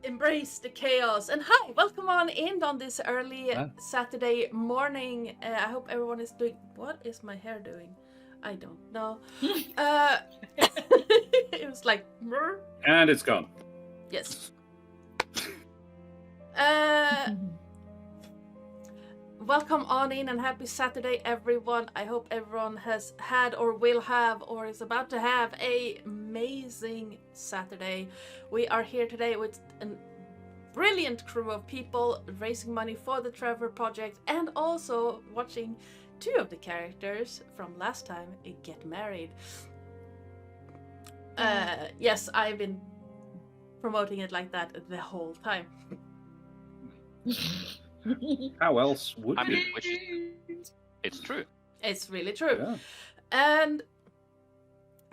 embrace the chaos. And hi, welcome on in on this early Saturday morning. I hope everyone is doing. What is my hair doing? I don't know. It was like. And it's gone. Yes. Welcome on in and happy Saturday, everyone. I hope everyone has had or will have or is about to have an amazing Saturday. We are here today with a brilliant crew of people raising money for the Trevor Project and also watching two of the characters from last time get married. Yes, I've been promoting it like that the whole time. How else would you? It's true. It's really true. Yeah. And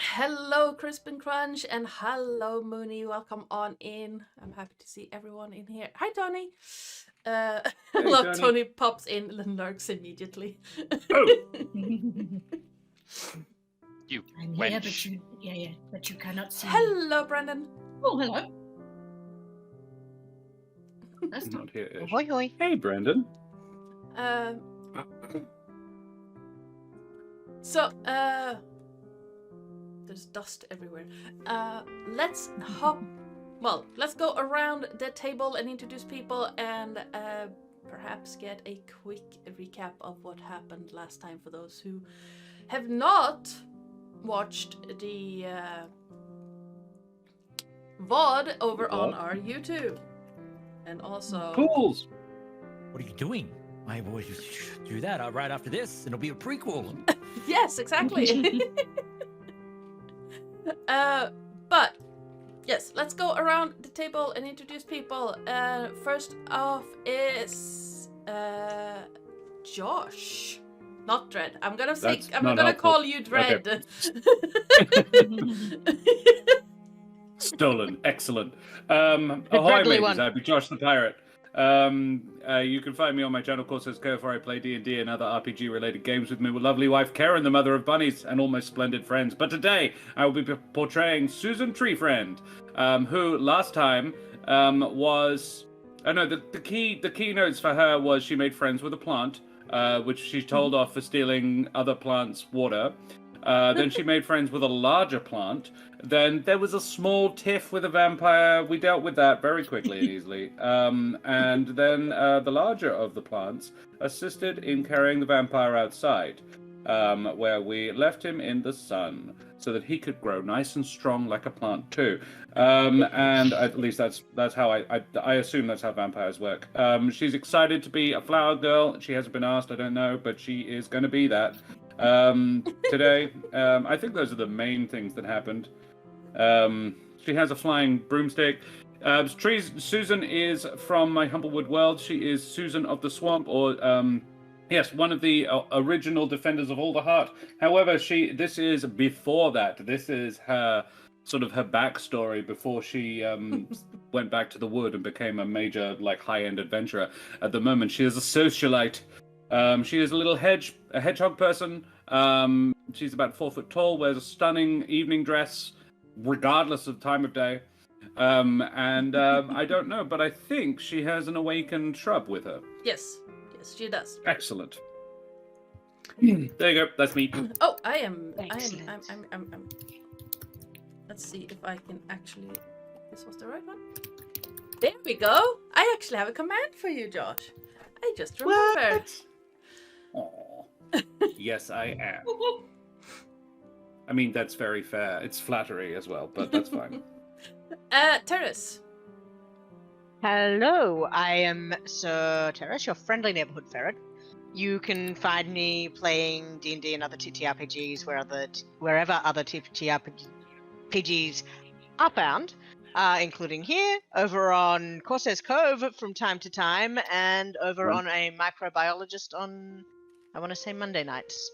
hello, Crisp and Crunch, and hello, Mooney. Welcome on in. I'm happy to see everyone in here. Hi, Tony. I love Tony pops in and lurks immediately. Oh. You I'm here, but you cannot see me. Hello, Brendan. Oh, hello. That's Not here. Hoi hoi. Hey, Brendan. So, there's dust everywhere. Let's go around the table and introduce people and perhaps get a quick recap of what happened last time for those who have not watched the VOD over on our YouTube. And also... Pools! What are you doing? I will do that right after this, and it'll be a prequel. Yes, exactly. But, yes, let's go around the table and introduce people. First off is Josh. Not Dread. I'm gonna call you Dread. Okay. Stolen. Excellent. Ahoy, mateys. I'd be Josh the Pirate. You can find me on my channel, of course, as where I play D&D and other RPG-related games with my lovely wife, Karen, the mother of bunnies, and all my splendid friends. But today, I will be portraying Susan Treefriend, who last time was... Oh, no, the key notes for her was she made friends with a plant, which she told off for stealing other plants' water. Then she made friends with a larger plant. Then there was a small tiff with a vampire. We dealt with that very quickly and easily. And then the larger of the plants assisted in carrying the vampire outside, where we left him in the sun so that he could grow nice and strong like a plant too. And at least that's how I assume that's how vampires work. She's excited to be a flower girl. She hasn't been asked, I don't know, but she is going to be that. Today, I think those are the main things that happened. She has a flying broomstick. Susan is from my Humblewood world. She is Susan of the Swamp, or yes, one of the original defenders of Alderheart. However, this is before that. This is her sort of her backstory before she went back to the wood and became a major high-end adventurer. At the moment, she is a socialite. She is a little hedgehog person. She's about 4 foot tall, wears a stunning evening dress, regardless of time of day. I don't know, but I think she has an awakened shrub with her. Yes, she does. Excellent. There you go. That's me. Oh, I am. Excellent. I'm. Let's see if I can actually. This was the right one. There we go. I actually have a command for you, Josh. I just remembered. Aww. Yes, I am. I mean, that's very fair. It's flattery as well, but that's fine. Terrace. Hello, I am Sirterris, your friendly neighborhood ferret. You can find me playing D&D and other TTRPGs wherever other TTRPGs are found, including here, over on Corsair's Cove from time to time, and over on a microbiologist on, I want to say, Monday nights.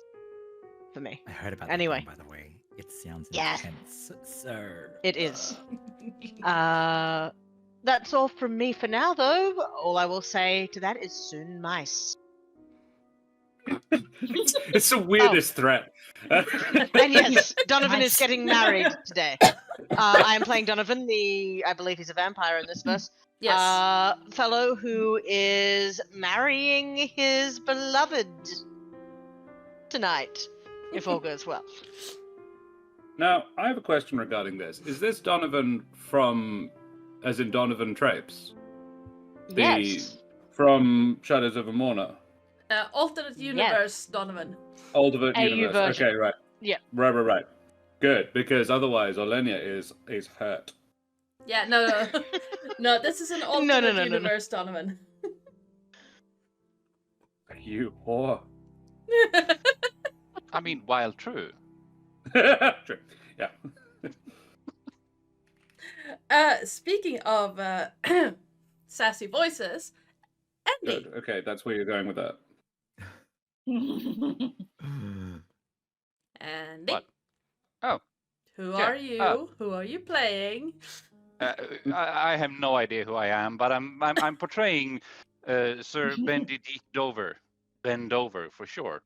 For me. I heard about Anyway. that, by the way. It sounds Yeah. intense, sir. It is. That's all from me for now, though. All I will say to that is soon mice. It's the weirdest threat. And yes, Donovan is Nice. getting married today. I am playing Donovan, I believe he's a vampire in this verse. Yes. Fellow who is marrying his beloved tonight, if all goes well. Now, I have a question regarding this. Is this Donovan as in Donovan Trapes? Yes. From Shadows of Amorna? Alternate universe, Donovan. Alternate AU universe. version. Okay, right. Yeah. Right. Good, because otherwise Olenia is hurt. Yeah, no. No, this is an alternate universe, Donovan. You whore. I mean, while true. True. Yeah. Speaking of sassy voices, Andy. Good. Okay, that's where you're going with that. Andy. What? Oh. Who Yeah, are you? Who are you playing? I have no idea who I am, but I'm portraying Sir Benedict Dover, Bendover for short.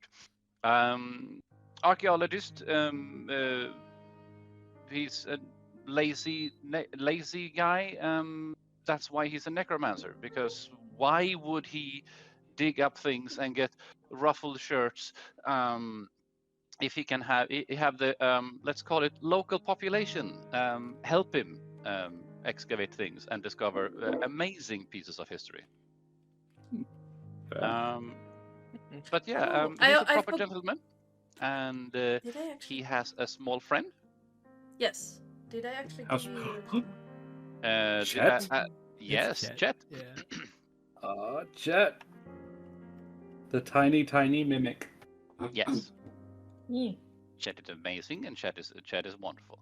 Archaeologist. He's a lazy guy. That's why he's a necromancer. Because why would he dig up things and get ruffled shirts? If he can have the let's call it local population help him excavate things and discover amazing pieces of history. But yeah, he's a proper gentleman, and he has a small friend. Yes. Did I actually How's- give you... Chet? Yes, Chet. Yeah. Chet. The tiny mimic. Yes. Mm. Chet is amazing, and Chet is wonderful.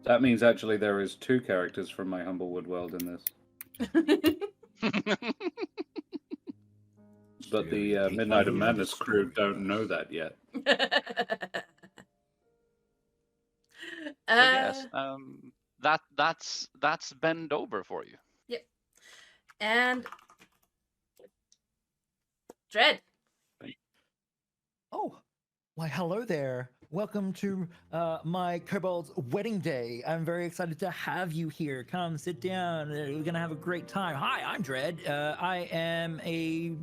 That means actually there is 2 characters from my humble wood world in this. But the Midnight of Madness crew don't know that yet. So yes, that's bend over for you. Yep. And Dread. Oh, why, hello there. Welcome to my kobold's wedding day. I'm very excited to have you here. Come, sit down. We're going to have a great time. Hi, I'm Dread. I am a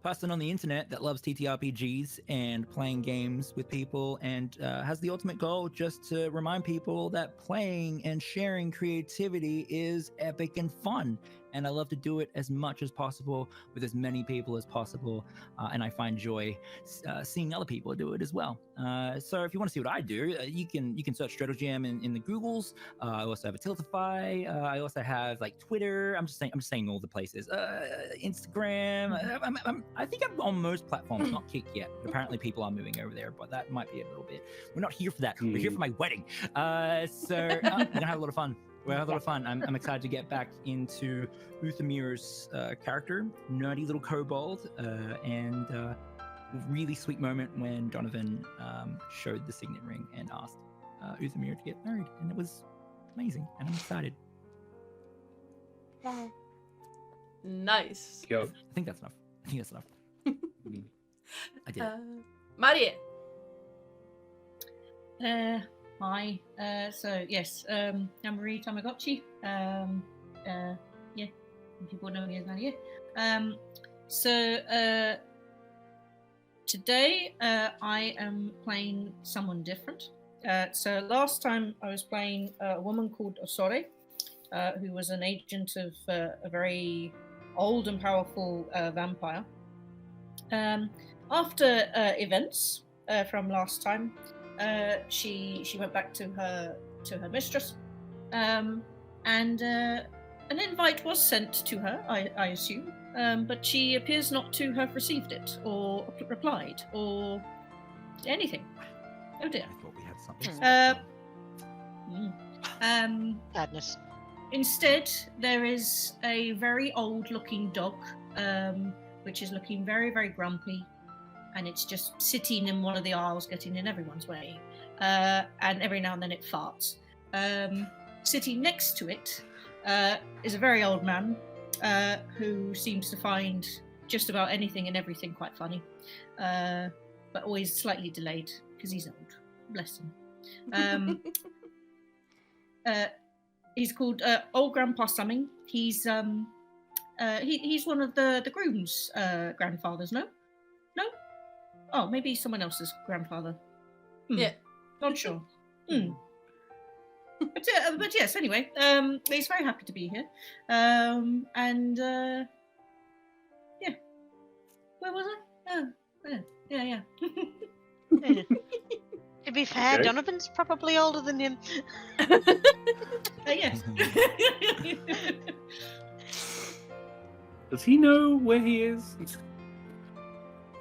person on the internet that loves TTRPGs and playing games with people, and has the ultimate goal just to remind people that playing and sharing creativity is epic and fun. And I love to do it as much as possible with as many people as possible. And I find joy seeing other people do it as well. So if you want to see what I do, you can search StraddleJam in the Googles. I also have a Tiltify. I also have like Twitter. I'm just saying all the places. Instagram. I think I'm on most platforms, not Kick yet. But apparently people are moving over there, but that might be a little bit. We're not here for that. We're here for my wedding. So we're gonna have a lot of fun. We'll have a lot of fun. I'm excited to get back into Uthamir's character, nerdy little kobold, and really sweet moment when Donovan showed the signet ring and asked Uthamir to get married, and it was amazing, and I'm excited. Nice. Yo. I think that's enough. I did. Marie. Hi. So yes, I'm MarieTamagochi. Yeah, people know me as Marie. So today I am playing someone different. So last time I was playing a woman called Osore, who was an agent of a very old and powerful vampire. After events from last time, she went back to her mistress, and an invite was sent to her, I assume, but she appears not to have received it or replied or anything. Oh dear. I thought we had something. Sadness. Instead, there is a very old-looking dog, which is looking very, very grumpy, and it's just sitting in one of the aisles, getting in everyone's way, and every now and then it farts. Sitting next to it is a very old man who seems to find just about anything and everything quite funny. but always slightly delayed because he's old. Bless him. He's called Old Grandpa Summing. He's one of the groom's grandfathers. No. Oh, maybe someone else's grandfather. Yeah. Not sure. But yes, anyway, he's very happy to be here. And yeah. Where was I? Oh, yeah. To be fair, Okay. Donovan's probably older than him. Yes. Does he know where he is?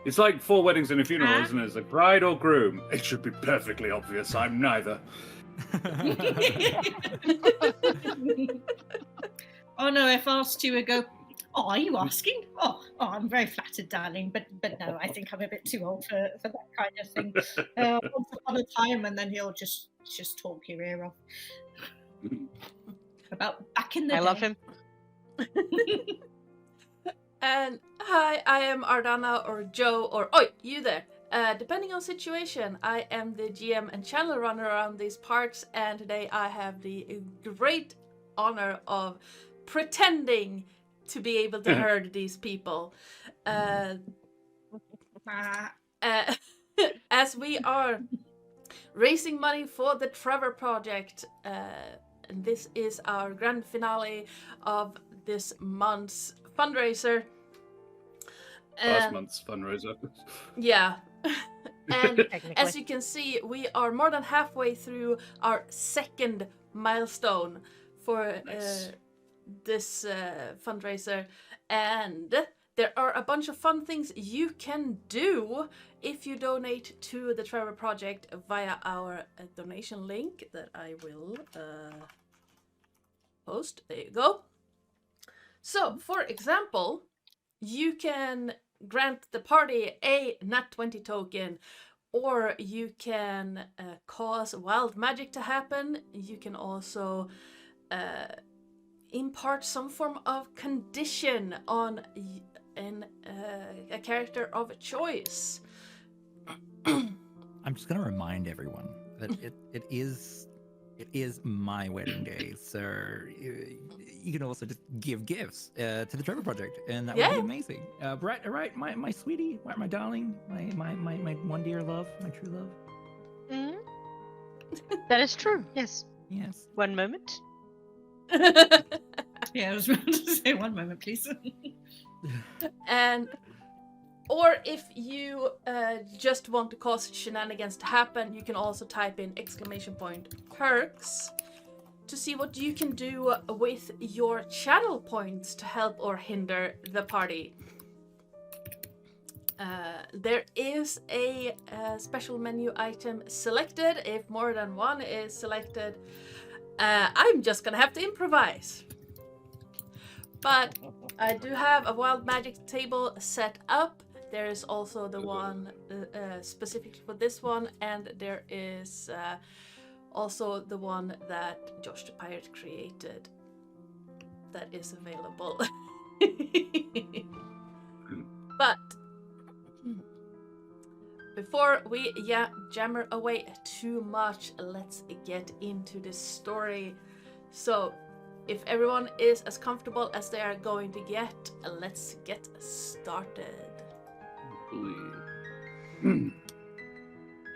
It's like 4 weddings and a funeral, isn't it? It's like bride or groom. It should be perfectly obvious. I'm neither. Oh no, if I asked you, would go, oh, are you asking? Oh, I'm very flattered, darling, but no, I think I'm a bit too old for that kind of thing. Once upon a time, and then he'll just talk your ear off about back in the day. I love him. And hi, I am Ardana or Joe or Oi, you there. Depending on situation, I am the GM and channel runner around these parts, and today I have the great honor of pretending to be able to herd these people. As we are raising money for the Trevor Project, and this is our grand finale of this month's fundraiser. Last month's fundraiser. Yeah. And Technically. as you can see, we are more than halfway through our second milestone for Nice. this fundraiser. And there are a bunch of fun things you can do if you donate to the Trevor Project via our donation link that I will post. There you go. So, for example, you can grant the party a Nat 20 token, or you can cause wild magic to happen. You can also impart some form of condition on a character of choice. I'm just gonna remind everyone that it is my wedding day, so you can also just give gifts to the Trevor Project, and that would be amazing. Right, my sweetie, my darling, my one dear love, my true love. That is true. Yes. Yes. One moment. Yeah, I was about to say, one moment, please. And or if you just want to cause shenanigans to happen, you can also type in !perks to see what you can do with your channel points to help or hinder the party. There is a special menu item selected. If more than one is selected, I'm just gonna have to improvise. But I do have a wild magic table set up. There is also the one specific for this one, and there is also the one that Josh the Pirate created that is available. But before we jammer away too much, let's get into the story. So, if everyone is as comfortable as they are going to get, let's get started.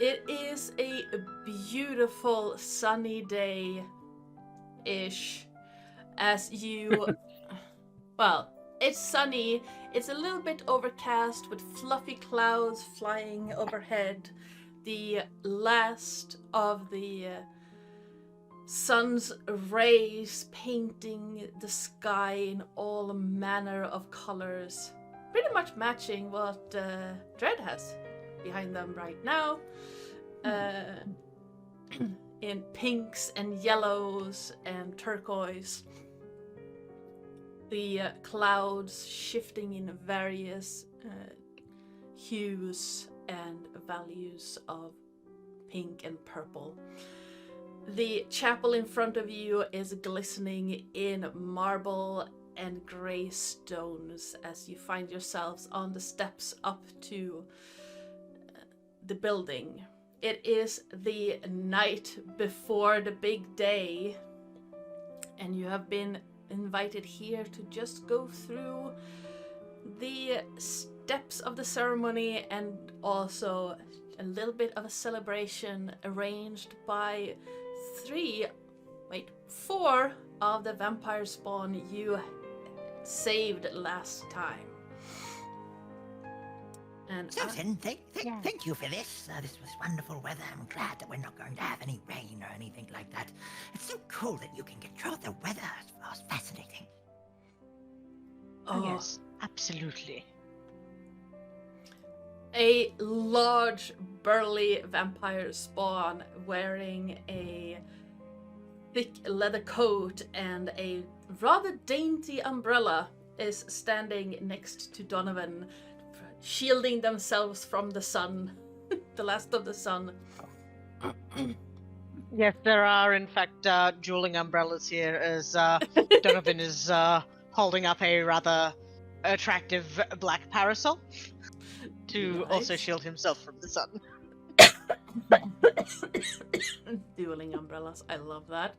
It is a beautiful sunny day-ish as you... Well, it's sunny. It's a little bit overcast with fluffy clouds flying overhead. The last of the sun's rays painting the sky in all manner of colors. Pretty much matching what Dread has behind them right now. In pinks and yellows and turquoise. The clouds shifting in various hues and values of pink and purple. The chapel in front of you is glistening in marble and grey stones as you find yourselves on the steps up to the building. It is the night before the big day, and you have been invited here to just go through the steps of the ceremony and also a little bit of a celebration arranged by 4 of the vampire spawn you saved last time. And Susan, thank you for this. This was wonderful weather. I'm glad that we're not going to have any rain or anything like that. It's so cool that you can control the weather. It's fascinating. Oh, yes, absolutely. A large, burly vampire spawn wearing a thick leather coat and a rather dainty umbrella is standing next to Donovan, shielding themselves from the sun, the last of the sun. Yes, there are in fact dueling umbrellas here as Donovan is holding up a rather attractive black parasol to also shield himself from the sun. Dueling umbrellas, I love that.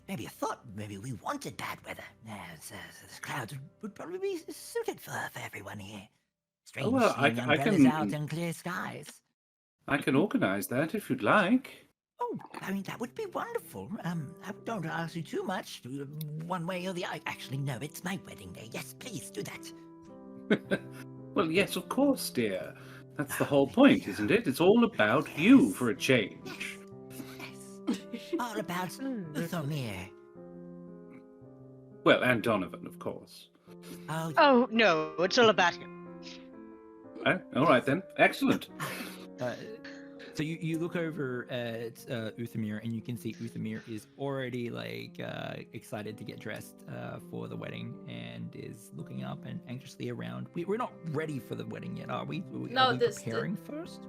Maybe a thought. Maybe we wanted bad weather. The clouds would probably be suited for everyone here. Strange seeing umbrellas out in clear skies. I can organise that if you'd like. Oh, I mean, that would be wonderful. I don't ask you too much, one way or the other. Actually, no, it's my wedding day. Yes, please do that. Well, yes, of course, dear. That's the whole point, isn't it? It's all about you for a change. Yes. All about Uthomir. Well, and Donovan, of course. Oh, no, it's all about him. All right, then. Excellent. So you look over at Uthomir, and you can see Uthomir is already excited to get dressed for the wedding, and is looking up and anxiously around. We're not ready for the wedding yet, are we? Are we preparing first?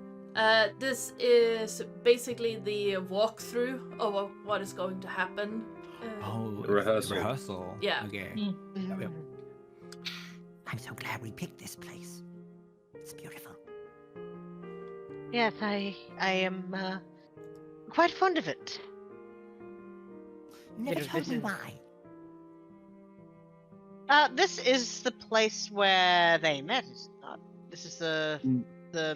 This is basically the walkthrough of what is going to happen. Rehearsal. Yeah. Okay. Mm-hmm. Yep. I'm so glad we picked this place. It's beautiful. Yes, I am quite fond of it. You never told me why. This is the place where they met, is it not? This is the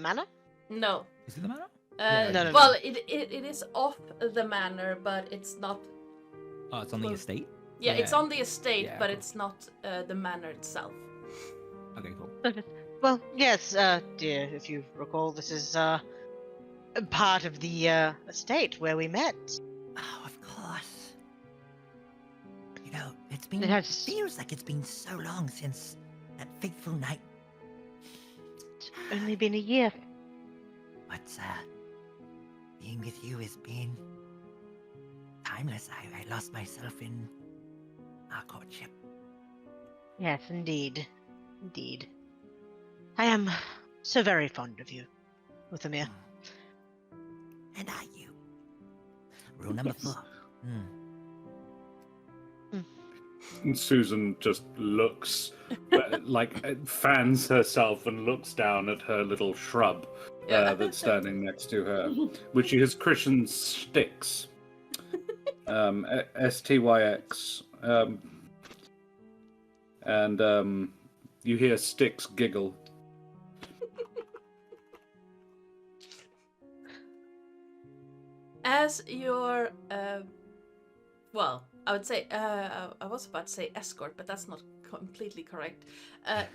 manor? No. Is it the manor? No. Well, it is off the manor, but it's not. Oh, it's on the estate? Yeah, it's on the estate, Yeah, but cool. it's not the manor itself. Okay, cool. Well, yes, dear, if you recall, this is part of the estate where we met. Oh, of course. You know, feels like it's been so long since that fateful night. It's only been a year. But being with you has been timeless. I lost myself in our courtship. Yes, indeed. Indeed. I am so very fond of you, Uthomir. And are you? Rule number 4. And Susan just looks, fans herself and looks down at her little shrub that's standing next to her, which she has christened Styx. STYX. And you hear Styx giggle. As your, I would say, I was about to say escort, but that's not completely correct.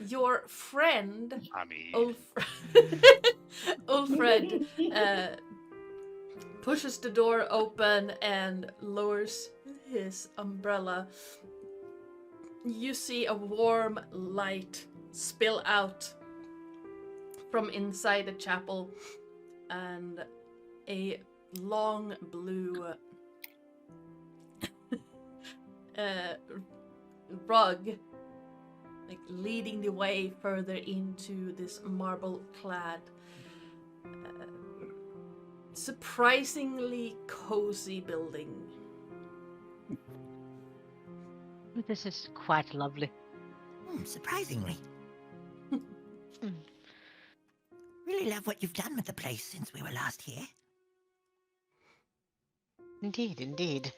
Your friend, Ulfred, pushes the door open and lowers his umbrella. You see a warm light spill out from inside the chapel, and a long blue rug, leading the way further into this marble-clad, surprisingly cozy building. This is quite lovely. Surprisingly. Really really love what you've done with the place since we were last here. Indeed.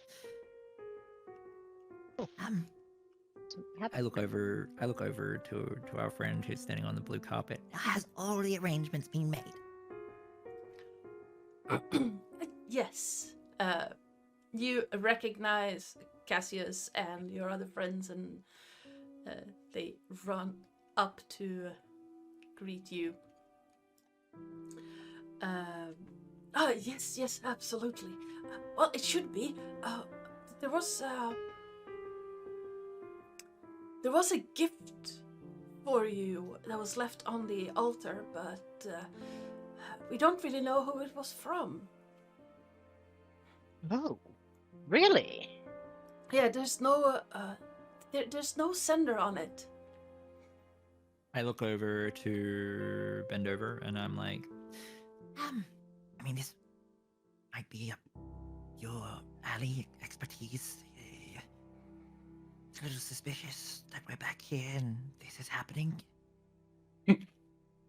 I look over to our friend who's standing on the blue carpet. Has all the arrangements been made? Yes. You recognize Cassius and your other friends, and they run up to greet you. Yes, absolutely. Well, it should be. There was a gift for you that was left on the altar, but we don't really know who it was from. Oh, really? Yeah, there's no sender on it. I look over to bend over, and I'm like, I mean, this might be your alley expertise. It's a little suspicious that we're back here and this is happening. Did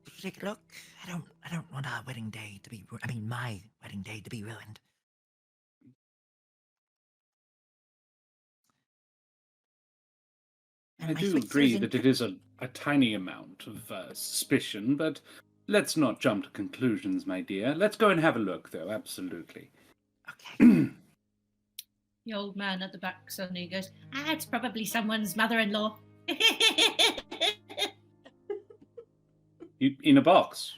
you take a look? I don't want our wedding day to be. I mean, my wedding day to be ruined. I do agree that it is a tiny amount of suspicion, but let's not jump to conclusions, my dear. Let's go and have a look, though, absolutely. Okay. The old man at the back suddenly goes, it's probably someone's mother-in-law. In a box.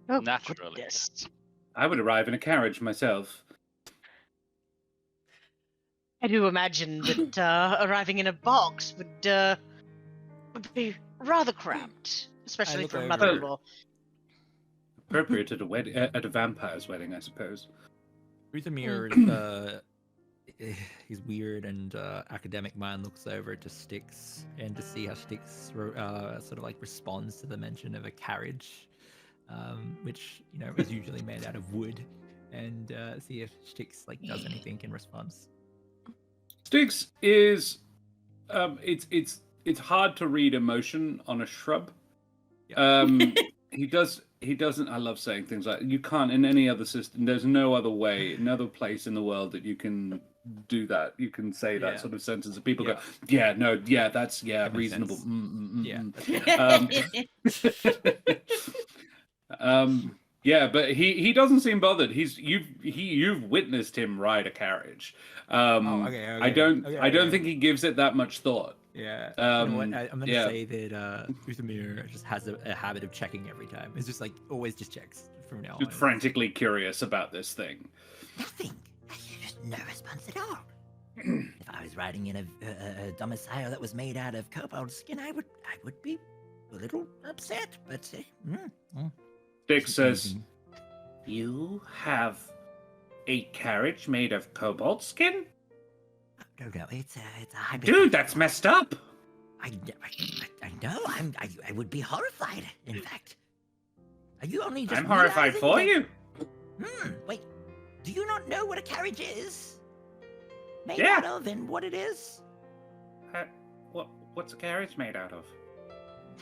Oh, Naturally. goodness. I would arrive in a carriage myself. I do imagine that arriving in a box would be rather cramped, especially look for a over. mother-in-law. Appropriate at at a vampire's wedding, I suppose. Ruthamir, his weird and academic mind looks over to Styx and to see how Styx sort of like responds to the mention of a carriage, which is usually made out of wood, and see if Styx like does anything in response. Styx is it's hard to read emotion on a shrub. He doesn't. I love saying things like, you can't in any other system. There's no other way, no other place in the world that you can do that. You can say that sort of sentence, and people go, that's That makes reasonable. sense. Yeah, but he doesn't seem bothered. You've witnessed him ride a carriage. Okay. I don't think he gives it that much thought. Yeah. I'm gonna yeah. say that Ruthamir just has a habit of checking every time. It's just like always just checks from now Just on. frantically curious about this thing. Nothing. Just no response at all. If I was riding in a domicile that was made out of kobold skin, I would be a little upset. But Dick says, "You have a carriage made of kobold skin? no, it's a hybrid. Dude, that's messed up." I know. I would be horrified. In fact, are you only just? I'm horrified realizing for that- you. Wait. Do you not know what a carriage is? Made Yeah. out of and what it is? What's a carriage made out of?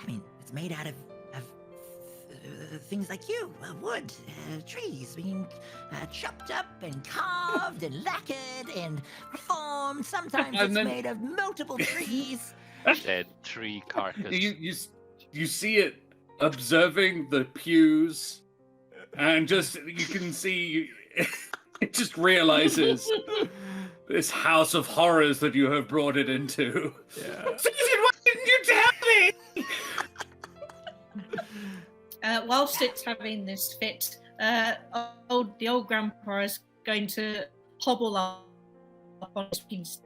I mean, it's made out of things like you, wood, trees being chopped up and carved and lacquered and formed. Sometimes And it's then- made of multiple trees. Dead tree carcass. You see it observing the pews, and just you can see it just realizes this house of horrors that you have brought it into. Yeah. Susan, why didn't you tell me? Whilst it's having this fit, the old grandpa is going to hobble up on his piece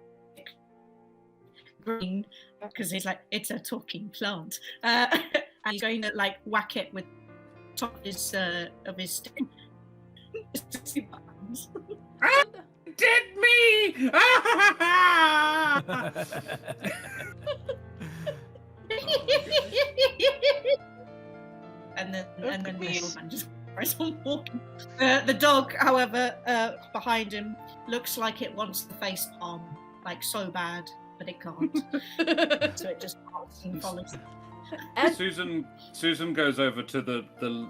green because he's like, it's a talking plant, and he's going to like whack it with the top of his stick. Did me! and then the old man just carries on walking. The dog, however, behind him looks like it wants the face palm, like so bad, but it can't. So it just follows and follows. And Susan goes over to the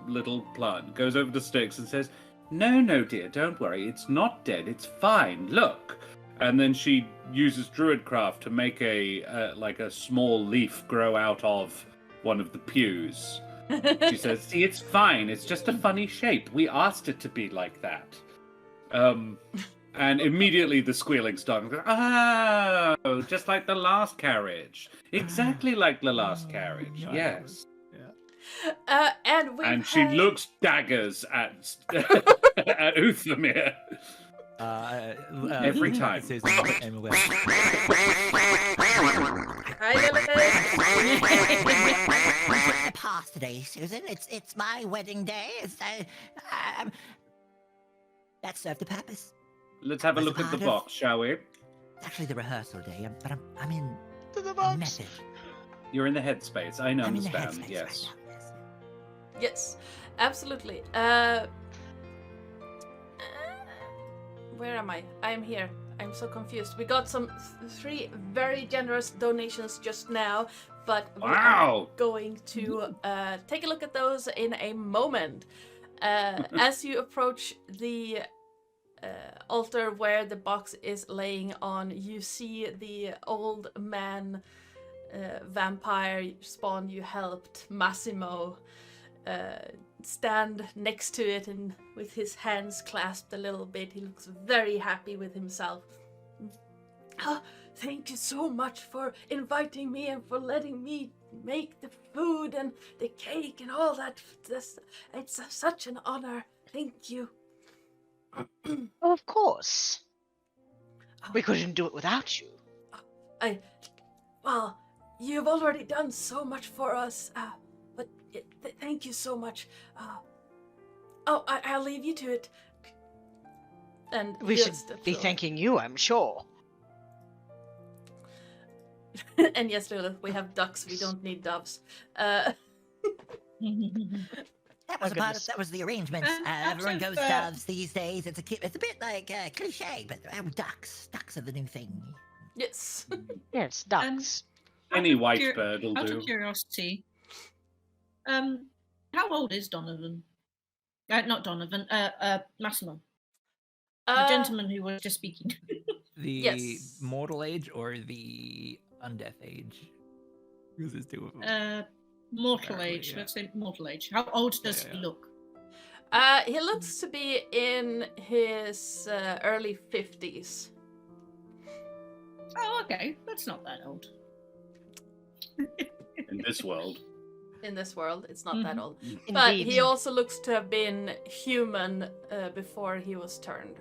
little plant, goes over to Styx and says, No, dear, don't worry. It's not dead. It's fine. Look. And then she uses Druidcraft to make a small leaf grow out of one of the pews. She says, see, it's fine. It's just a funny shape. We asked it to be like that. And immediately the squealing starts. Oh, just like the last carriage. Exactly like the last carriage. Yes. and she looks daggers at at Uthamir. Every time. Pass today, Susan. It's my wedding day. That served the purpose. Let's have a look at the box, shall we? It's actually the rehearsal day, but I'm in the box. method. You're in the headspace. I I'm understand. in the headspace Yes. right now, yes. Yes, absolutely. Where am I? I'm here. I'm so confused. We got some 3 very generous donations just now, but we are going to take a look at those in a moment. As you approach the altar where the box is laying on, you see the old man vampire spawn you helped, Massimo, stand next to it and with his hands clasped a little bit. He looks very happy with himself. Oh, thank you so much for inviting me and for letting me make the food and the cake and all that. It's such an honor. Thank you. Of course. We couldn't do it without you. Well, you've already done so much for us. But thank you so much. I'll leave you to it. And We should be thanking you, I'm sure. And yes, Lilith, we have ducks. We don't need doves. That was the arrangement. Everyone goes doves these days. It's a bit like cliche, but ducks are the new thing. Yes. Yes, ducks. Any white bird will out do. Out of curiosity, how old is Donovan? Not Donovan. Massimo. The gentleman who was just speaking. The mortal age or the undeath age? Because there's 2 of them. Mortal age. Yeah. Let's say mortal age. How old does he look? He looks to be in his early 50s. Oh, okay. That's not that old. In this world. In this world, it's not that old. Indeed. But he also looks to have been human before he was turned.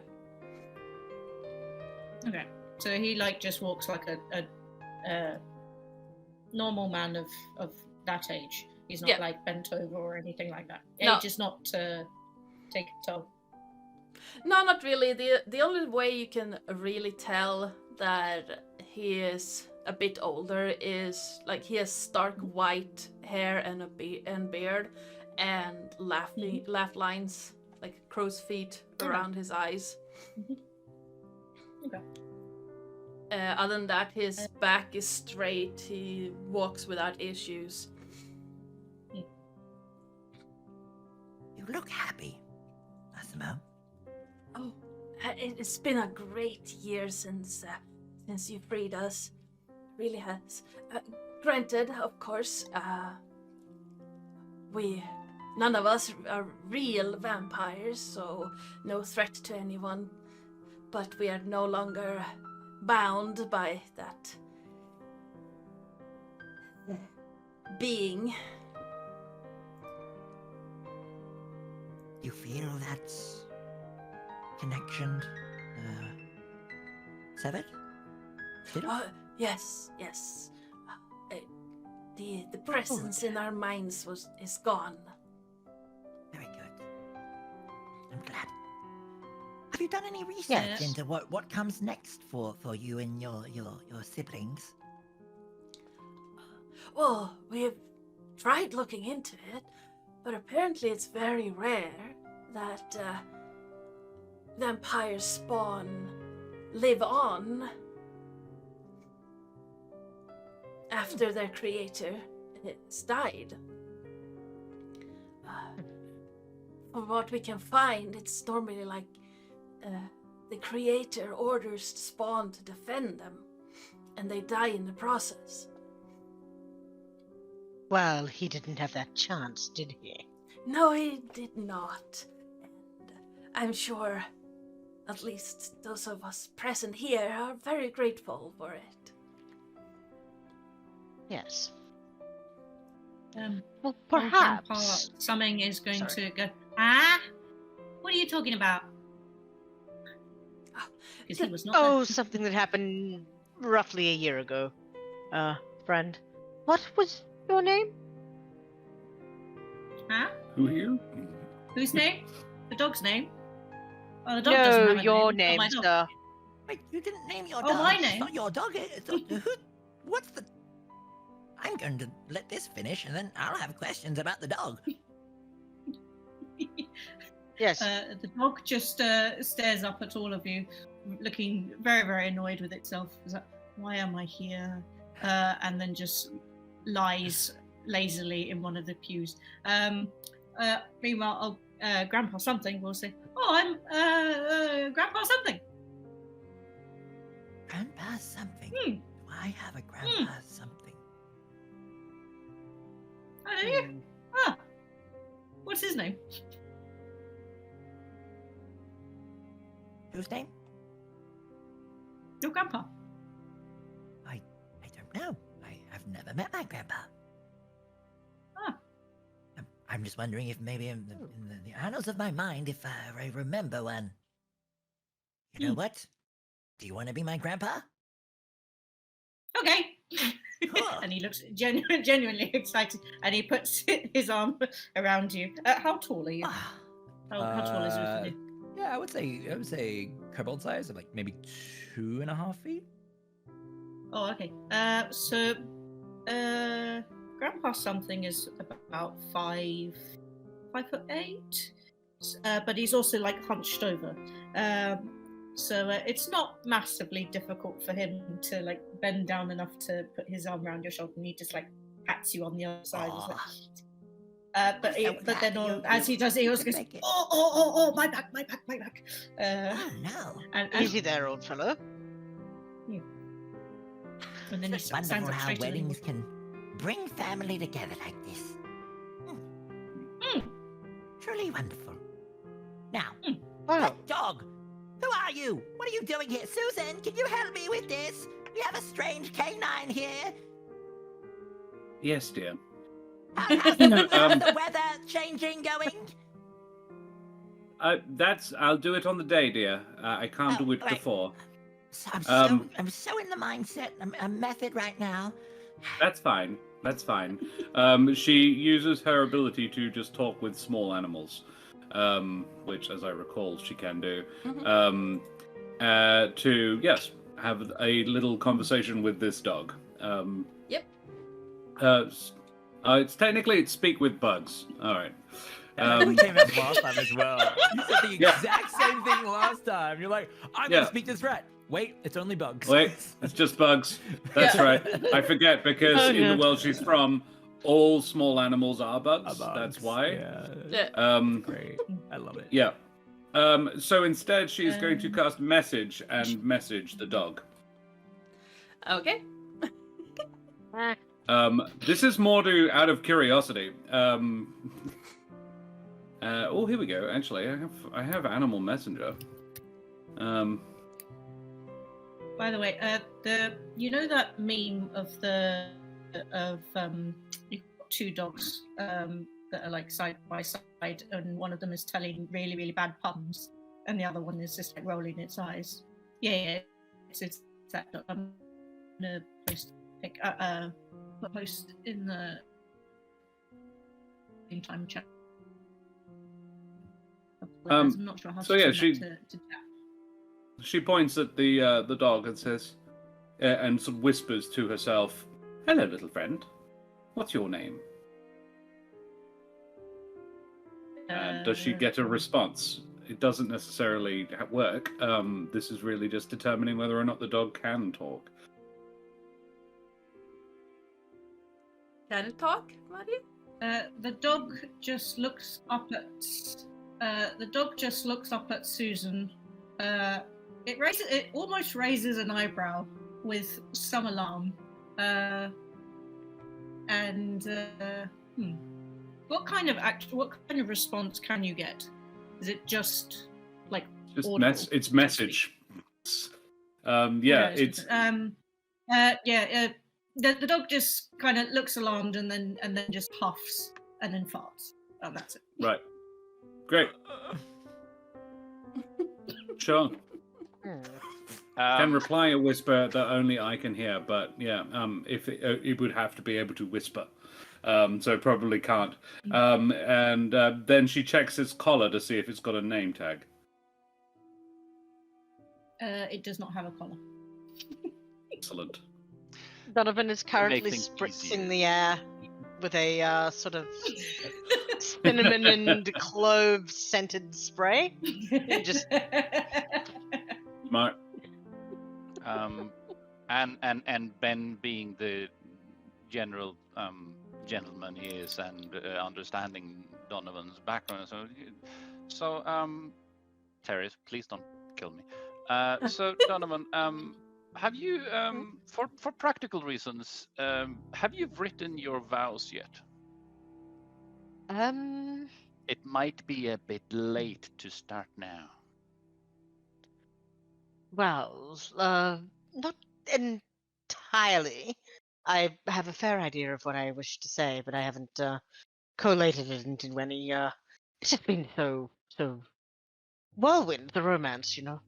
Okay. So he just walks like a normal man of that age. He's not bent over or anything like that. No. Age is not take a toll. No, not really. The only way you can really tell that he is a bit older is he has stark white hair and beard and laugh lines like crow's feet around his eyes. Okay. Other than that, his back is straight. He walks without issues. You look happy, Massimo. Oh, it's been a great year since you freed us. Really has. Granted, of course, none of us are real vampires, so no threat to anyone. But we are no longer bound by that being. You feel that connection severed? Yes. The presence in our minds is gone. Very good. I'm glad. Have you done any research into what comes next for you and your siblings? Well, we've tried looking into it, but apparently it's very rare that vampires spawn live on after their creator. has died. From what we can find, it's normally like the creator orders the spawn to defend them, and they die in the process. Well, he didn't have that chance, did he? No, he did not. And I'm sure at least those of us present here are very grateful for it. Yes. Grandpa Well, perhaps. Summing is going Sorry. to go, what are you talking about? Because he was not there. Oh, something that happened roughly a year ago. Friend. What was your name? Huh? Who are you? Whose name? The dog's name? Oh, the dog doesn't No, have a your name. name, It's not my sir. dog. Wait, you didn't name your Oh, dog. my It's name? not your dog. What's the... I'm going to let this finish, and then I'll have questions about the dog. Yes. The dog just stares up at all of you, looking very, very annoyed with itself. It's like, why am I here? And then just lies lazily in one of the pews. Meanwhile, Grandpa Something will say, "Oh, I'm Grandpa Something." Grandpa something. Hmm. Do I have a grandpa something? Oh, do you? Ah, what's his name? Whose name? Your grandpa. I don't know. I have never met my grandpa. Ah. I'm just wondering if maybe in the annals of my mind, if I remember one. You know what? Do you want to be my grandpa? Okay. Cool. And he looks genuinely excited, and he puts his arm around you. How tall are you? Ah, How tall is he? Yeah, I would say kobold size of like maybe 2.5 feet. Oh, okay. So, Grandpa Something is about 5'8", but he's also like hunched over. So it's not massively difficult for him to like bend down enough to put his arm around your shoulder, and he just like pats you on the other side. He's like, but then as he does it, he also goes, oh, my back. oh no. And Easy there, old fellow. and then he It's stands wonderful up how straight and weddings can bring family together like this. Truly wonderful. Now, Well, that dog. Who are you? What are you doing here? Susan, can you help me with this? We have a strange canine here. Yes, dear. How's the weather changing going? I'll do it on the day, dear. I can't do it right. before. So I'm so in the mindset, a method right now. That's fine. That's fine. She uses her ability to just talk with small animals, which, as I recall, she can do. To have a little conversation with this dog. Yep. It's speak with bugs. All right. We came up last time as well. You said the exact same thing last time. You're like, I'm gonna speak this rat. Wait, it's only bugs. Wait, it's just bugs. That's right. I forget because in the world she's from, all small animals are bugs. That's why. Yeah. Great. I love it. Yeah. So instead, she's going to cast message and message the dog. Okay. This is more out of curiosity. Oh, here we go. Actually, I have animal messenger. By the way, you know that meme of you've got two dogs that are like side by side, and one of them is telling really, really bad puns, and the other one is just like rolling its eyes. Yeah, it's that dog. I'm gonna post in the in time chat. I'm not sure how so to yeah, send that to chat. She points at the dog and says, and sort of whispers to herself, "Hello, little friend. What's your name?" Does she get a response? It doesn't necessarily work. This is really just determining whether or not the dog can talk. Can it talk, Marie? The dog just looks up at. Susan. It almost raises an eyebrow with some alarm. What kind of response can you get? Is it just like just it's message? The dog just kind of looks alarmed and then just huffs and then farts. And that's it. Right. Great. Sure. Can reply a whisper that only I can hear, but yeah, if it would have to be able to whisper, so probably can't. And then she checks its collar to see if it's got a name tag. It does not have a collar. Excellent. Donovan is currently spritzing the air with a sort of cinnamon and clove scented spray. Just Smart. And Ben, being the general gentleman he is, and understanding Donovan's background, so Terry, please don't kill me. So Donovan, have you, for practical reasons, have you written your vows yet? It might be a bit late to start now. Well, not entirely. I have a fair idea of what I wish to say, but I haven't collated it into any. It's just been so whirlwind, the romance, you know.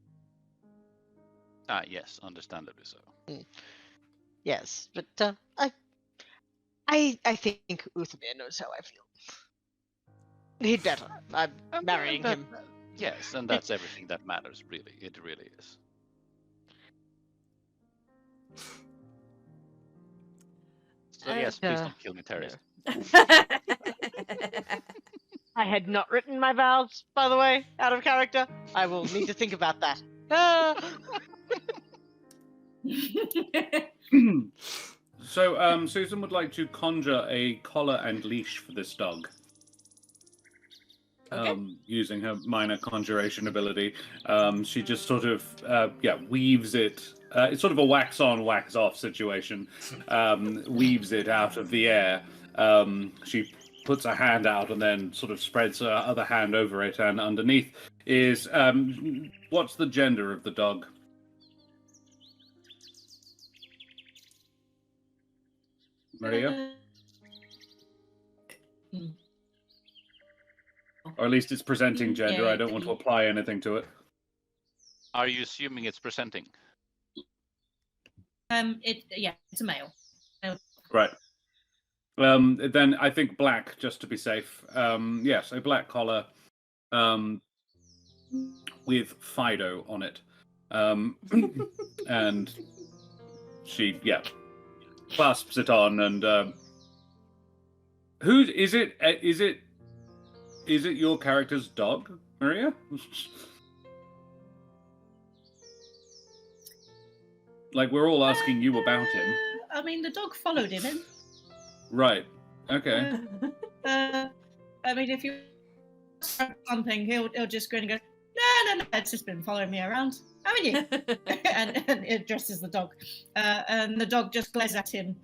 Ah, yes, understandably so. Yes, but I think Uthmir knows how I feel. He'd better. I'm marrying him. Yes, and that's everything that matters, really. It really is. So yes, please don't kill me, Terry. I had not written my vows, by the way, out of character. I will need to think about that. So, Susan would like to conjure a collar and leash for this dog. Okay. Using her minor conjuration ability. She just sort of, weaves it. It's sort of a wax-on, wax-off situation. Weaves it out of the air. She puts her hand out and then sort of spreads her other hand over it, and underneath is, what's the gender of the dog? Maria? Or at least it's presenting gender. I don't want to apply anything to it. Are you assuming it's presenting? It's a male. Right. Then I think black, just to be safe. Yes, a black collar with Fido on it. And she, clasps it on, and who is it? Is it your character's dog, Maria? Like, we're all asking you about him. I mean, the dog followed him in. Right. Okay. I mean, if you start pumping, he'll just go and go, no, it's just been following me around, haven't you? and it addresses the dog. And the dog just glares at him,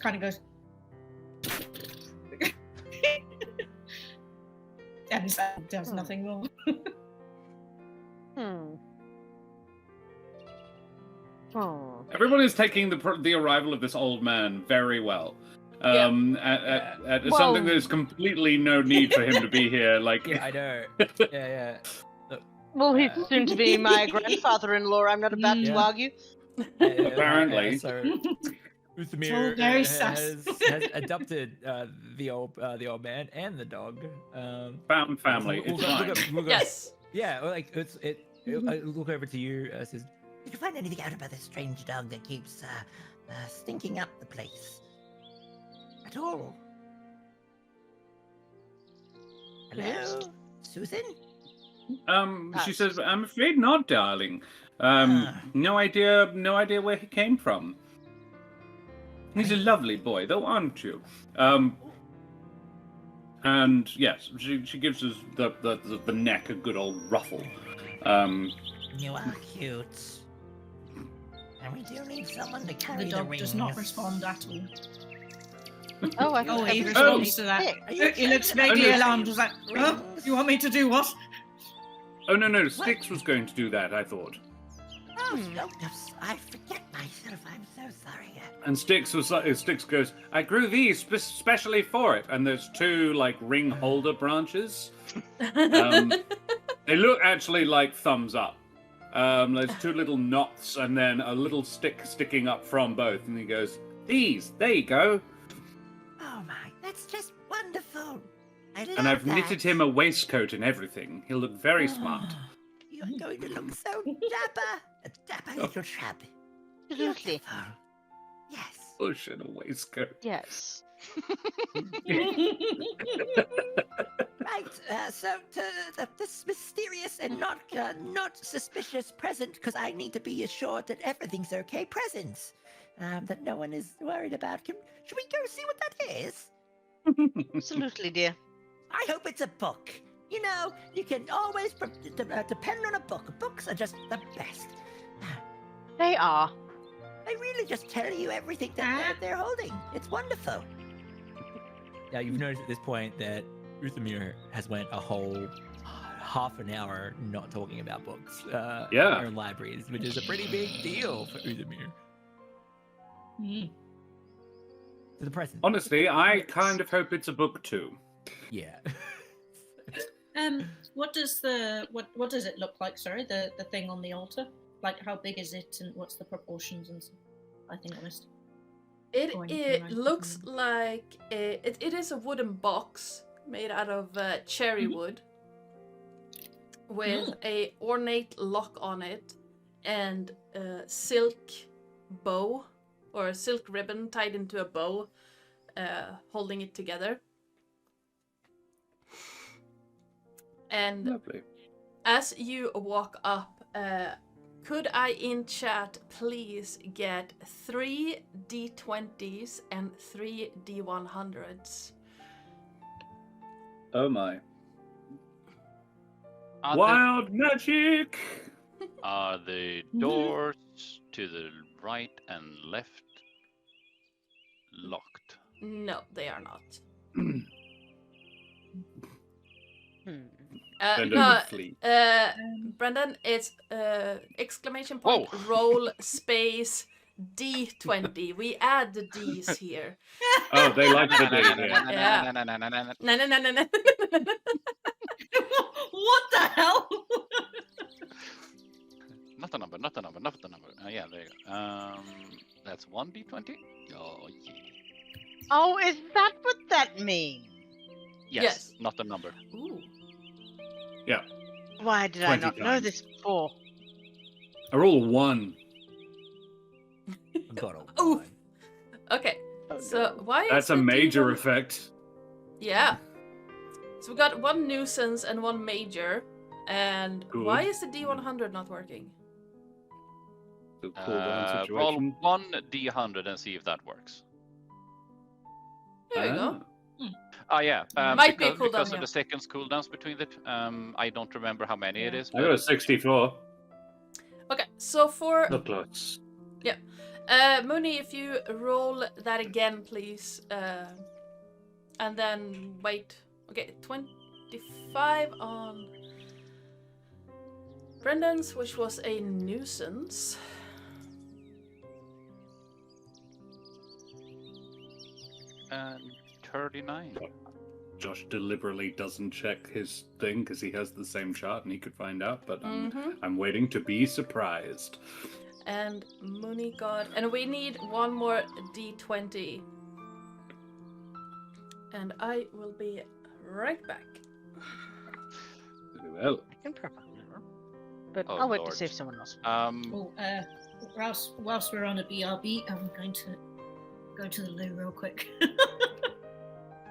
kind of goes, and does nothing more. Everyone is taking the arrival of this old man very well. At something there's completely no need for him to be here. Like, I know. Yeah. Well, he's soon to be my grandfather-in-law. I'm not about to argue. Apparently. So Uthmir has adopted the old man and the dog. Found family. It's fine. Yes. Yeah, like look over to you. Says, did you find anything out about this strange dog that keeps stinking up the place? At all? Hello, Susan? She says, I'm afraid not, darling. No idea where he came from. He's a lovely boy, though, aren't you? And yes, she gives us the neck a good old ruffle. You are cute. And we do need someone to carry The the dog rings. does not respond at all. Oh, I Oh, he thought responds to that. Are you He looks excited vaguely about alarmed. He's like, "Huh? rings? You want me to do what?" Oh, no, Styx was going to do that, I thought. Oh, I forget myself. I'm so sorry. And Styx goes, I grew these specially for it. And there's two, like, ring holder branches. They look actually like thumbs up. There's two little knots and then a little stick sticking up from both. And he goes, these, there you go. Oh my, that's just wonderful. I love And I've that. knitted him a waistcoat and everything. He'll look very smart. You're going to look so dapper. A dapper little chap. Absolutely. Beautiful. Yes. Push in a waistcoat. Yes. Right, so to this mysterious and not suspicious present, because I need to be assured that everything's okay, presents that no one is worried about. Should we go see what that is? Absolutely, dear. I hope it's a book. You know, you can always depend on a book. Books are just the best. They are. They really just tell you everything that they're holding. It's wonderful. Now, you've noticed at this point that Uthamir has went a whole half an hour not talking about books Yeah. or libraries, which is a pretty big deal for Uthamir. To the present. Honestly, I kind of hope it's a book too. Yeah. What does what does it look like? Sorry, the thing on the altar. Like, how big is it, and what's the proportions and stuff? I think I missed. It looks like it is a wooden box made out of cherry wood with a ornate lock on it and a silk bow or a silk ribbon tied into a bow holding it together. And Lovely. as you walk up, could I in chat please get 3 D20s and 3 D100s? Oh my. Are Wild magic! Are the doors to the right and left locked? No, they are not. Brendan No, would flee. Brendan, it's exclamation point roll space D20. We add the D's here. Oh, they like the D here. Yeah. No. What the hell? Not the number. Yeah, there you go. That's 1d20. Oh, yeah. Oh, is that what that means? Yes. Not the number. Ooh. Yeah. Why did I 20 not know times. this before? I roll a 1. I've got a Ooh. one. Okay. So why That's is a the major D1 effect. Yeah. So we got one nuisance and one major. And Good. why is the D100 not working? The cooldown Roll situation. 1d100 and see if that works. There you go. Oh yeah, Might be a because cooldown, of yeah. the seconds cooldowns between it. I don't remember how many it is. I got a 64. Okay, so for Not close. Mooney, if you roll that again, please. And then wait. Okay, 25 on Brendan's, which was a nuisance. And 39. Josh deliberately doesn't check his thing because he has the same chart and he could find out, but I'm waiting to be surprised. And Mooney got... And we need one more D20. And I will be right back. Very well. I can probably remember. But Oh, I'll wait Lord. to see if someone else. Whilst we're on a BRB, I'm going to go to the loo real quick.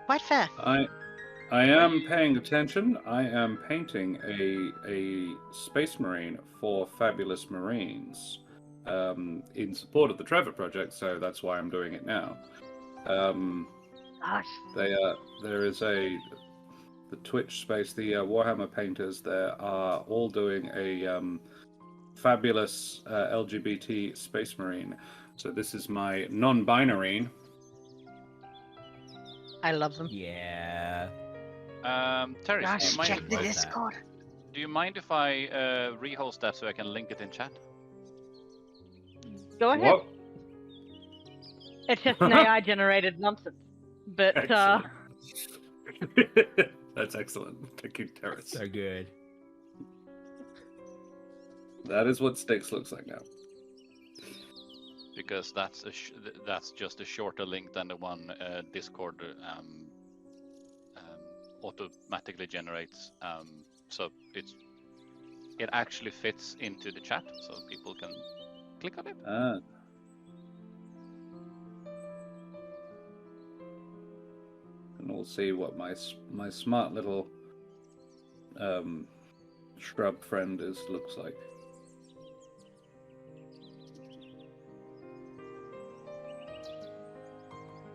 Quite fair. I am paying attention. I am painting a Space Marine for Fabulous Marines. in support of the Trevor Project, so that's why I'm doing it now. There is the Twitch space, the Warhammer painters. They are all doing a fabulous LGBT Space Marine. So this is my non-binary. I love them. Yeah. Terry, Gosh, check the like that. Discord. do you mind if I rehost that so I can link it in chat? Go ahead. What? It's just an AI generated nonsense. But Excellent. That's excellent. Thank you, Terrace. So good. That is what Sticks looks like now. Because that's just a shorter link than the one Discord automatically generates. So it actually fits into the chat, so people can click on it. And we'll see what my smart little shrub friend looks like.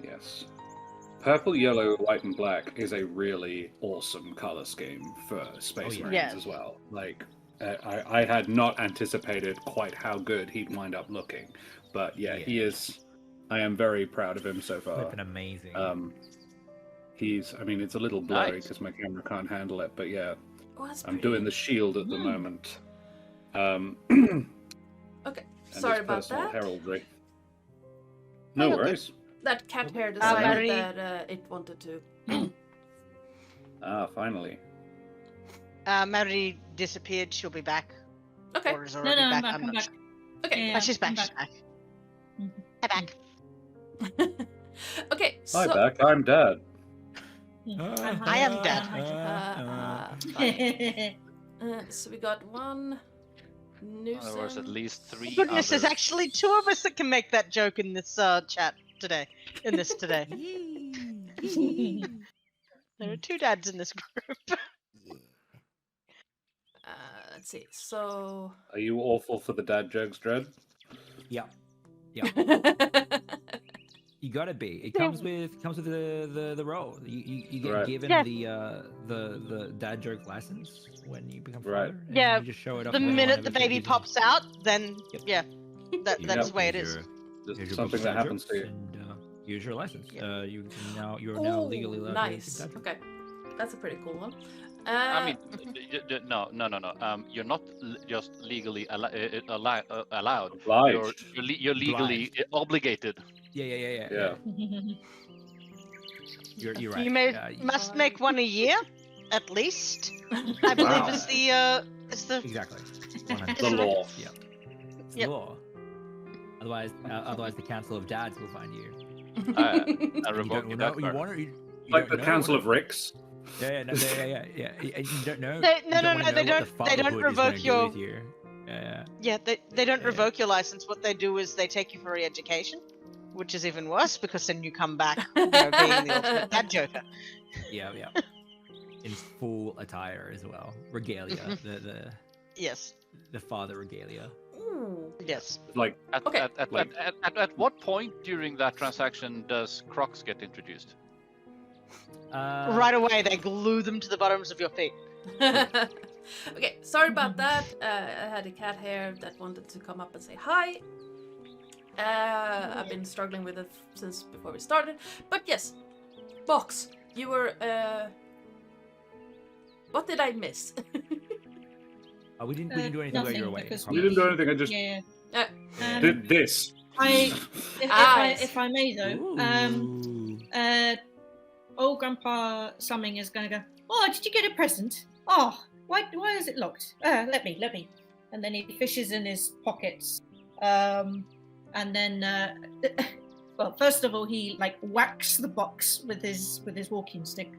Yes. Purple, yellow, white, and black is a really awesome color scheme for Space Marines Yes. as well. Like, I had not anticipated quite how good he'd wind up looking, but yeah, he is. I am very proud of him so far. Flipping amazing. I mean, it's a little blurry Nice. because my camera can't handle it, but yeah, Oh, that's I'm pretty. doing the shield at the moment. Okay, and sorry its about personal that. heraldry. No Okay. worries. That cat hair Marie- decided that it wanted to. Finally. Mary disappeared. She'll be back. Okay. Or is No, already no, back. I'm back. I'm I'm not back. sure. Okay. Oh, she's back. I'm She's back. back. Hi, back. Okay. Hi, So. Beck. I'm Dad. I am dead. Fine. So we got one nuisance. There was at least 3 Goodness, there's others. actually 2 of us that can make that joke in this chat today. Today. There are 2 dads in this group. Let's see. So. Are you awful for the dad jokes, Dread? Yeah. You gotta be. It comes with the role. You get Right. given Yes. the dad joke license when you become Right. father. and Yeah, You just show it up. The when one minute of the us baby uses- pops out, then Yep. yeah, that's Yep. the way it here's is. your- Just here's your something book that of dad happens to jokes, you. and use your license. Yeah. You're now Ooh, legally allowed nice. to give dad jokes. Okay, that's a pretty cool one. I mean, no. You're not just legally allowed. Obliged. You're legally obligated. Yeah. You're right. You may Yeah, must make one a year, at least. I believe Wow. is the exactly. The law. Yeah. It's the Yep. law. Otherwise, the Council of Dads will find you. I You revoke don't your know. dad You card. want to. You Like don't the know Council what- of Ricks. Yeah. You don't know. They- you no, don't no, wanna they know what don't- the they don't fatherhood is revoke gonna do your- with you. Yeah. yeah they don't Yeah. revoke your license. What they do is they take you for re-education, which is even worse because then you come back being the ultimate dad joker. Yeah. In full attire as well. Regalia. Yes, the father regalia. Ooh. yes. Like, Okay. At what point during that transaction does Crocs get introduced? Right away, they glue them to the bottoms of your feet. Okay, sorry about that. I had a cat hair that wanted to come up and say hi. I've been struggling with it since before we started. But yes, Box, you were. What did I miss? We didn't do anything while Nothing, you were away. because you didn't do anything, I just Yeah. Uh, did this. If I may though, Ooh. old Grandpa Summing is going to go. Oh, did you get a present? Oh, why is it locked? Let me. And then he fishes in his pockets, and then well, first of all, he like whacks the box with his walking stick.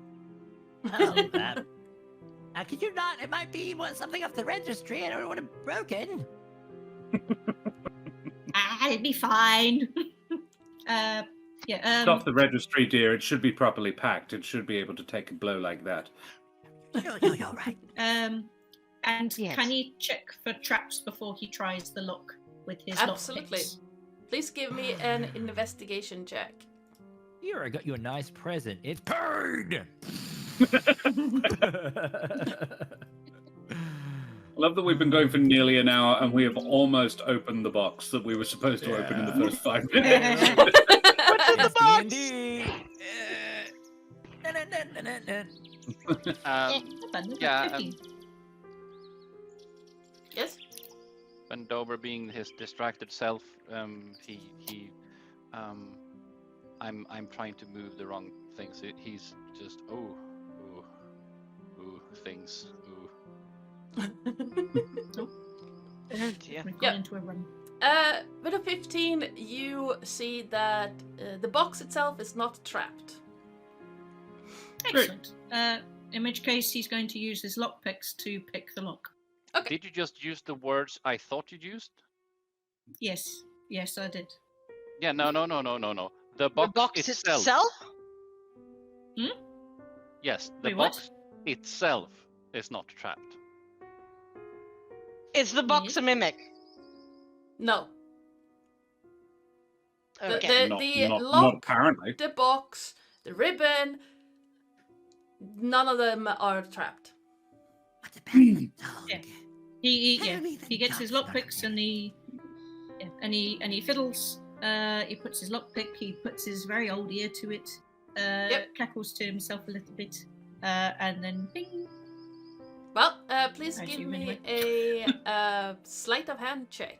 Oh, that. Could you not? It might be something off the registry. I don't want it broken. It'd be fine. Yeah. It's off the registry, dear. It should be properly packed. It should be able to take a blow like that. You're right. And Yes. can you check for traps before he tries the lock? with his Absolutely. lockpicks. Please give me an investigation check. Here, I got you a nice present. It's paid. I love that we've been going for nearly an hour and we have almost opened the box that we were supposed to open in the first 5 minutes. What's in the box? D&D. Yeah, Yes? Bendover being his distracted self, I'm trying to move the wrong things. He's just ooh things. Ooh. Oh dear. We've Yeah. gone into a run. With a 15, you see that the box itself is not trapped. Excellent. In which case, he's going to use his lockpicks to pick the lock. Okay. Did you just use the words I thought you used? Yes, I did. Yeah, no. The box, The box itself? Yes, the Wait, what? box itself is not trapped. Is the box a mimic? No. Okay. The Not lock, apparently. the box, the ribbon, none of them are trapped. What about the dog? Yeah. He Apparently the he gets his dog's not lockpicks and he fiddles. He puts his lockpick. He puts his very old ear to it. Cackles to himself a little bit, and then bing. Well, please I give assume me anyway. a sleight of hand check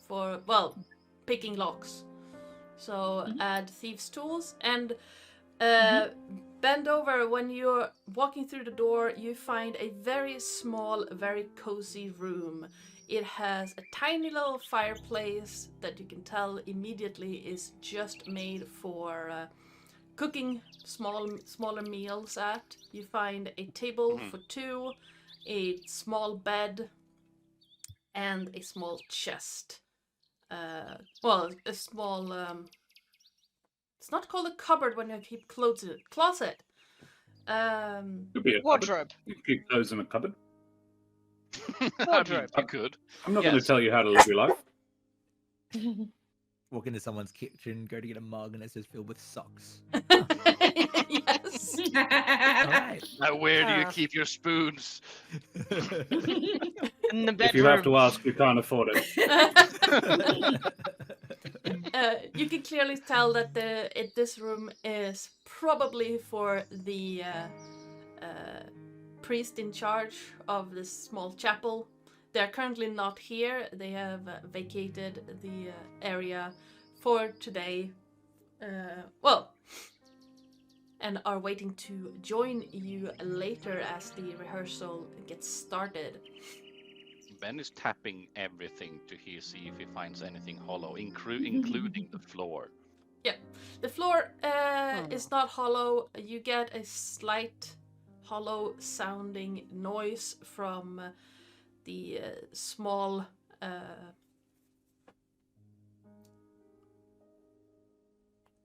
for, picking locks. So add thieves' tools and bend over. When you're walking through the door, you find a very small, very cozy room. It has a tiny little fireplace that you can tell immediately is just made for cooking smaller meals at. You find a table for two, a small bed, and a small chest. A small. It's not called a cupboard when you keep clothes in it. Closet. Could be a Wardrobe. cupboard. You could keep clothes in a cupboard. Wardrobe. You could. I'm not going to tell you how to live your life. Walk into someone's kitchen, go to get a mug, and it says filled with socks. Yes. All right. Now, where do you Ah. keep your spoons? In the bedroom. If you have to ask, you can't afford it. You can clearly tell that this room is probably for the priest in charge of this small chapel. They are currently not here. They have vacated the area for today. And are waiting to join you later as the rehearsal gets started. Ben is tapping everything to see if he finds anything hollow, including the floor. Yeah, the floor is not hollow. You get a slight hollow sounding noise from the small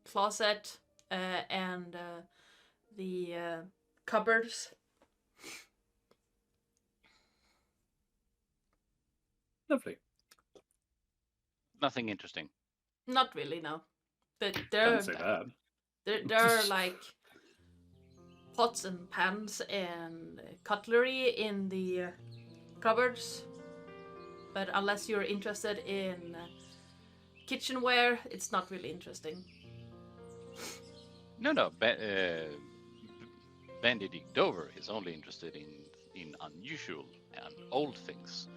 closet and the cupboards. Lovely. Nothing interesting. Not really, no. But Don't say that. there are like pots and pans and cutlery in the cupboards. But unless you're interested in kitchenware, it's not really interesting. No. Benedict Dover is only interested in unusual and old things.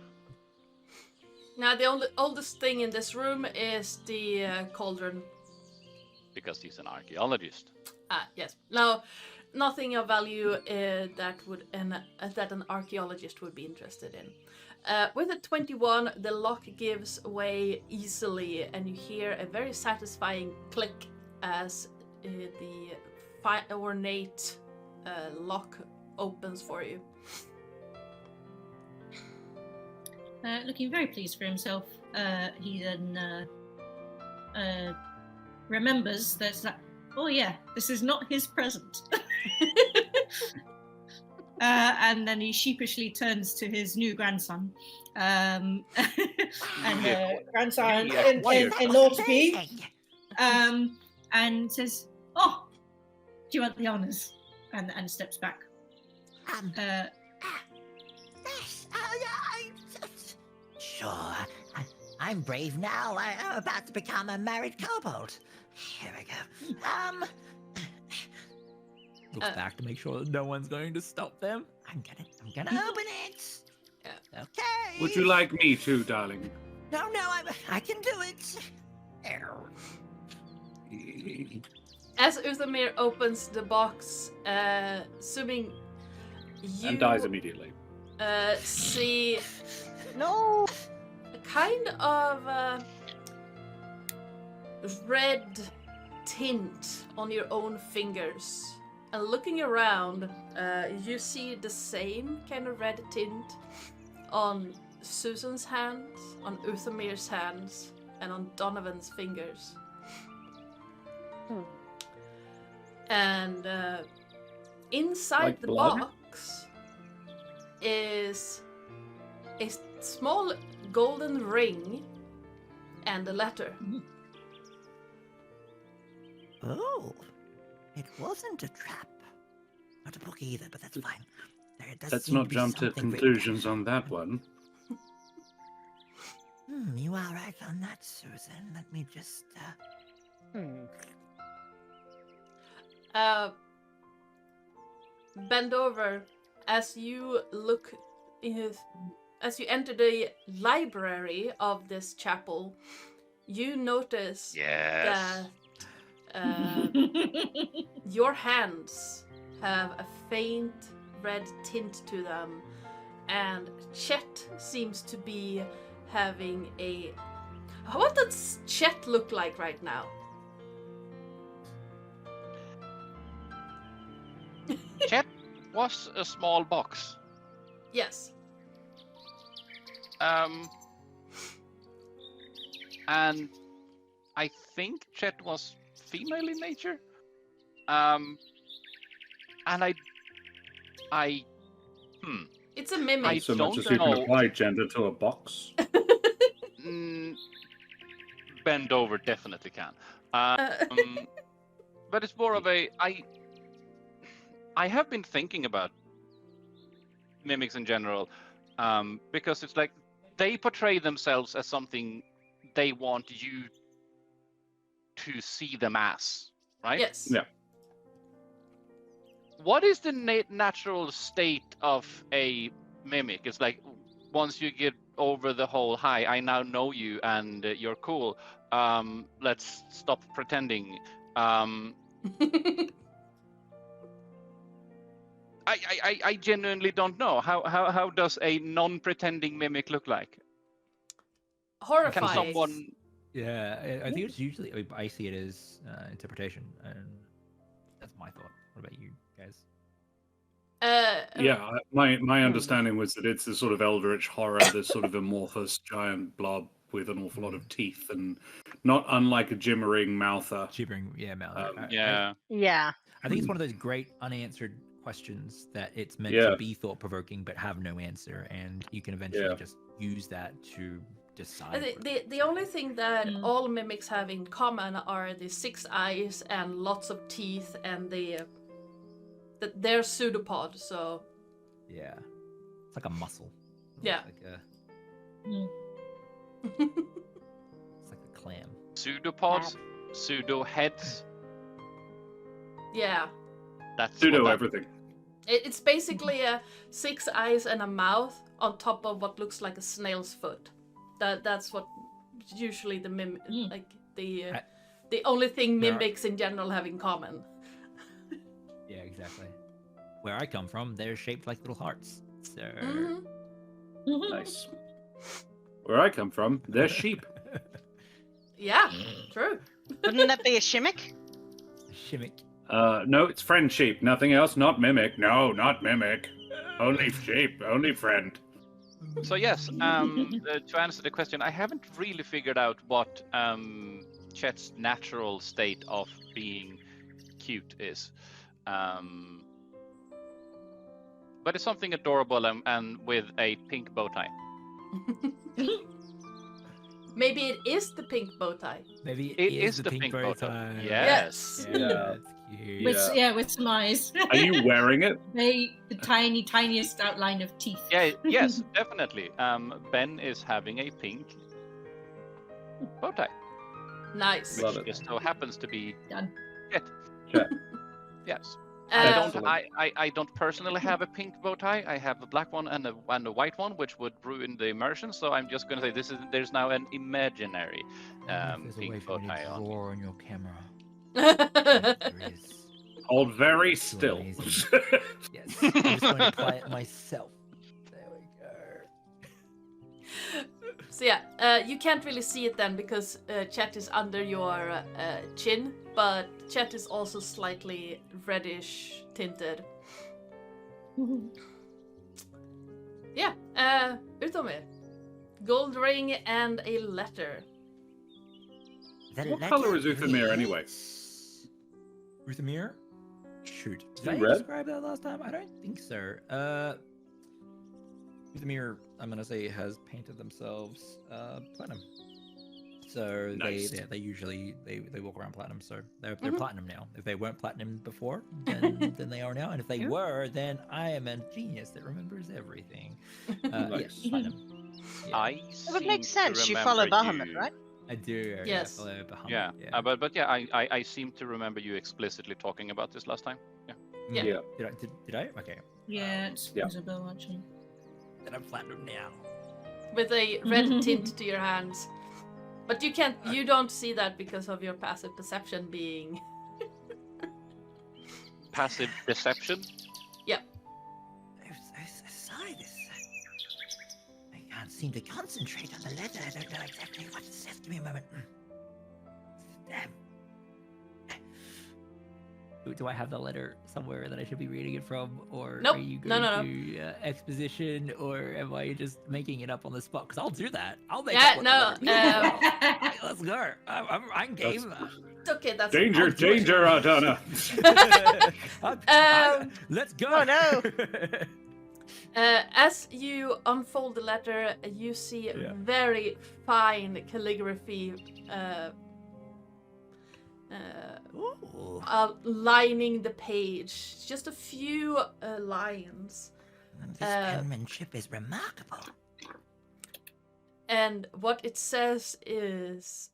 Now, the oldest thing in this room is the cauldron. Because he's an archaeologist. Yes. Now, nothing of value that an archaeologist would be interested in. With a 21, the lock gives way easily, and you hear a very satisfying click as the ornate lock opens for you. Looking very pleased for himself, he then remembers that, oh yeah, this is not his present. And then he sheepishly turns to his new grandson. And grandson in law to be. And says, "Oh, do you want the honours?" And steps back. Yes, sure. I'm brave now. I'm about to become a married kobold. Here we go. Looks back to make sure that no one's going to stop them. I'm gonna open it. Yeah. Okay. Would you like me to, darling? No, I can do it. As Uthamir opens the box, assuming you And dies immediately. see No. a kind of red tint on your own fingers. And looking around, you see the same kind of red tint on Susan's hands, on Uthamir's hands, and on Donovan's fingers. And inside Like the blood? box is a small golden ring and a letter. Oh, it wasn't a trap. Not a book either, but that's fine. There does Let's seem not be jump to something written conclusions on that one. You are right on that, Susan. Let me just. Bend over as you look, as you enter the library of this chapel. You notice Yes. that your hands have a faint red tint to them, and Chet seems to be having a... What does Chet look like right now? Chet was a small box. Yes. And I think Chet was female in nature. And It's a mimic. I So much don't as you can know. apply gender to a box. Bend over definitely can. But it's more of a I have been thinking about mimics in general, because it's like they portray themselves as something they want you to see them as, right? Yes. Yeah. What is the natural state of a mimic? It's like once you get over the whole "hi, I now know you and you're cool. Let's stop pretending." I genuinely don't know. How does a non-pretending mimic look like? Horrifying. Can someone? Yeah, I think it's usually. I see it as interpretation, and that's my thought. What about you guys? Yeah, my understanding was that it's a sort of eldritch horror, this sort of amorphous giant blob with an awful lot of teeth, and not unlike a gibbering mouther. Gibbering, yeah, Mal. Yeah. Yeah. I think it's one of those great unanswered questions that it's meant Yeah. to be thought-provoking but have no answer, and you can eventually Yeah. just use that to decide. The only thing that all mimics have in common are the 6 eyes and lots of teeth, and that they're pseudopod. So Yeah, it's like a muscle. Yeah. It's like a clam. Pseudopods, pseudo heads. yeah, That's Pseudo what that- everything. it's basically a 6 eyes and a mouth on top of what looks like a snail's foot. That's what usually the the only thing There are- mimics in general have in common. Yeah, exactly. Where I come from, they're shaped like little hearts. So. Nice. Where I come from, they're sheep. Yeah, true. Wouldn't that be a shimmick? Shimmick. No, it's friend sheep. Nothing else. Not mimic. No, not mimic. Only sheep. Only friend. So yes, to answer the question, I haven't really figured out what Chet's natural state of being cute is. but it's something adorable and with a pink bow tie. Maybe it is the pink bow tie. Maybe It is the pink bow tie. tie. Yes. Yeah, Yeah. that's cute. With some eyes. Are you wearing it? The tiniest outline of teeth. Yeah. Yes, definitely. Ben is having a pink bow tie, Nice. Love which it. just so happens to be Done. Chet. Chet. Yes. Uh, I don't personally have a pink bow tie. I have a black one and a white one, which would ruin the immersion. So I'm just gonna say there's now an imaginary There's a way pink for bow me to tie on. draw on your camera. There is. Hold very It's still. amazing. Yes, I'm just going to apply it myself. There we go. So yeah, you can't really see it then because Chet is under your chin, but Chet is also slightly reddish tinted. Yeah, Utomir. Gold ring and a letter. What color is Uthamir anyway? Ruthamir? Shoot. Did he I red? describe that last time? I don't think so. Ruthamir, I'm gonna say, has painted themselves platinum. So Nice. they usually they walk around platinum. So they're platinum now. If they weren't platinum before, then they are now. And if they Yeah. were, then I am a genius that remembers everything. Nice. Yes, platinum. Yeah, I It would seem make to sense. You follow remember Bahamut, you- right? I do. Yes. follow Bahamut, Yeah. But yeah, I seem to remember you explicitly talking about this last time. Yeah. Yeah. Yeah. Did I? Okay. Yeah, it's Yeah. visible actually. Then I'm platinum now. With a red tint to your hands. But you don't see that because of your passive perception being... Passive deception. Sorry, I can't seem to concentrate on the letter. I don't know exactly what it says. Give me a moment. Do I have the letter somewhere that I should be reading it from, or Nope. are you No, going to exposition, or am I just making it up on the spot? Because I'll do that. I'll make Yeah, up what no, the letter means. Alright, let's go. I'm game. It's okay, that's... Danger, I'll do it. danger, Ardana. Let's go. Oh, no. As you unfold the letter, you see Yeah. very fine calligraphy Ooh. lining the page. Just a few lines. This penmanship is remarkable. And what it says is...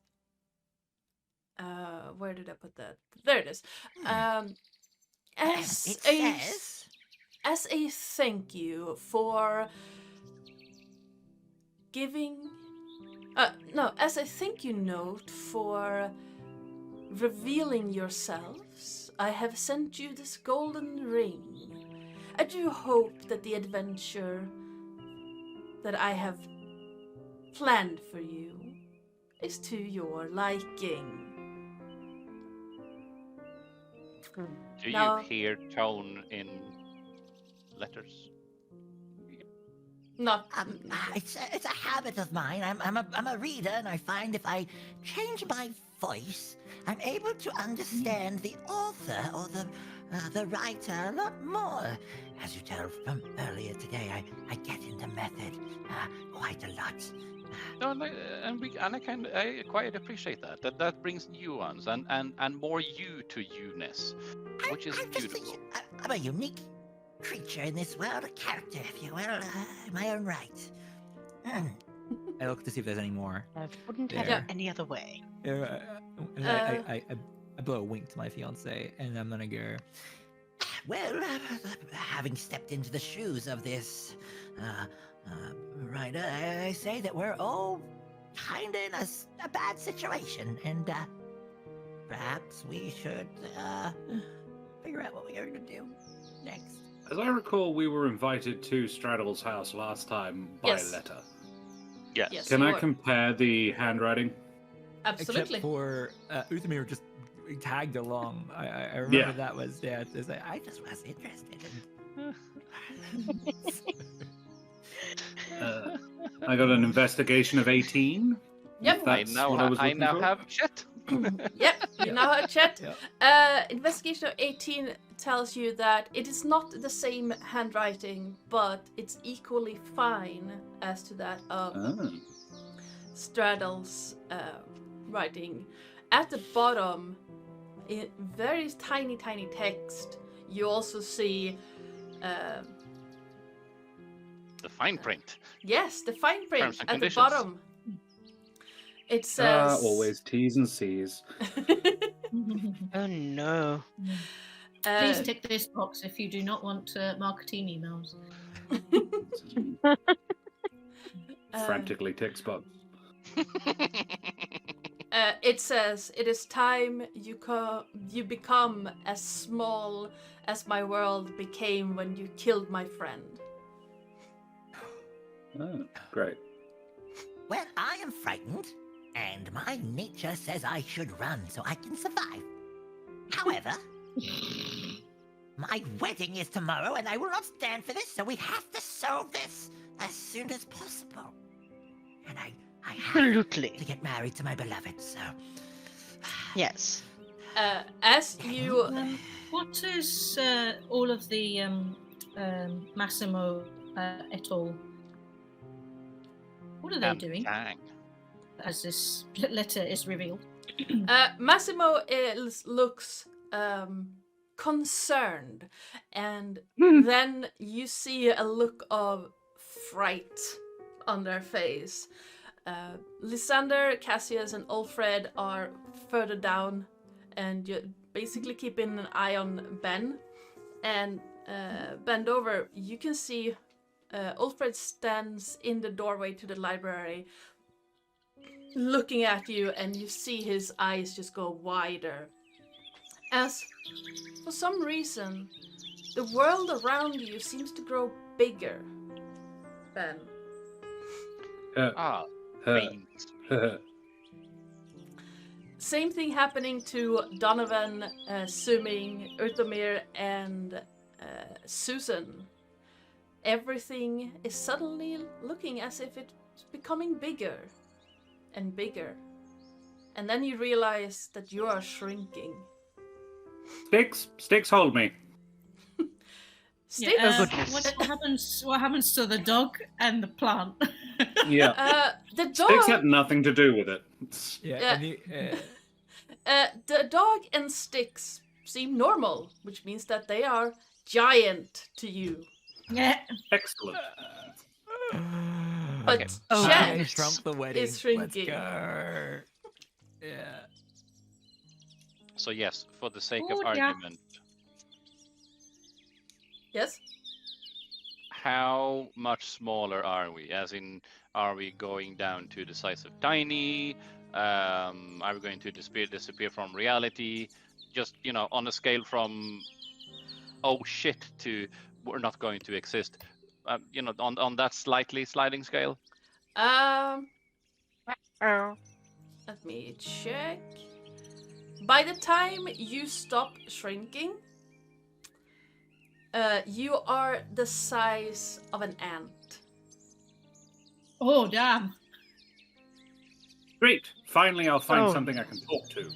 where did I put that? There it is. It says... As a thank you for giving... as a thank you note for revealing yourselves, I have sent you this golden ring. I do hope that the adventure that I have planned for you is to your liking. Do No. you hear tone in letters? Not... It's a habit of mine. I'm a reader, and I find if I change my voice, I'm able to understand the author or the writer a lot more. As you tell from earlier today, I get into method quite a lot. No, I quite appreciate that. That brings nuance and more you to you-ness, which is I'm just beautiful. I'm a unique creature in this world, a character, if you will, in my own right. I look to see if there's any more. I wouldn't have Yeah. it any other way. I blow a wink to my fiance, and I'm gonna go. Well, having stepped into the shoes of this writer, I say that we're all kinda in a bad situation, and perhaps we should figure out what we're going to do next. As I recall, we were invited to Straddle's house last time by Yes. letter. Yes. Yes. Can you I were. compare the handwriting? Absolutely. Except for Uthamir just tagged along. I remember Yeah. that was it's like, I just was interested in... I got an investigation of 18. Yep. If that's I what I was now looking for. have Chet. Yep, you know how to chat. Yeah. Investigation of 18 tells you that it is not the same handwriting, but it's equally fine as to that of Straddle's writing. At the bottom, in very tiny text, you also see The fine print. yes, the fine print Terms and at the conditions. bottom. It says Always T's and C's. Oh no. Please tick this box if you do not want marketing emails. Frantically ticks box. It says, "It is time you become as small as my world became when you killed my friend." Oh, great. Well, I am frightened, and my nature says I should run so I can survive. However, my wedding is tomorrow, and I will not stand for this, so we have to solve this as soon as possible. And I have Absolutely. to get married to my beloved, so... Yes. As you What is all of the Massimo et al.? What are they doing Dang. as this letter is revealed? Massimo looks concerned, and then you see a look of fright on their face. Lysander, Cassius, and Ulfred are further down, and you're basically keeping an eye on Ben. And bend over, you can see Ulfred stands in the doorway to the library, looking at you, and you see his eyes just go wider. As, for some reason, the world around you seems to grow bigger, Ben. Beans. Same thing happening to Donovan, Suming, Urtomir, and Susan. Everything is suddenly looking as if it's becoming bigger and bigger. And then you realize that you are shrinking. Sticks, hold me. Sticks? What happens to the dog and the plant? Yeah. The dog. Sticks had nothing to do with it. Yeah. The dog and Sticks seem normal, which means that they are giant to you. Yeah. Excellent. But Okay. Chet I shrunk the wedding. is shrinking. Let's go. Yeah. So yes, for the sake Oh, of yeah. argument, Yes? how much smaller are we? As in, are we going down to the size of tiny? Are we going to disappear from reality? Just, on a scale from oh shit to we're not going to exist. On that slightly sliding scale. Let me check. By the time you stop shrinking, you are the size of an ant. Oh, damn. Great. Finally, I'll find something I can talk to.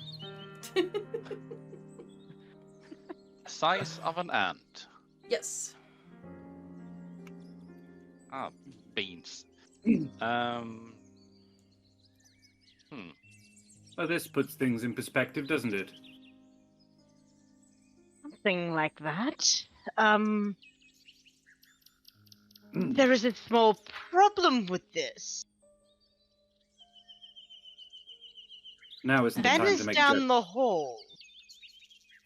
Size of an ant. Yes. Beans. Well, this puts things in perspective, doesn't it? Something like that. There is a small problem with this. Now isn't the Ben time is to make down jokes. the hall.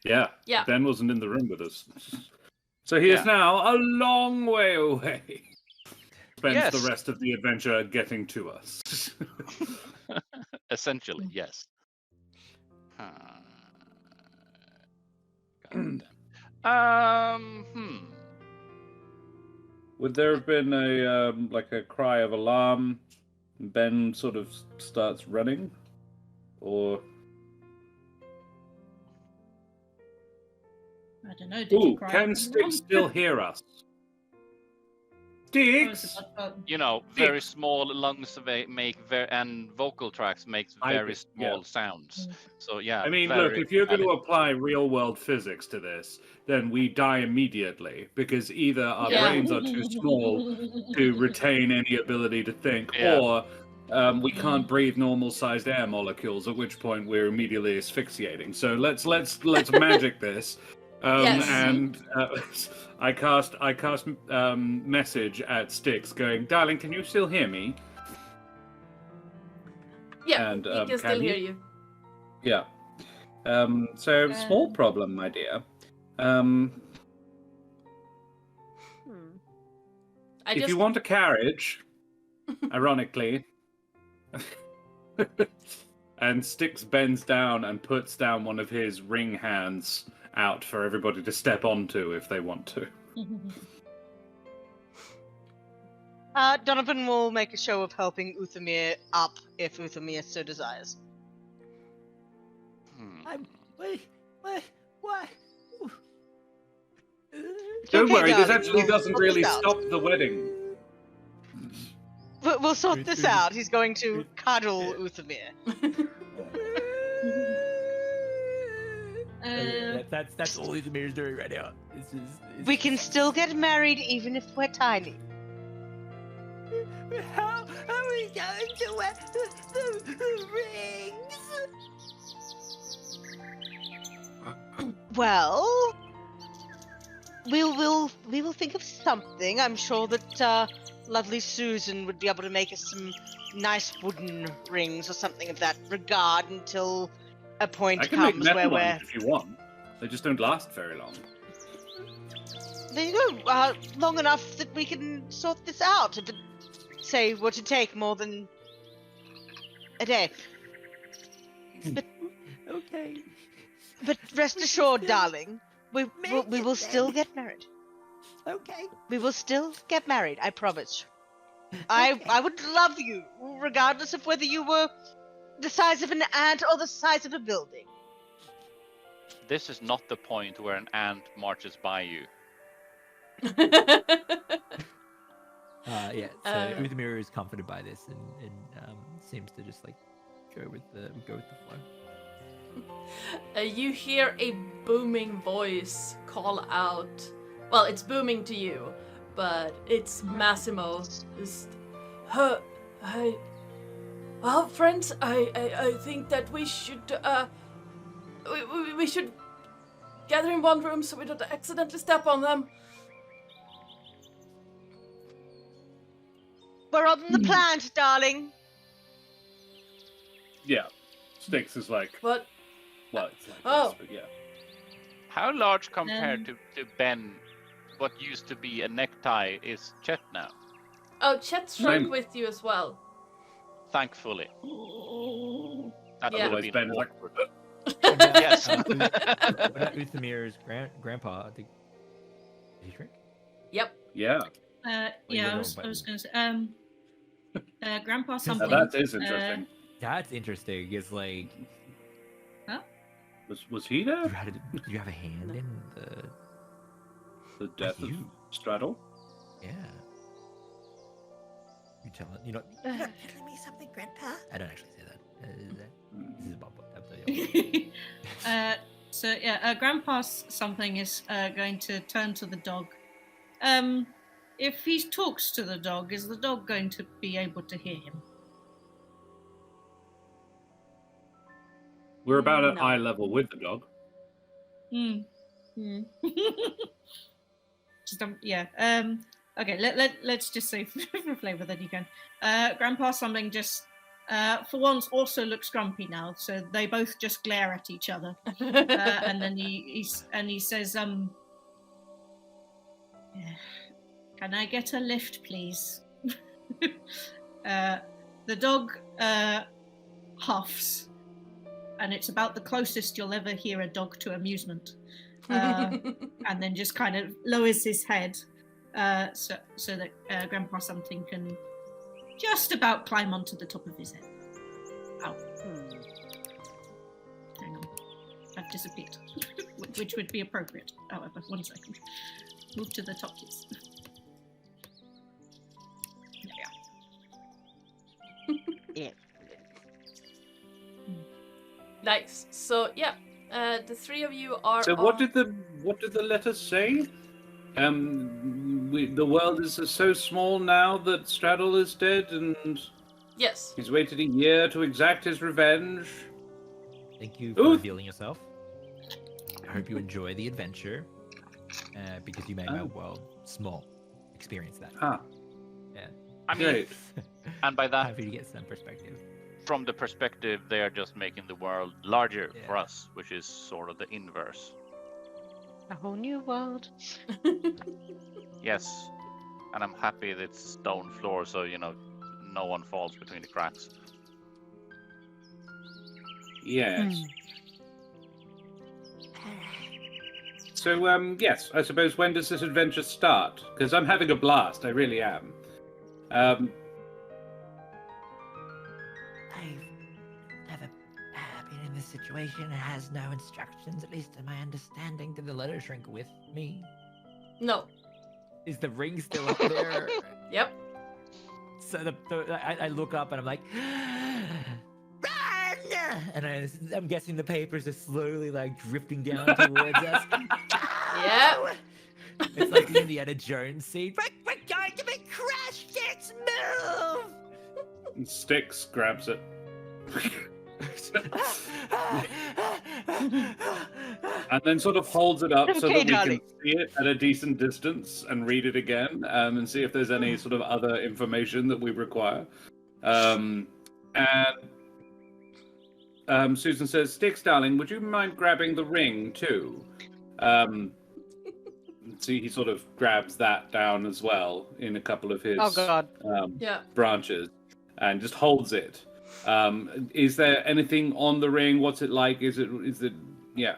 Yeah. Yeah. Ben wasn't in the room with us. So he is now a long way away. Spends Yes. the rest of the adventure getting to us. Essentially, yes. Would there have been a cry of alarm? Ben sort of starts running, or I don't know. Did you cry? can Sticks still hear us? Sticks. You know, very small lungs and vocal tracts makes very small sounds. So yeah. I mean, look, if you're going to apply real-world physics to this, then we die immediately because either our brains are too small to retain any ability to think, or we can't breathe normal-sized air molecules. At which point we're immediately asphyxiating. So let's magic this. And I cast message at Styx, going, "Darling, can you still hear me?" Yeah, and, we can still hear you. Yeah. So small problem, my dear. If you want a carriage, ironically, and Styx bends down and puts down one of his ring hands out for everybody to step onto if they want to. Donovan will make a show of helping Uthamir up if Uthamir so desires. What? Don't Okay, worry, this darling, actually we'll doesn't sort really this out. stop the wedding. We'll sort this out. He's going to cuddle Uthamir. That's all Uthamir is doing right now. We can still get married even if we're tiny. How are we going to wear the rings? Well, we will think of something. I'm sure that lovely Susan would be able to make us some nice wooden rings or something of that regard until a point I can make comes metal where ones if you want. They just don't last very long. there you go, long enough that we can sort this out. If it, say, were to take more than a day. Okay. But rest assured, darling, we will still get married. Okay. We will still get married, I promise. I would love you, regardless of whether you were the size of an ant or the size of a building. This is not the point where an ant marches by you. So Uthamir is comforted by this and seems to just like go with the flow. You hear a booming voice call out. Well, it's booming to you, but it's Massimo. Well, friends, I think that we should we should gather in one room so we don't accidentally step on them. We're on the plant, darling. Yeah. Styx is like, What? well, it's like Oh. this, but yeah. How large compared to Ben, what used to be a necktie, is Chet now? Oh, Chet's shrunk Same. with you as well. Thankfully. That Yeah. would Otherwise, have Ben been is like, awkward. Yes. What about Uthamir's grandpa? Did he shrink? Yep. yeah. Yeah, I was going to say, Grandpa Now something. that is interesting. That's interesting. It's like, Was he there? did you have a hand in The death of you? Straddle? Yeah. You tell it. You're not telling me something, Grandpa? I don't actually say that. This is Bob. So yeah, Grandpa something is going to turn to the dog. If he talks to the dog, is the dog going to be able to hear him? We're about at No. eye level with the dog. Just yeah. Okay. Let's just say for flavor that you can. Grandpa something just for once also looks grumpy now, so they both just glare at each other, and then he says, "Can I get a lift, please?" The dog huffs, and it's about the closest you'll ever hear a dog to amusement. And then just kind of lowers his head so that Grandpa something can just about climb onto the top of his head. Ow. Hang on. I've disappeared. Which would be appropriate. However, 1 second. Move to the top, please. Nice. So yeah, the three of you are. So what did the letter say? The world is so small now that Straddle is dead, and Yes. he's waited a year to exact his revenge. Thank you for revealing yourself. I hope you enjoy the adventure, because you made my world small. Experience that. Ah, Yeah. I mean, great. and by that, Happy to get some perspective. from the perspective, they are just making the world larger for Yeah. us, which is sort of the inverse. A whole new world. Yes, and I'm happy that it's stone floor, so no one falls between the cracks. Yes. So, yes, I suppose when does this adventure start? Because I'm having a blast, I really am. I've never been in this situation. It has no instructions, at least in my understanding. Did the letter shrink with me? No. Is the ring still up there? Yep. So I look up and I'm like, run! And I'm guessing the papers are slowly like drifting down towards us. Yeah. It's like the Indiana Jones scene. We're going to be crushed! Let's move! And Styx grabs it. And then sort of holds it up so Okay, that we darling. can see it at a decent distance and read it again, and see if there's any sort of other information that we require. Susan says, Styx, darling, would you mind grabbing the ring too? See, he sort of grabs that down as well in a couple of his Oh god. branches and just holds it. Is there anything on the ring? What's it like? Is it yeah.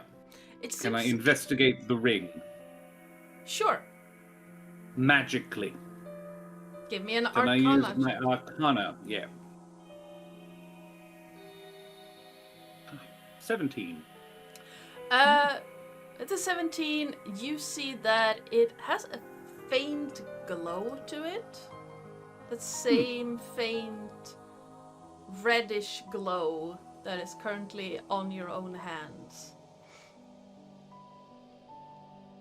Can I investigate the ring? Sure. Magically. Give me an Can I arcana. use my arcana? Yeah. 17. At the 17, you see that it has a faint glow to it. That same faint reddish glow that is currently on your own hands.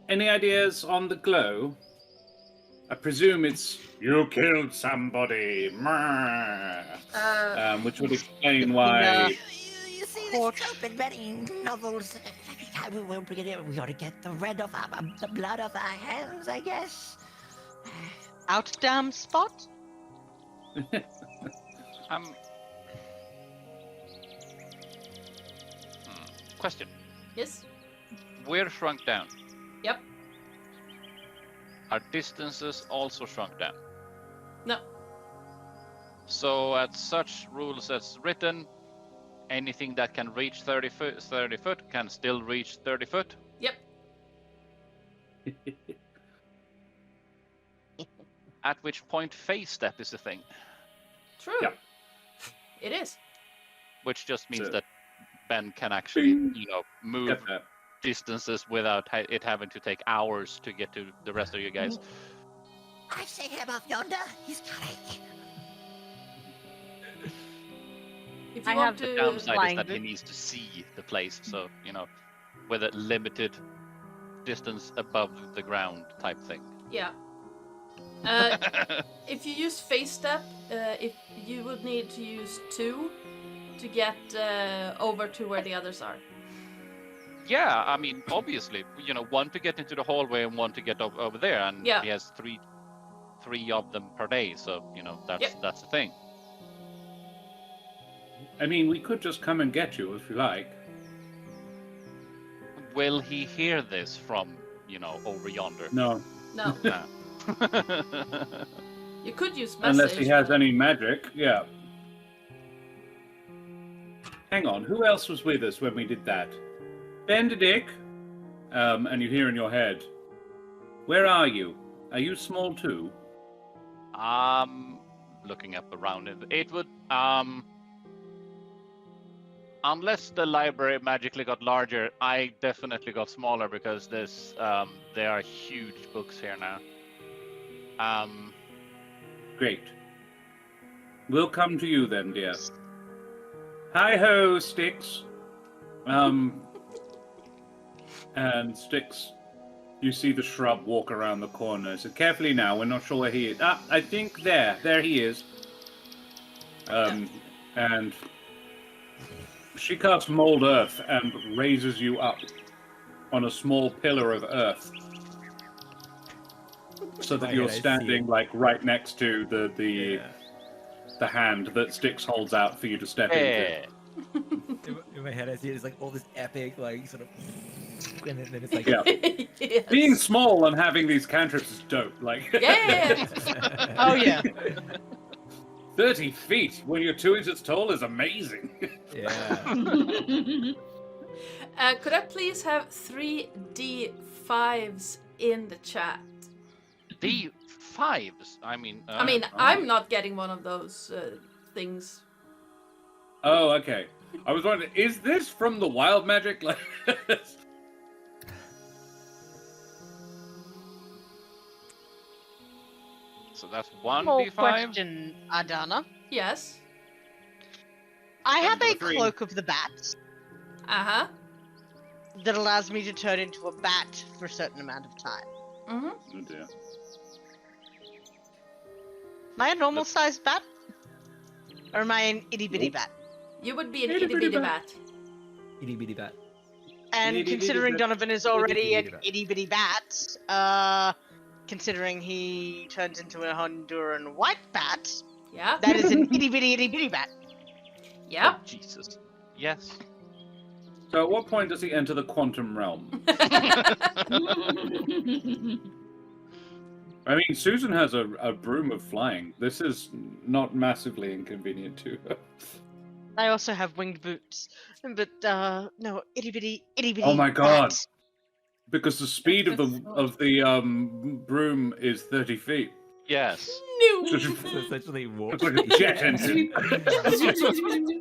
Any ideas on the glow? I presume it's you killed somebody, which would explain why. You see this trope in many novels. We ought to get the red off the blood off our hands, I guess. Out damn spot? Question. Yes? We're shrunk down. Yep. Are distances also shrunk down? No. So at such rules as written, anything that can reach 30 foot can still reach 30 foot? Yep. At which point phase step is a thing. True. Yep. It is. Which just means So- that Ben can actually, move Get that. distances without it having to take hours to get to the rest of you guys. I see him off yonder. He's coming. If you I want have The to, downside is flying that he bit. needs to see the place, so, with a limited distance above the ground type thing. yeah. If you use phase step, if you would need to use 2 to get over to where the others are. Yeah, I mean, obviously, one to get into the hallway and one to get over there, and Yeah. he has three of them per day, so that's the thing. I mean, we could just come and get you if you like. Will he hear this from over yonder? No, No. Nah. You could use message. unless he has any magic. Yeah. Hang on, who else was with us when we did that? Benedict. And you hear in your head, where are you? Are you small too? Looking up around it would unless the library magically got larger, I definitely got smaller because there are huge books here now. Great. We'll come to you then, dear. Hi ho, Styx. And Styx, you see the shrub walk around the corner. So carefully now, we're not sure where he is. I think there he is. And she casts mold earth and raises you up on a small pillar of earth, so that you're standing like right next to the hand that Styx holds out for you to step into. In my head, I see it's like all this epic, like sort of, and then it's like, Yes. Being small and having these cantrips is dope. Like, Yeah. Oh yeah. 30 feet when you're 2 inches tall is amazing. yeah. Could I please have 3 D5s in the chat? D5s. I mean, I'm not getting one of those things. Oh, okay. I was wondering, is this from the wild magic? Like, so that's one Small D5. question. Adana. Yes. I have a Three. cloak of the bats Uh-huh. that allows me to turn into a bat for a certain amount of time. Mm-hmm. oh dear. Am I a normal sized bat? Or am I an itty bitty bat? You would be an Itty itty bitty bitty bat. bat. Itty bitty bat. And Itty bitty considering bat. Donovan is already an Itty bitty bat. itty bitty bat, considering he turns into a Honduran white bat, Yeah. that is an itty bitty bat. Yep. Oh, Jesus. Yes. So at what point does he enter the quantum realm? I mean, Susan has a broom of flying. This is not massively inconvenient to her. I also have winged boots, but no, itty bitty Oh my god. bat. Because the speed of the broom is 30 feet. Yes. No. So So essentially, walk. it's like a jet engine.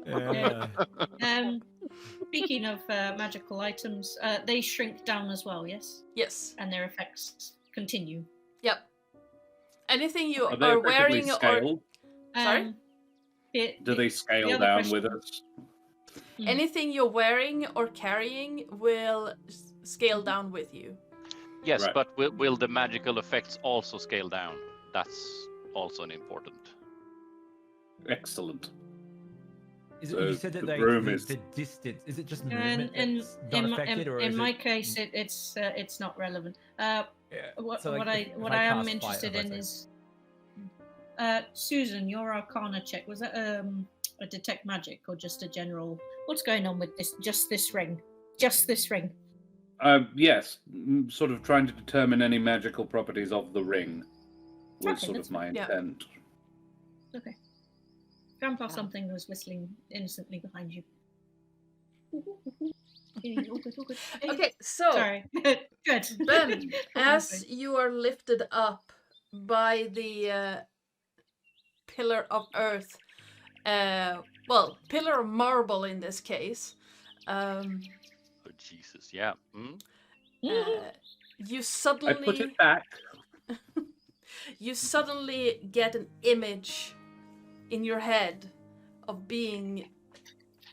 Yeah. Speaking of magical items, they shrink down as well, yes? Yes. And their effects continue. Yep. Anything you Are they are effectively wearing or scaled? Sorry? Do they scale other down question- with us? anything you're wearing or carrying will scale down with you. Yes, Right. but will the magical effects also scale down? That's also an important. Excellent. Is So it, you said that the like, broom the, is- the distance. Is it just And movement in that's not affected, or in is my it... case, it's not relevant. Yeah. What So, like, if what I I am cast fire- interested oh, in sorry. is Susan, your Arcana check, was that a detect magic or just a general? What's going on with this? Just this ring? Just this ring? Yes, sort of trying to determine any magical properties of the ring was Okay, sort that's of my Yeah. intent. Okay. Grandpa something was whistling innocently behind you. Yeah, all good, all good. Okay, so Sorry. Good. Ben, as you are lifted up by the pillar of earth, well, pillar of marble in this case, Oh Jesus, yeah. Hmm? you I suddenly put it back. you suddenly get an image in your head of being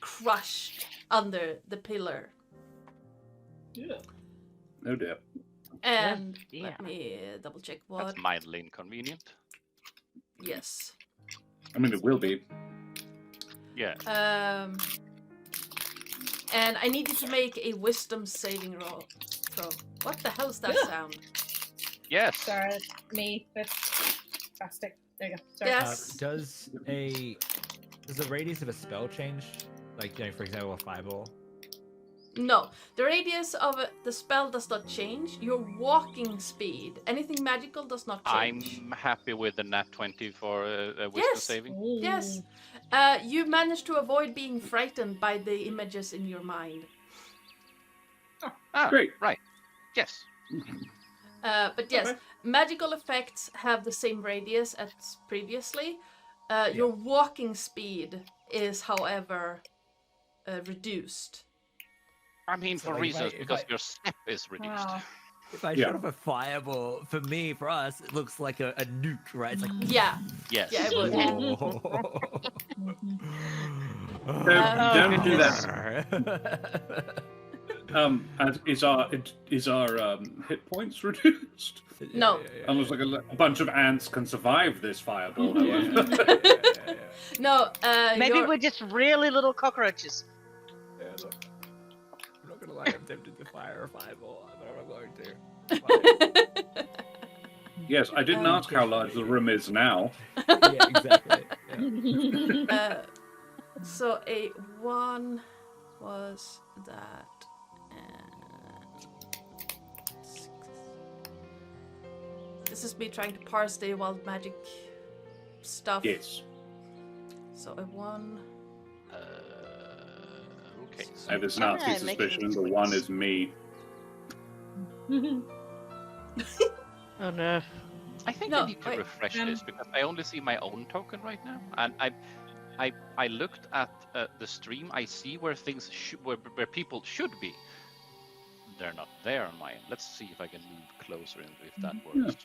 crushed under the pillar. Oh dear. And dear. let me double check what. That's mildly inconvenient. Yes. I mean, it will be. Yeah. And I need you to make a wisdom saving roll. So, what the hell is that sound? Yes. Sorry, me with plastic. There you go. Sorry. Yes. Does the radius of a spell change? Like, you know, for example, a fireball. No, the radius of the spell does not change. Your walking speed, anything magical, does not change. I'm happy with the nat 20 for a wisdom Yes. saving. Ooh. Yes. You managed to avoid being frightened by the images in your mind. Ah, Great. right. Yes. But yes, Okay. magical effects have the same radius as previously. Your walking speed is, however, reduced. I mean, So, for like, reasons, if because I- your step is reduced. Wow. If I Yeah. shot up a fireball, for us, it looks like a nuke, right? It's like. Yeah, Yes. yeah, it would. Oh. Mhm. Don't do that. And is our hit points reduced? No. Unless like a bunch of ants can survive this fireball. however. No, Maybe you're- we're just really little cockroaches. Yeah, look. I'm not gonna lie, I'm tempted to fire a fireball, but I'm not going to. Yes, I didn't ask how large the room is now. Yeah, exactly. Yeah. So a 1 was that. This is me trying to parse the wild magic stuff. Yes. So a 1. Okay. I have this nasty Alright, making suspicion the tweaks. one is me. Oh no. I think No, I need to wait, refresh this because I only see my own token right now, and I looked at the stream. I see where things where people should be. They're not there on mine. Let's see if I can move closer and if that works.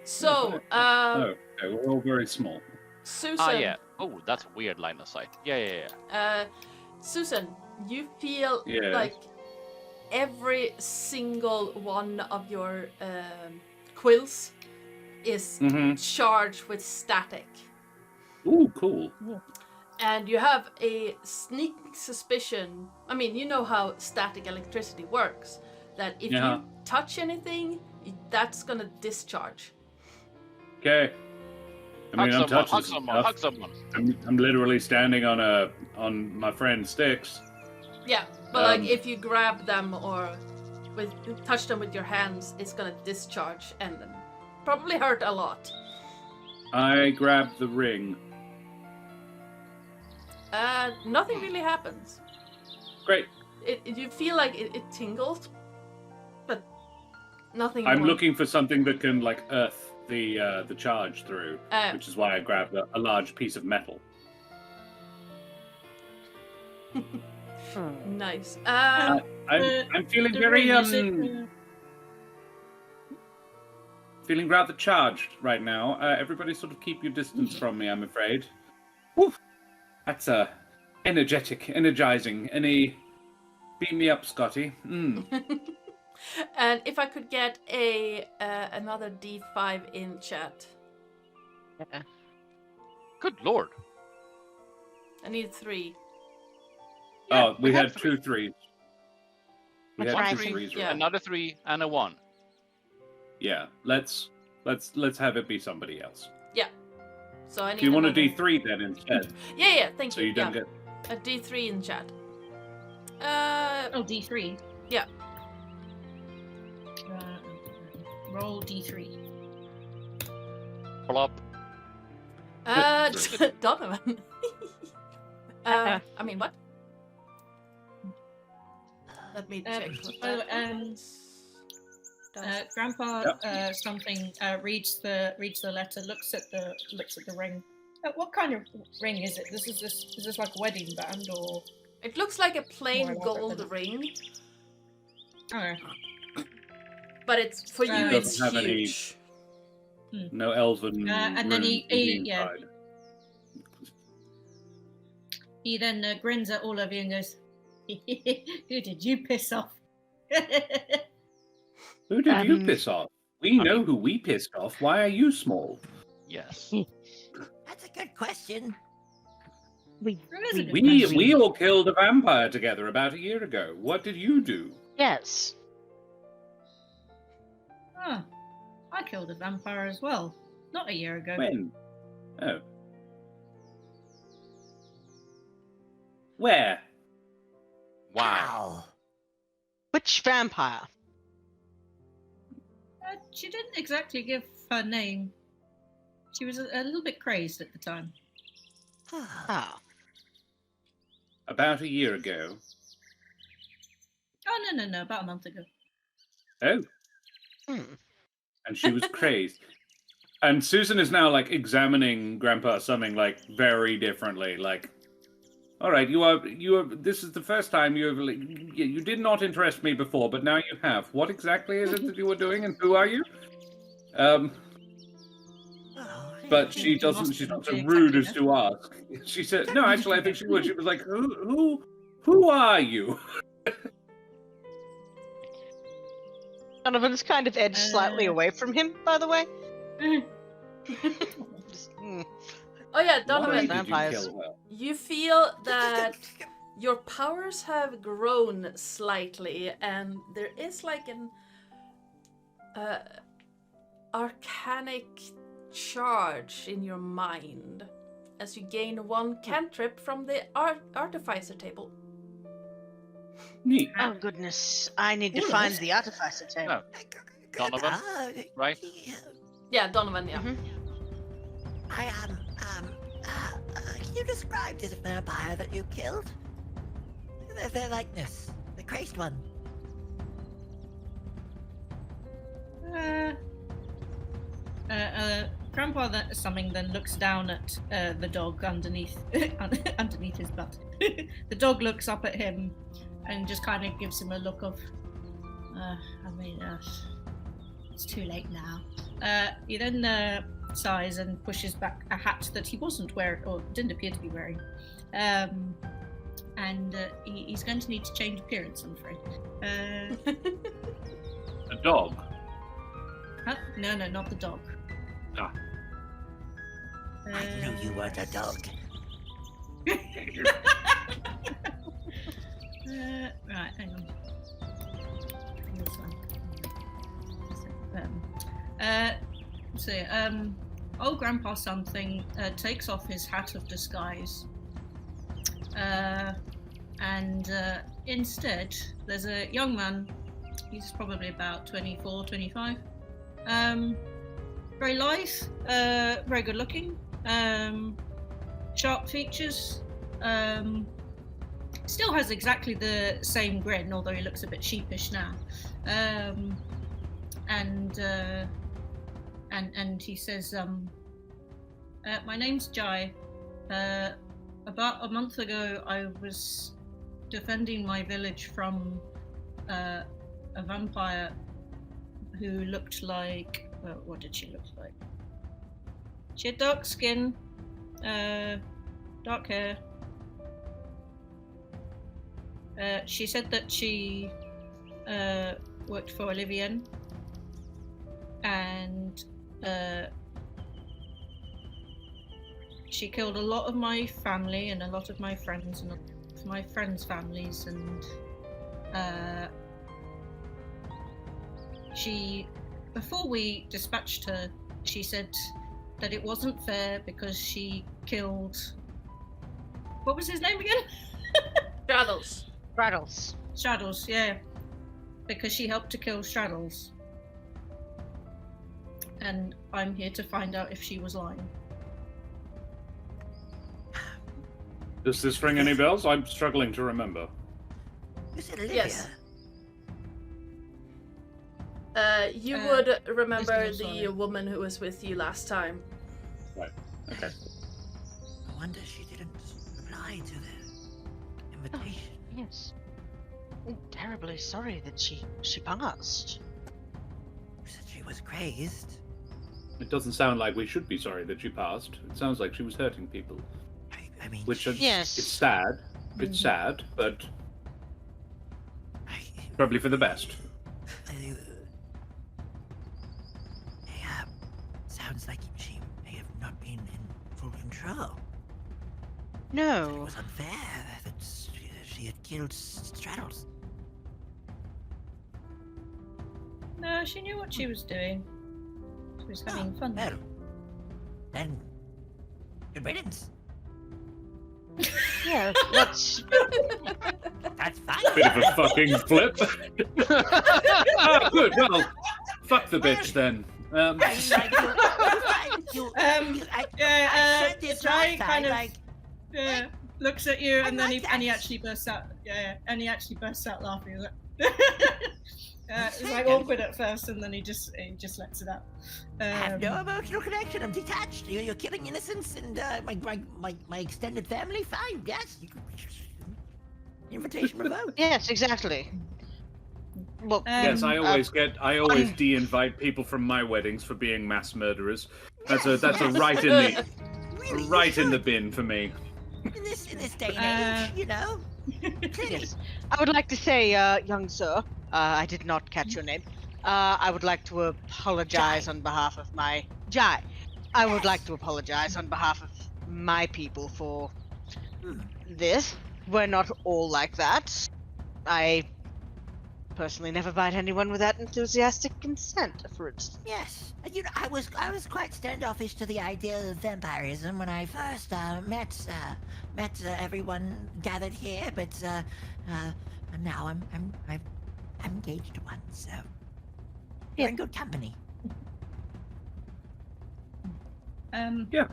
So, Oh, okay, we're all very small. Susan. Ah, yeah. Oh, that's a weird line of sight. Yeah. Susan, you feel Yes. like every single one of your quills is Mm-hmm. charged with static. Ooh, cool. And you have a sneak suspicion. I mean, you know how static electricity works. That if Yeah. you touch anything, that's gonna discharge. Okay. I mean, I'm touching hug some someone, hug stuff. someone. I'm literally standing on my friend's sticks. Yeah, but like Um, if you grab them or touch them with your hands, it's gonna discharge and probably hurt a lot. I grab the ring. Nothing really happens. Great. You feel like it tingles, but nothing I'm more. looking for something that can like earth the charge through, which is why I grabbed a large piece of metal. Nice. I'm feeling The very ring, is it, feeling rather charged right now. Everybody sort of keep your distance from me, I'm afraid. Woo! That's energetic, energizing. Any beat me up, Scotty. And if I could get another D5 in chat. Good lord. I need 3. Oh, we have had 2 3s. We That's had right. 2 3s. Yeah. Another 3 and a 1. Yeah. Let's have it be somebody else. So I need Do you want a another- D3 then instead? Yeah, thank So you. you don't yeah. get. A D3 in chat. Oh, D3. Yeah. Roll D3. Plop. Donovan. I mean, what? Let me check. What by the that way, is. Grandpa reads the letter, looks at the ring. What kind of ring is it? Is this like a wedding band or? It looks like a plain More elaborate gold than- ring, Oh, but it's for you. Doesn't It's have any- huge. No elven. and then runes inside. He then grins at all of you and goes, "Who did you piss off?" Who did you piss off? We know who we pissed off. Why are you small? Yes. That's a good question. We We all killed a vampire together about a year ago. What did you do? Yes. Oh, I killed a vampire as well, not a year ago. When? Oh. Where? Why? Ow. Which vampire? She didn't exactly give her name. She was a little bit crazed at the time. Ah. About a year ago. Oh, no, about a month ago. Oh. Hmm. And she was crazed. And Susan is now like examining Grandpa something like very differently. Like, all right, you are. This is the first time you did not interest me before, but now you have. What exactly is it that you were doing, and who are you? But she doesn't. She's not so rude as to ask. She said, "No, actually, I think she would." She was like, "Who Who are you? Donovan's kind of edged slightly away from him, by the way. Just, Oh yeah, Why Donovan, did you Vampires. kill her? you feel that your powers have grown slightly, and there is like an arcanic charge in your mind as you gain one cantrip from the artificer table. Neat. oh goodness, I need to find the artificer table. No. Donovan, right? Yeah, Donovan, yeah. Mhm. I am, can you describe this vampire that you killed? Their likeness, the crazed one. Grandpa then looks down at the dog underneath underneath his butt. The dog looks up at him and just kind of gives him a look of, it's too late now. He then sighs and pushes back a hat that he wasn't wearing, or didn't appear to be wearing. And he's going to need to change appearance, I'm afraid. A dog. Huh? No, not the dog. Ah. I knew you weren't a dog. Right, hang on. This one. Old Grandpa something takes off his hat of disguise, and instead there's a young man. He's probably about 24, 25. Very lithe, very good looking, sharp features. Still has exactly the same grin, although he looks a bit sheepish now. And he says, my name's Jai. About a month ago, I was defending my village from a vampire who looked like... what did she look like? She had dark skin, dark hair. She said that she worked for Olivier, and she killed a lot of my family and a lot of my friends and my friends' families, and before we dispatched her, she said that it wasn't fair because she killed... What was his name again? Straddles, yeah. Because she helped to kill Straddles. And I'm here to find out if she was lying. Does this ring any bells? I'm struggling to remember. Is it Olivia? Yes. You would remember Business the owner. woman who was with you last time. Right. Okay. I wonder she didn't reply to the invitation. Yes. I'm terribly sorry that she passed. She said she was crazed. It doesn't sound like we should be sorry that she passed. It sounds like she was hurting people. I mean, Which is, Yes. it's sad. It's sad, but I, probably for the best. sounds like she may have not been in full control. It No. was unfair that she had killed Straddles. No, she knew what she was doing. She was having fun. Well, then, good riddance. Yeah, that's... That's fine. Bit of a fucking flip. Oh, good. Well, fuck the bitch then. I said this Jai last time, kind of like, looks at you, I and then like he that. actually bursts out. And he actually bursts out laughing. He's like, it's like said awkward at first, and then he just lets it out. I have no emotional connection. I'm detached. You're killing innocents and my extended family. Fine, yes. Invitation revoked. Yes, exactly. Well, Yes, I always I'm- de-invite people from my weddings for being mass murderers. That's a right in the Really, you right in the should. bin for me. In this day and age, you know. Yes. I would like to say, young sir, I did not catch your name. I would like to apologize on behalf of my... Jai. I would like to apologize on behalf of my people for this. We're not all like that. I personally never bite anyone without enthusiastic consent, for instance. Yes, you know, I was quite standoffish to the idea of vampirism when I first met everyone gathered here, but now I'm engaged to one, so you're in good company. Yeah.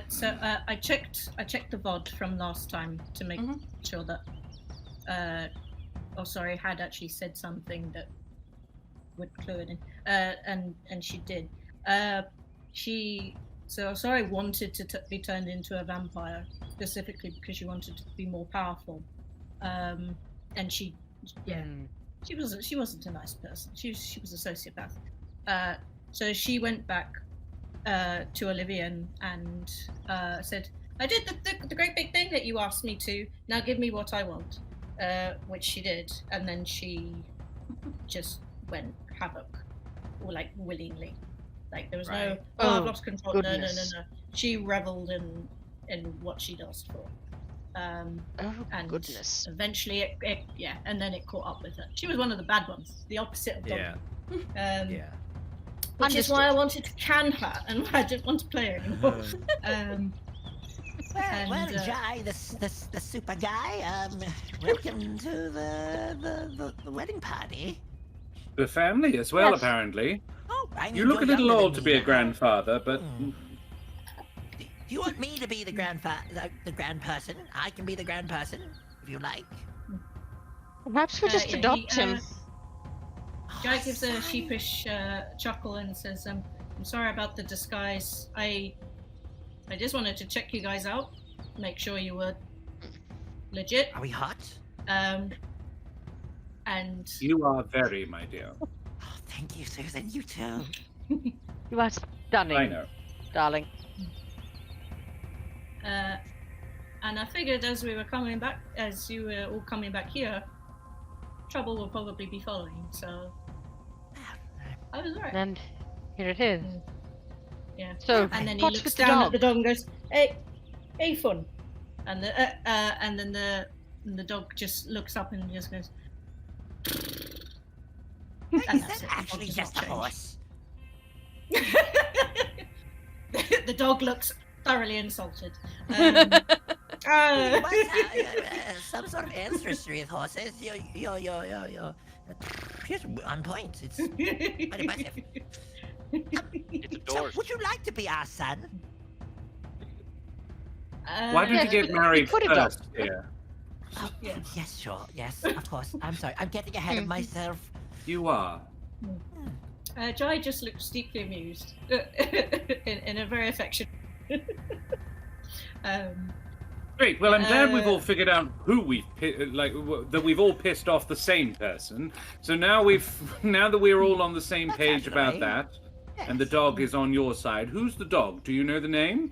So I checked the VOD from last time to make sure that had actually said something that would clue it in, and she did. Sorry wanted to be turned into a vampire specifically because she wanted to be more powerful, and she wasn't a nice person. She was a sociopath. So she went back to Olivia and said, "I did the great big thing that you asked me to. Now give me what I want." Which she did, and then she just went havoc, or like willingly, like there was no I've lost control. Goodness. No. She reveled in what she'd asked for, and goodness. eventually it and then it caught up with her. She was one of the bad ones, the opposite of Dog. Which is why I wanted to can her, and why I didn't want to play her anymore. Well, Jai, the super guy, welcome to the wedding party. The family as well, apparently. Oh, I mean, You look a you're little younger old than to me be a now. grandfather, but Do you want me to be the grand person? I can be the grand person, if you like. Perhaps we just adopt him. Jai gives a sheepish chuckle and says, I'm sorry about the disguise. I just wanted to check you guys out, make sure you were legit. Are we hot? And you are very, my dear. Oh, thank you, Susan. You too. You are stunning, I know. darling. and I figured as you were all coming back here, trouble will probably be following. So I was right. And here it is. Yeah. So, And then he what's looks with the down dog? at the dog and goes, "Hey, fun." And then the dog just looks up and just goes. And Is that's that it. The actually dog does just a not horse? change. The dog looks thoroughly insulted. You must have some sort of ancestry with horses. You're on point. It's quite impressive. It's So, adores. would you like to be our son? Why don't you get married could have done. first, dear? Oh, Yeah. yes, sure. Yes, of course. I'm sorry. I'm getting ahead of myself. You are. Jai just looks deeply amused in a very affectionate. Great. Well, I'm glad we've all figured out who that we've all pissed off the same person. So now that we're all on the same That's page about right. that, and the dog is on your side. Who's the dog? Do you know the name?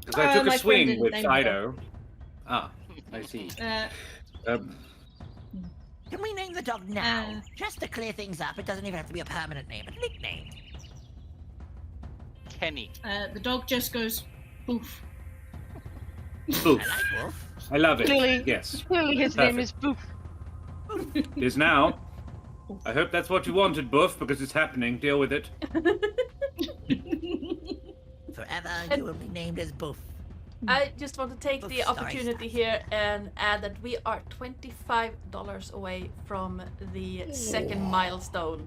Because I took my a friend swing didn't with name the Fido. Ah, I see. Can we name the dog now? Just to clear things up. It doesn't even have to be a permanent name, but a nickname. Kenny. The dog just goes, "Poof." Boof. I like Wolf. I love it. Clearly- Yes. Clearly his name is Boof. It is now. I hope that's what you wanted, Boof, because it's happening. Deal with it. Forever, you will be named as Boof. I just want to take the Sorry, opportunity sorry. here and add that we are $25 away from the second milestone.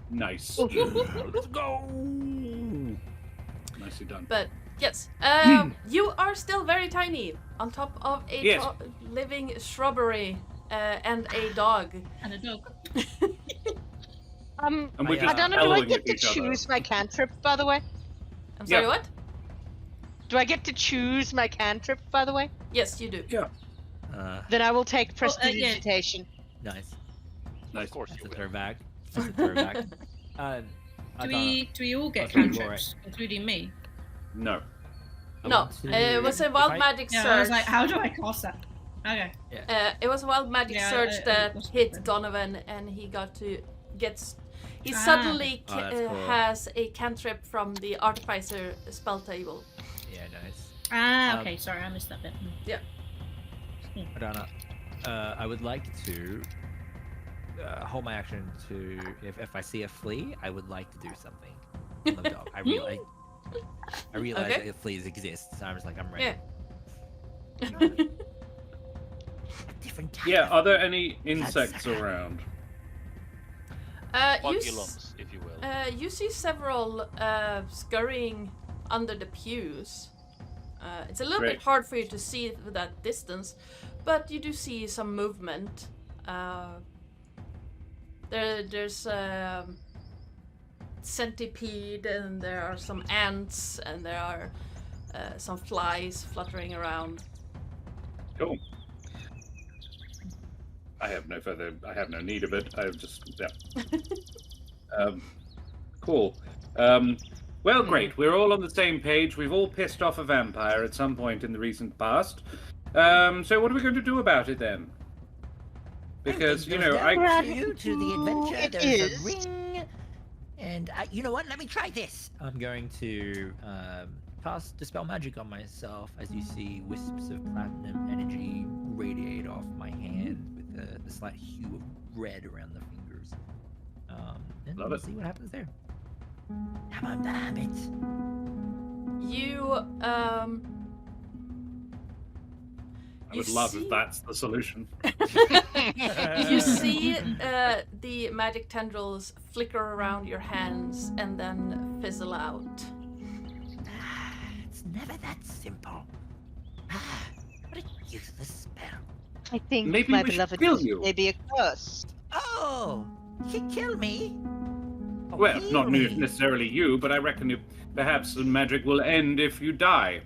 Nice. Let's go. Nicely done. But yes, you are still very tiny on top of a Yes. living shrubbery and a dog. And a dog. And we're just Madonna, do I bellowing get at to each other. choose my cantrip, by the way? I'm sorry, Yeah. what? Do I get to choose my cantrip, by the way? Yes, you do. Yeah. Then I will take yeah. prestidigitation. Nice. Nice. Of course That's you a will. throwback. That's a throwback. Do we all get Okay, cantrips, including me? No. No, it was a wild magic Yeah, surge. I was like, how do I cast that? Okay. It was a wild magic Yeah, surge it that was hit different. Donovan, and he got to get. He Ah. suddenly Oh, that's cool. has a cantrip from the artificer spell table. Yeah, nice. Okay, sorry, I missed that bit. Madonna, I would like to hold my action to if I see a flea, I would like to do something on the dog. I realize Okay. that fleas exist, so I'm just like I'm ready. Yeah. Different type Yeah, of- are there any insects around? You Bugulums, if you will. you see several scurrying under the pews. It's a little Great. bit hard for you to see with that distance, but you do see some movement. There's centipede, and there are some ants, and there are some flies fluttering around. Cool. I have no need of it. Cool. Well, great. We're all on the same page. We've all pissed off a vampire at some point in the recent past. So what are we going to do about it then? Because, you know, There's no clue to the adventure. It There's is. a ring. And you know what? Let me try this. I'm going to cast Dispel Magic on myself as you see wisps of platinum energy radiate off my hand with a slight hue of red around the fingers. And Love we'll it. see what happens there. Come on, damn it. You I you would love see- if that's the solution. you see the magic tendrils flicker around your hands and then fizzle out. It's never that simple. What a useless spell. I think Maybe my we should beloved kill you. may be a curse. Oh, he killed me. Oh, Well, not really? necessarily you, but I reckon perhaps the magic will end if you die.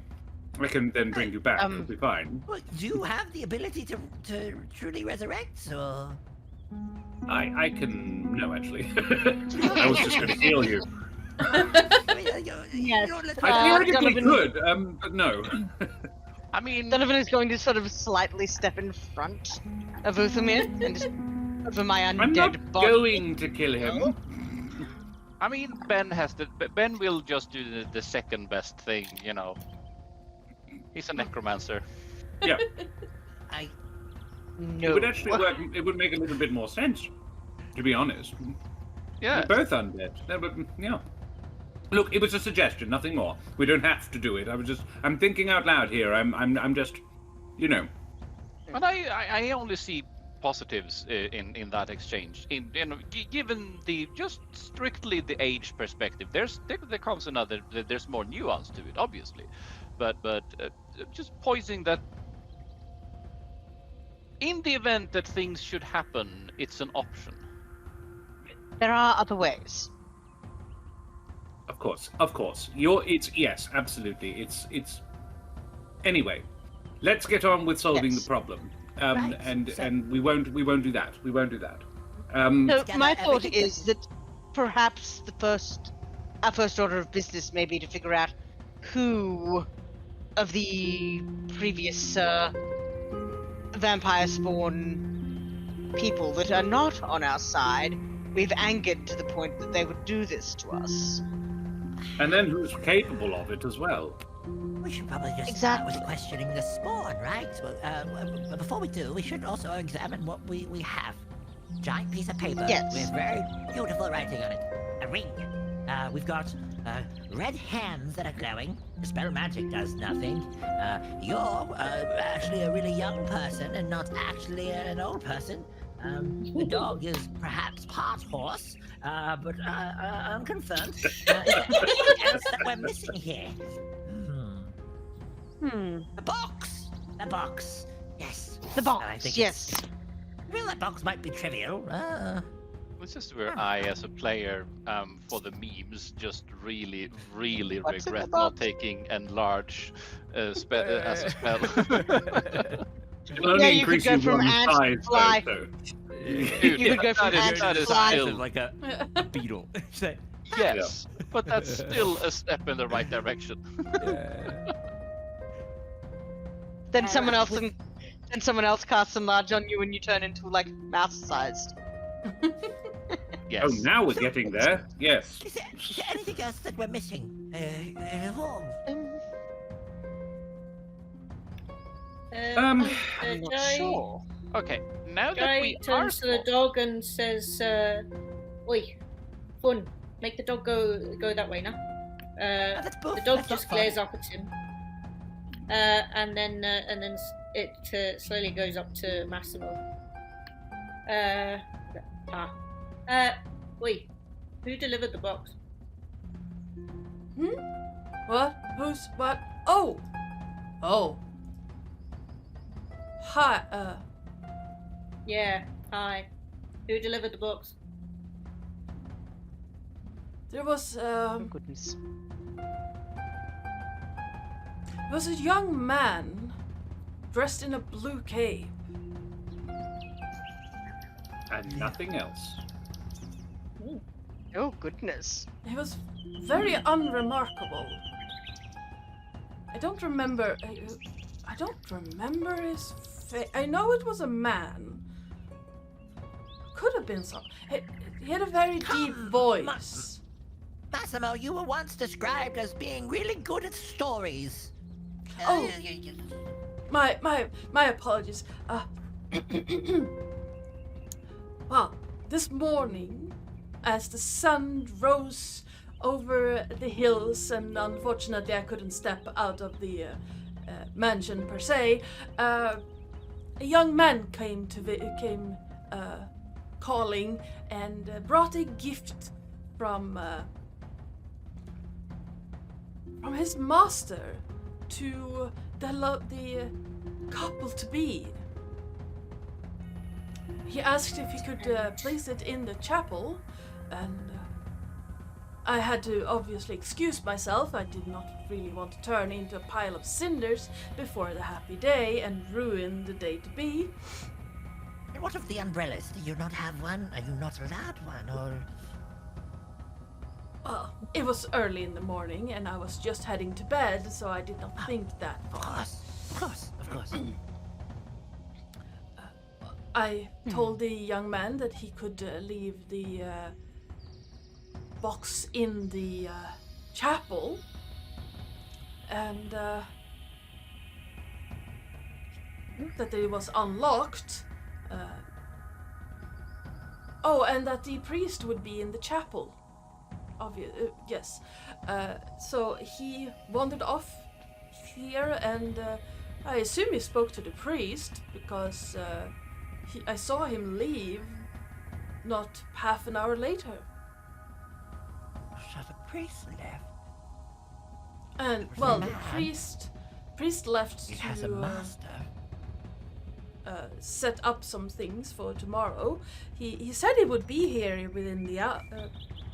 I can then bring you back. It'll be fine. Well, do you have the ability to truly resurrect, or? I can. No, actually. I was just going to heal you. I mean, Yes. let's- I theoretically Donovan- could, but no. I mean, Donovan is going to sort of slightly step in front of Uthamir and just over my I'm undead not body. going to kill him. Ben will just do the second best thing, you know. He's a necromancer. Yeah, I No. it would actually work. It would make a little bit more sense, to be honest. Yeah. We're both undead. No, but yeah. Look, it was a suggestion, nothing more. We don't have to do it. I'm thinking out loud here. I'm just, you know. But I only see positives in that exchange. Given the just strictly the age perspective, there comes another. There's more nuance to it, obviously, but just poising that. In the event that things should happen, it's an option. There are other ways. Of course. Yes, absolutely. It's. Anyway, let's get on with solving Yes. the problem. Right, And so- we won't do that. We won't do that. So Together, my thought everything is that perhaps our first order of business may be to figure out who of the previous vampire spawn people that are not on our side we've angered to the point that they would do this to us. And then who's capable of it as well? We should probably just start with questioning the spawn, right? Well, before we do, we should also examine what we have. Giant piece of paper Yes. with very beautiful writing on it. A ring. We've got red hands that are glowing. Dispel magic does nothing. You're actually a really young person and not actually an old person. The dog is perhaps part horse, but unconfirmed. Is there anything else that we're missing here? The box! The box! Yes. The box, I think yes. Well, that box might be trivial. This is where I, as a player, for the memes, just really What's in the regret not box? taking enlarge as a spell. It'll only Yeah, you could increase go you from one ant to size, fly. though. You could go from ant that to is fly. still- Like a beetle. It's like, Yes, but that's still a step in the right direction. Then someone else casts enlarge on you, and you turn into like mouse-sized. Yes. Oh, now we're getting there. Yes. Is there anything else that we're missing? I'm not sure. Okay, now that Guy we are turns to the dog and says, "Oi, Fun, make the dog go that way now." That's The dog that's just not fun. glares up at him, and then it slowly goes up to Massimo. Oi, who delivered the box? What? Who's what? Oh! Oh. Hi, Yeah, hi. Who delivered the box? there was, Oh goodness. there was a young man dressed in a blue cape. And nothing else. Oh goodness. He was very unremarkable. I don't remember his face. I know it was a man. Could have been some. He had a very deep voice. Massimo, you were once described as being really good at stories. Oh. My apologies. Well, this morning, as the sun rose over the hills, and unfortunately I couldn't step out of the mansion per se, a young man came calling and brought a gift from his master to the couple to be. He asked if he could place it in the chapel, and I had to obviously excuse myself. I did not really want to turn into a pile of cinders before the happy day and ruin the day to be. And what of the umbrellas? Do you not have one? Are you not allowed one? Or Well, it was early in the morning and I was just heading to bed, so I did not think that. of course. I told the young man that he could leave the box in the chapel, and that it was unlocked. And that the priest would be in the chapel. Yes. So he wandered off here, and I assume he spoke to the priest because I saw him leave not half an hour later. So the priest left. And well, the priest left He has a to master. set up some things for tomorrow. He said he would be here within the hour.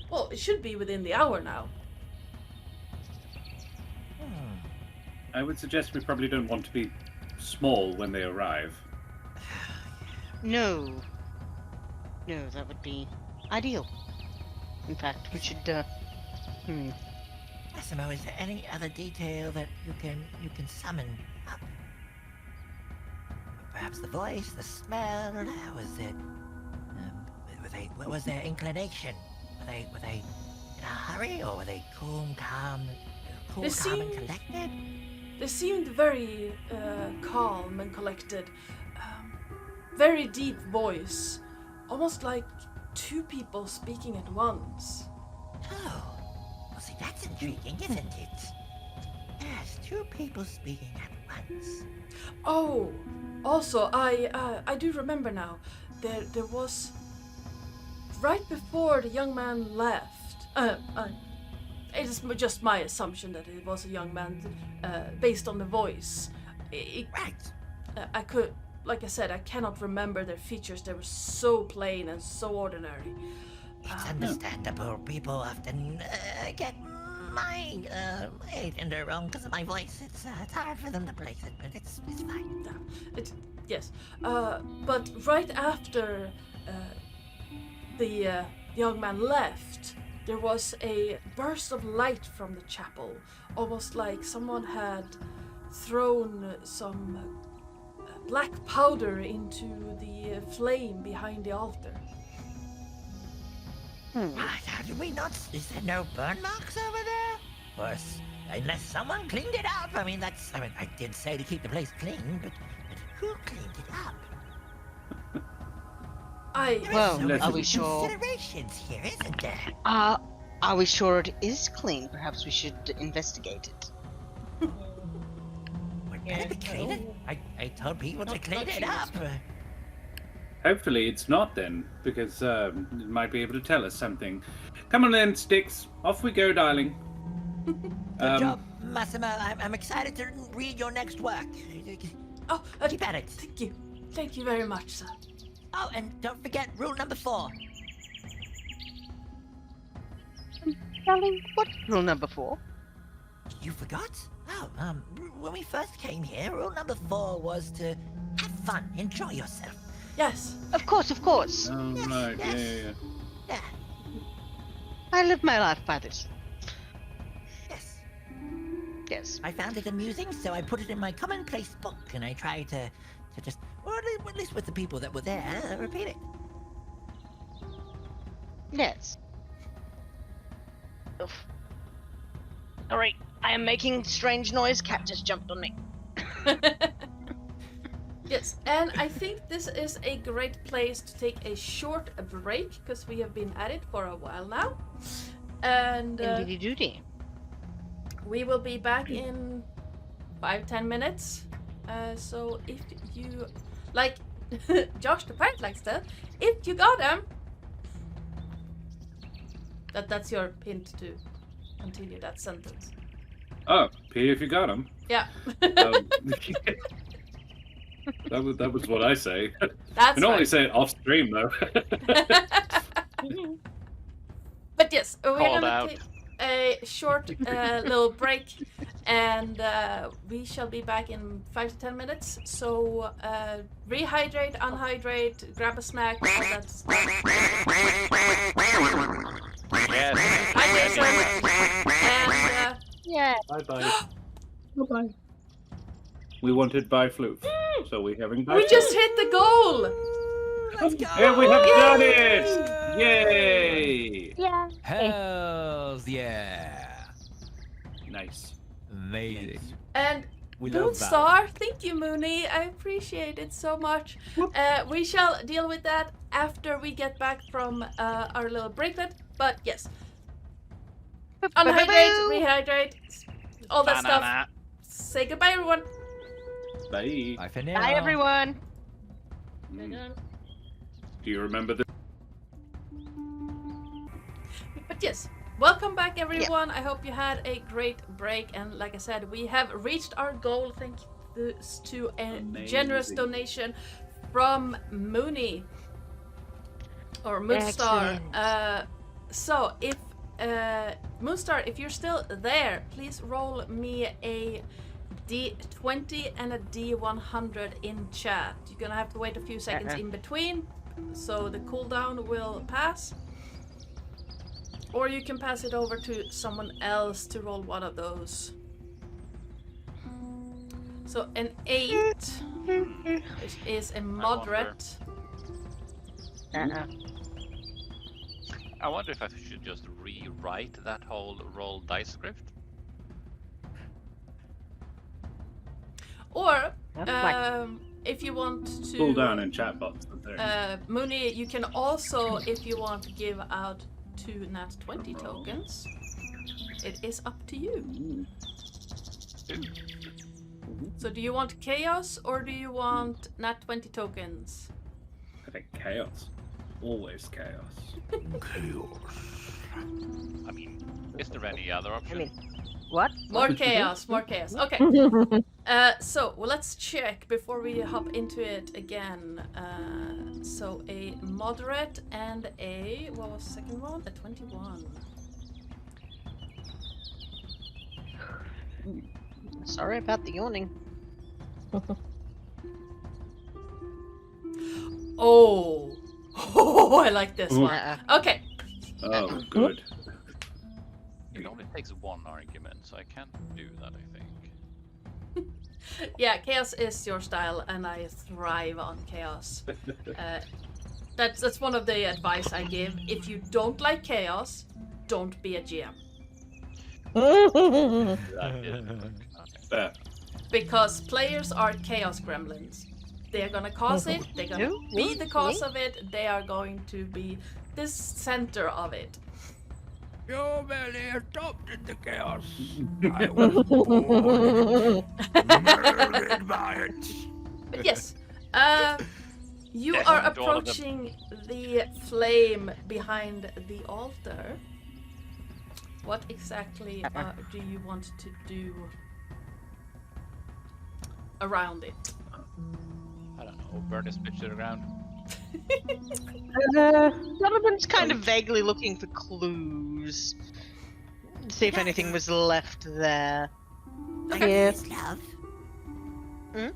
Well, it should be within the hour now. I would suggest we probably don't want to be small when they arrive. No, that would be ideal. In fact, we should. Massimo, is there any other detail that you can summon up? Perhaps the voice, the smell. How was it? What was their inclination? Were they in a hurry, or were they calm, calm and collected? They seemed very calm and collected. Very deep voice, almost like two people speaking at once. Oh, well, see, that's intriguing, isn't it? Yes, two people speaking at once. Oh, also, I do remember now. There was right before the young man left. It is just my assumption that it was a young man, based on the voice. Right. I could, like I said, I cannot remember their features. They were so plain and so ordinary. It's understandable. People often get mine in their own because of my voice. It's hard for them to place it, but it's fine. Yes. But right after the young man left, there was a burst of light from the chapel, almost like someone had thrown some black powder into the flame behind the altar. How did we not? Is there no burn marks over there? Or unless someone cleaned it up. I mean, I did say to keep the place clean, but who cleaned it up? Well, are we sure? Considerations here, isn't there? Are we sure it is clean? Perhaps we should investigate it. We'd better be clean it. I told people to clean it up. Hopefully it's not then, because it might be able to tell us something. Come on then, Sticks. Off we go, darling. Good job, Massimo. I'm excited to read your next work. Oh, keep at it. Thank you. Thank you very much, sir. Oh, and don't forget rule number 4. Darling, what's rule number 4? You forgot? Oh, when we first came here, rule number 4 was to have fun, enjoy yourself. Yes. Of course, of course. Oh, Yes, right, yes. yeah. Yeah, I live my life by this. yes. Yes. I found it amusing, so I put it in my commonplace book, and I try to just, or at least with the people that were there, repeat it. Yes. Oof. Alright, I am making strange noise. Cat just jumped on me. Yes, and I think this is a great place to take a short break because we have been at it for a while now. And Indeedy doody. we will be back in 5-10 minutes. So if you like Josh the Pirate likes that, if you got him, that's your hint to continue that sentence. Oh, P if you got him. Yeah. That was what I say. That's I normally right. say it off stream though. But yes, we're Called gonna out. take a short little break, and we shall be back in 5-10 minutes. So rehydrate, unhydrate, grab a snack, all that stuff. Yes. Hydration, and Yeah. Bye bye. Bye-bye. We wanted by floof, so we're having by we just hit the goal. Let's go! Yeah, we have done it! Yay! Yeah. Hells yeah. Nice. Amazing. And We love that. Moonstar, thank you, Mooney. I appreciate it so much. We shall deal with that after we get back from our little breaklet. But yes, unhydrate, rehydrate, all that stuff. Banana. Say goodbye, everyone. Bye. Bye for now. Bye, everyone. Do you remember the But yes, welcome back, everyone. I hope you had a great break. And like I said, we have reached our goal thanks to a generous Amazing. donation from Mooney or Moonstar. So if Moonstar, if you're still there, please roll me a D20 and a D100 in chat. You're gonna have to wait a few seconds in between, so the cooldown will pass. Or you can pass it over to someone else to roll one of those. So an 8, which is a moderate. I wonder if I should just rewrite that whole roll dice script. Or That's if you want to pull down in chat box? Mooney, you can also, if you want to give out 2 nat 20 tokens. It is up to you. So do you want chaos or do you want nat 20 tokens? I think chaos. Always chaos. I mean, is there any other option? What? More chaos, more chaos. Okay. So let's check before we hop into it again. So a moderate and a, what was the second one? A 21. Sorry about the yawning. Oh. Oh, I like this Ooh. one. Okay. Oh, good. It only takes one argument, so I can't do that, I think. Yeah, chaos is your style, and I thrive on chaos. That's one of the advice I give. If you don't like chaos, don't be a GM. Because players are chaos gremlins. They're gonna cause it, they're gonna be the cause of it, they are going to be the center of it. You merely adopted the chaos. I was born, murdered by it. But yes, you are approaching the flame behind the altar. What exactly do you want to do around it? I don't know. Burn this bitch to the ground. Donovan's kind of vaguely looking for clues. See if anything was left there. Yes, love. Hmm?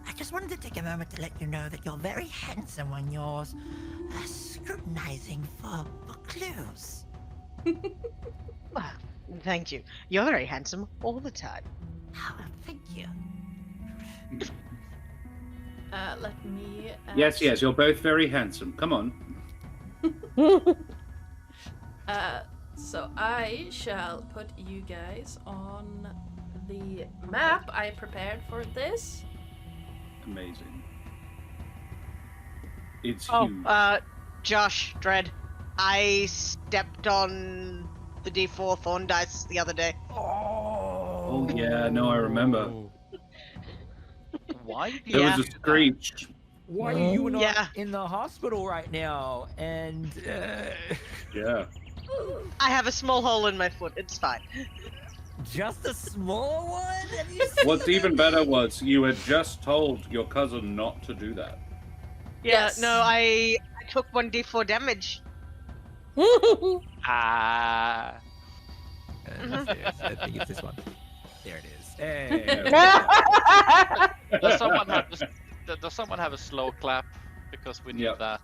I just wanted to take a moment to let you know that you're very handsome when you're scrutinizing for clues. Well, thank you. You're very handsome all the time. Oh, thank you. Let me. Yes, you're both very handsome. Come on. So I shall put you guys on the map I prepared for this. Amazing. It's Oh, huge. Josh, Dread, I stepped on the D4 thorn dice the other day. Oh yeah, no, I remember. Why? Did There Yeah. was a screech. Why are you not Yeah. in the hospital right now? And Yeah. I have a small hole in my foot. It's fine. just a small one? Have you What's even better was you had just told your cousin not to do that. Yes. No, I took 1d4 damage. Ah. I think it's this one. There it is. Hey. Does someone have does someone have a slow clap? Because we need Yep. that.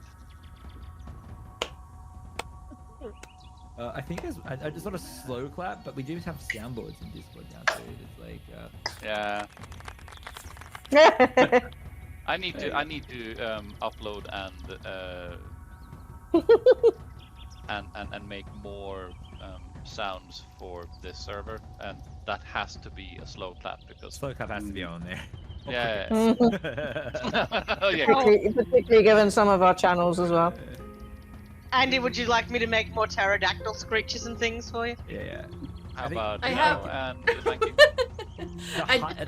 I think it's not a slow clap, but we do have soundboards in Discord now too. It's like, Yeah. I need to upload and make more sounds for this server, and that has to be a slow clap because slow clap has to be on there. yeah. yeah. Yeah. Particularly given some of our channels as well. Andy, would you like me to make more pterodactyl screeches and things for you? Yeah. How think- about I no have- and thank you.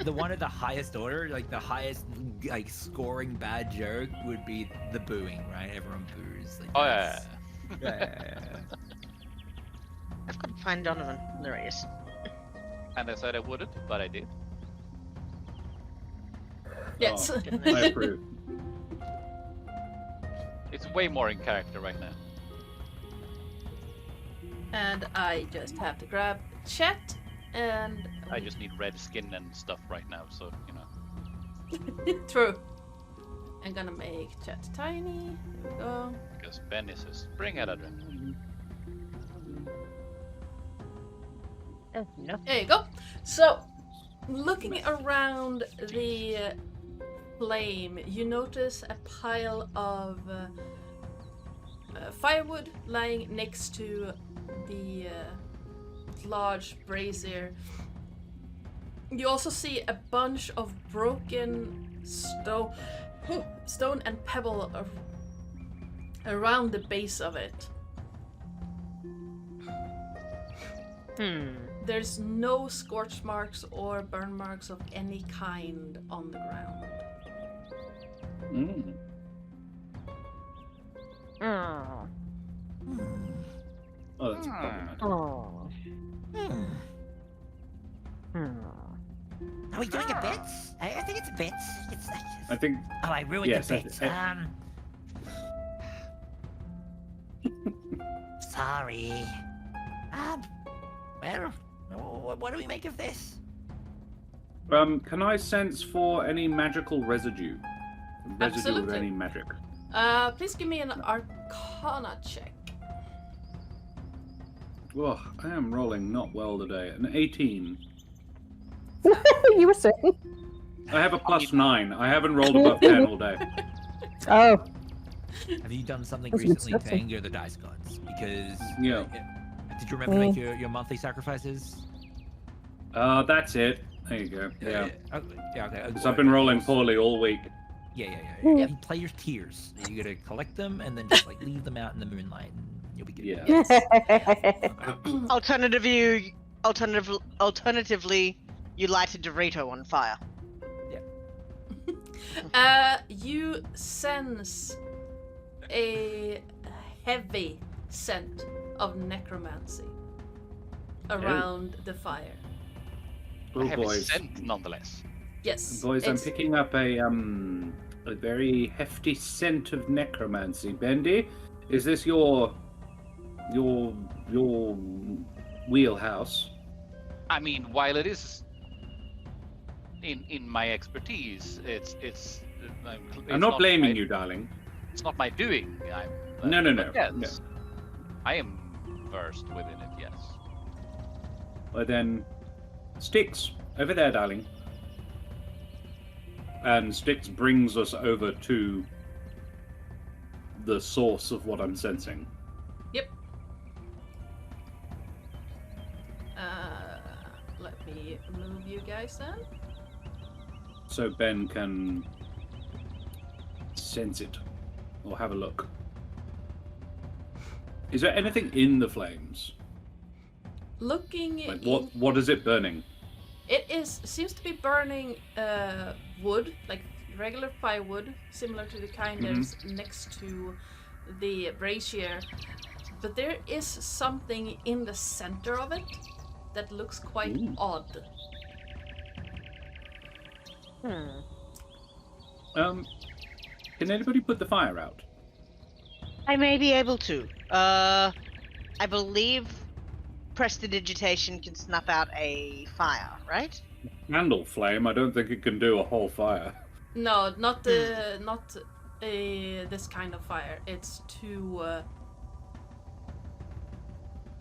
The one at the highest order, like the highest like scoring bad joke would be the booing, right? Everyone boos. Like, Oh that's- yeah. yeah. I've got to find Donovan. There he is. And I said I wouldn't, but I did. Yes. Oh, I approve. It's way more in character right now. And I just have to grab chat and I just need red skin and stuff right now, so you know. true. I'm gonna make chat tiny. Here we go. Because Ben is a spring adrenaline. Oh, no. There you go. So, looking around the flame, you notice a pile of firewood lying next to the large brazier. You also see a bunch of broken stone and pebble around the base of it. There's no scorch marks or burn marks of any kind on the ground. Mm. Oh. Oh, that's problematic. Oh. Are we doing a bit? I think it's a bit. It's like. I think Oh, I ruined yes, the bit. Sorry. Well, what do we make of this? can I sense for any magical residue? Residue of Absolutely. any magic. Please give me an Arcana check. Oh, I am rolling not well today. An 18. You were saying? I have a +9. I haven't rolled above 10 all day. Oh, Have you done something That's recently to disgusting. anger the dice gods? Because Yeah. did you remember to make your monthly sacrifices? That's it. There you go. Yeah. Yeah. Okay. Because I've been rolling poorly all week. Yeah. Yeah. You play your tears. You gotta collect them and then just like leave them out in the moonlight, and you'll be good. Yeah. Alternatively, you light a Dorito on fire. You sense a heavy scent of necromancy around the fire. Oh, I have a boys. scent nonetheless. Yes. Boys, I'm it's- picking up a very hefty scent of necromancy. Bendy, is this your wheelhouse? I mean, while it is in my expertise, it's I'm not blaming my- you, darling. It's not my doing. No. But yes, I am versed within it. Yes. Well then, Styx, over there, darling. And Styx brings us over to the source of what I'm sensing. Yep. Let me move you guys then. So Ben can sense it or have a look. Is there anything in the flames? Looking Like in, what is it burning? it seems to be burning wood, like regular firewood, similar to the kind that's next to the brazier. But there is something in the center of it that looks quite Ooh. odd. Can anybody put the fire out? I may be able to. I believe prestidigitation can snuff out a fire, right? Candle flame, I don't think it can do a whole fire. No, not this kind of fire. It's too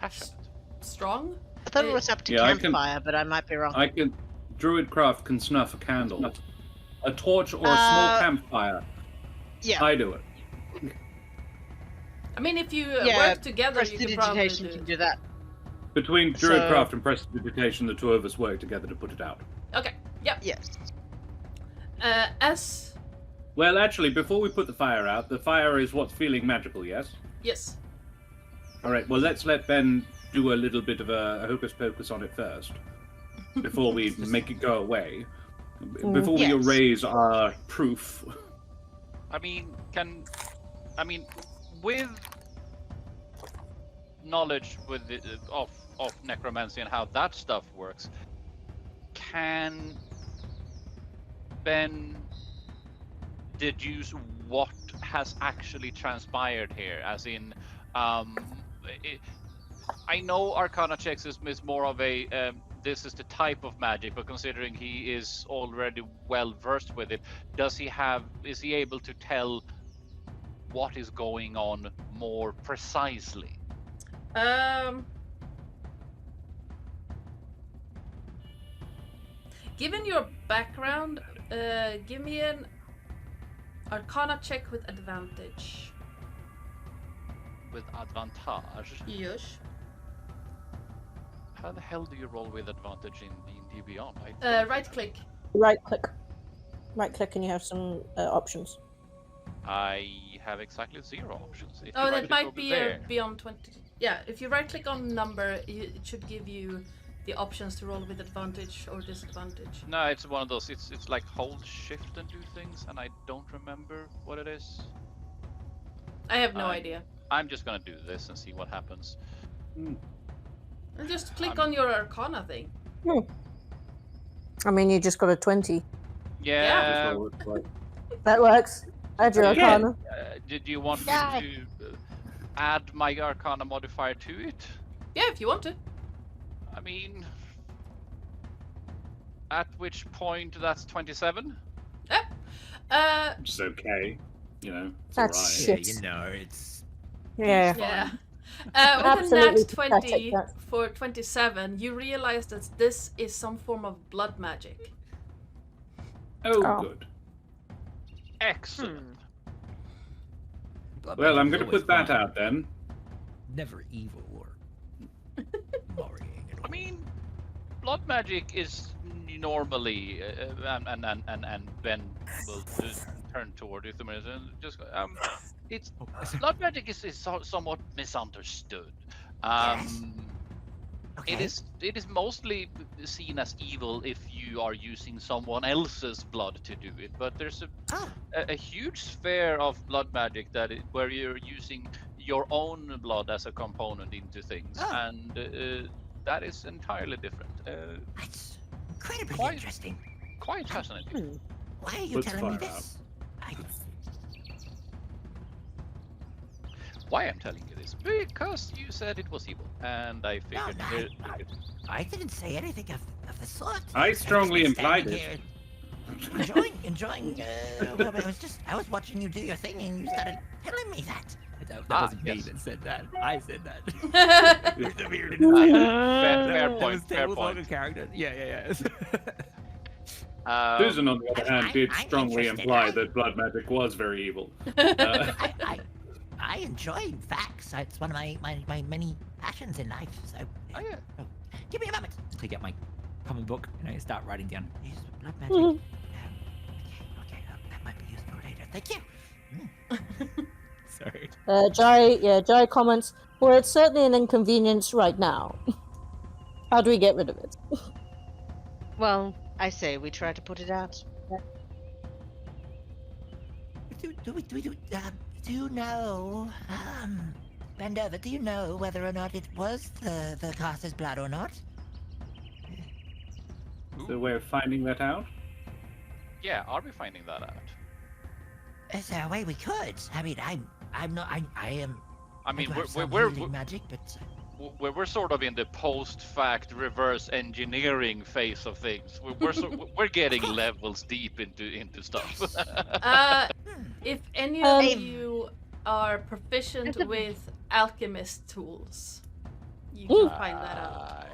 Passionate. strong. I thought it was up to Yeah, I can- campfire, but I might be wrong. Druidcraft can snuff a candle. A torch or a small campfire. Yeah, I do it. I mean, if you Yeah, work together, you can probably prestidigitation do can it. do that. Between So- Druidcraft and Prestidigitation, the two of us work together to put it out. Okay, yep. Yes. As Well, actually, before we put the fire out, the fire is what's feeling magical, yes? yes, All right, well, let's let Ben do a little bit of a hocus pocus on it first, before we make it go away. Before we Yes. erase our proof. I mean, with knowledge with of necromancy and how that stuff works, can Ben deduce what has actually transpired here? As in, I know Arcana checks is more of a this is the type of magic, but considering he is already well versed with it, is he able to tell what is going on more precisely? Given your background, give me an Arcana check with advantage. With advantage? Yes. How the hell do you roll with advantage in D&D Beyond? Right click. Right click and you have some options. I have exactly 0 options. If you Oh, that right-click might over be there, beyond 20. Yeah, if you right click on number, it should give you the options to roll with advantage or disadvantage. No, it's one of those. It's like hold shift and do things, and I don't remember what it is. I have no idea. I'm just gonna do this and see what happens. And just click on your Arcana thing. I mean, you just got a 20. Yeah. That works. Add your Yeah. Arcana. Did you want me Yeah. to add my Arcana modifier to it? Yeah, if you want to. I mean, at which point that's 27. Which is okay. You know, it's That's alright. Yeah, shit. you know, it's Yeah. Yeah. With a Absolutely nat 20 pathetic, that. for 27, you realize that this is some form of blood magic. Oh, good. Excellent. Well, I'm going to put that out then. Never evil or worrying at all. I mean, blood magic is normally, and Ben will turn toward you. Just it's blood magic is somewhat misunderstood. Okay. It is mostly seen as evil if you are using someone else's blood to do it. But there's a huge sphere of blood magic where you're using your own blood as a component into things, and that is entirely different. That's incredibly interesting. Quite fascinating. Why are you Let's telling me find out. this? Why I'm telling you this? Because you said it was evil, and I figured. I didn't say anything of the sort. I strongly just been implied standing it. here enjoying. Well, I was watching you do your thing, and you started telling me that. That wasn't me yes. that said that. I said that. It's a weird Fair point. Fair Table's point. like a character. Yeah. Susan, on the other hand, did I'm strongly interested. imply that blood magic was very evil. I enjoy facts. It's one of my many passions in life. So, Oh, yeah. give me a moment. Take out my common book and I start writing down. Yes, blood magic. Okay, that might be useful later. Thank you. Sorry. Jai comments, well, it's certainly an inconvenience right now. How do we get rid of it? Well, I say we try to put it out. Do you know, Bendover, do you know whether or not it was the caster's blood or not? Is there a way of finding that out? Yeah, are we finding that out? Is there a way we could? I mean, I'm not, I am. I mean, do have some we're healing magic, but we're sort of in the post-fact reverse engineering phase of things. We're getting levels deep into stuff. If any of Um, you are proficient with alchemist tools, you can find that out.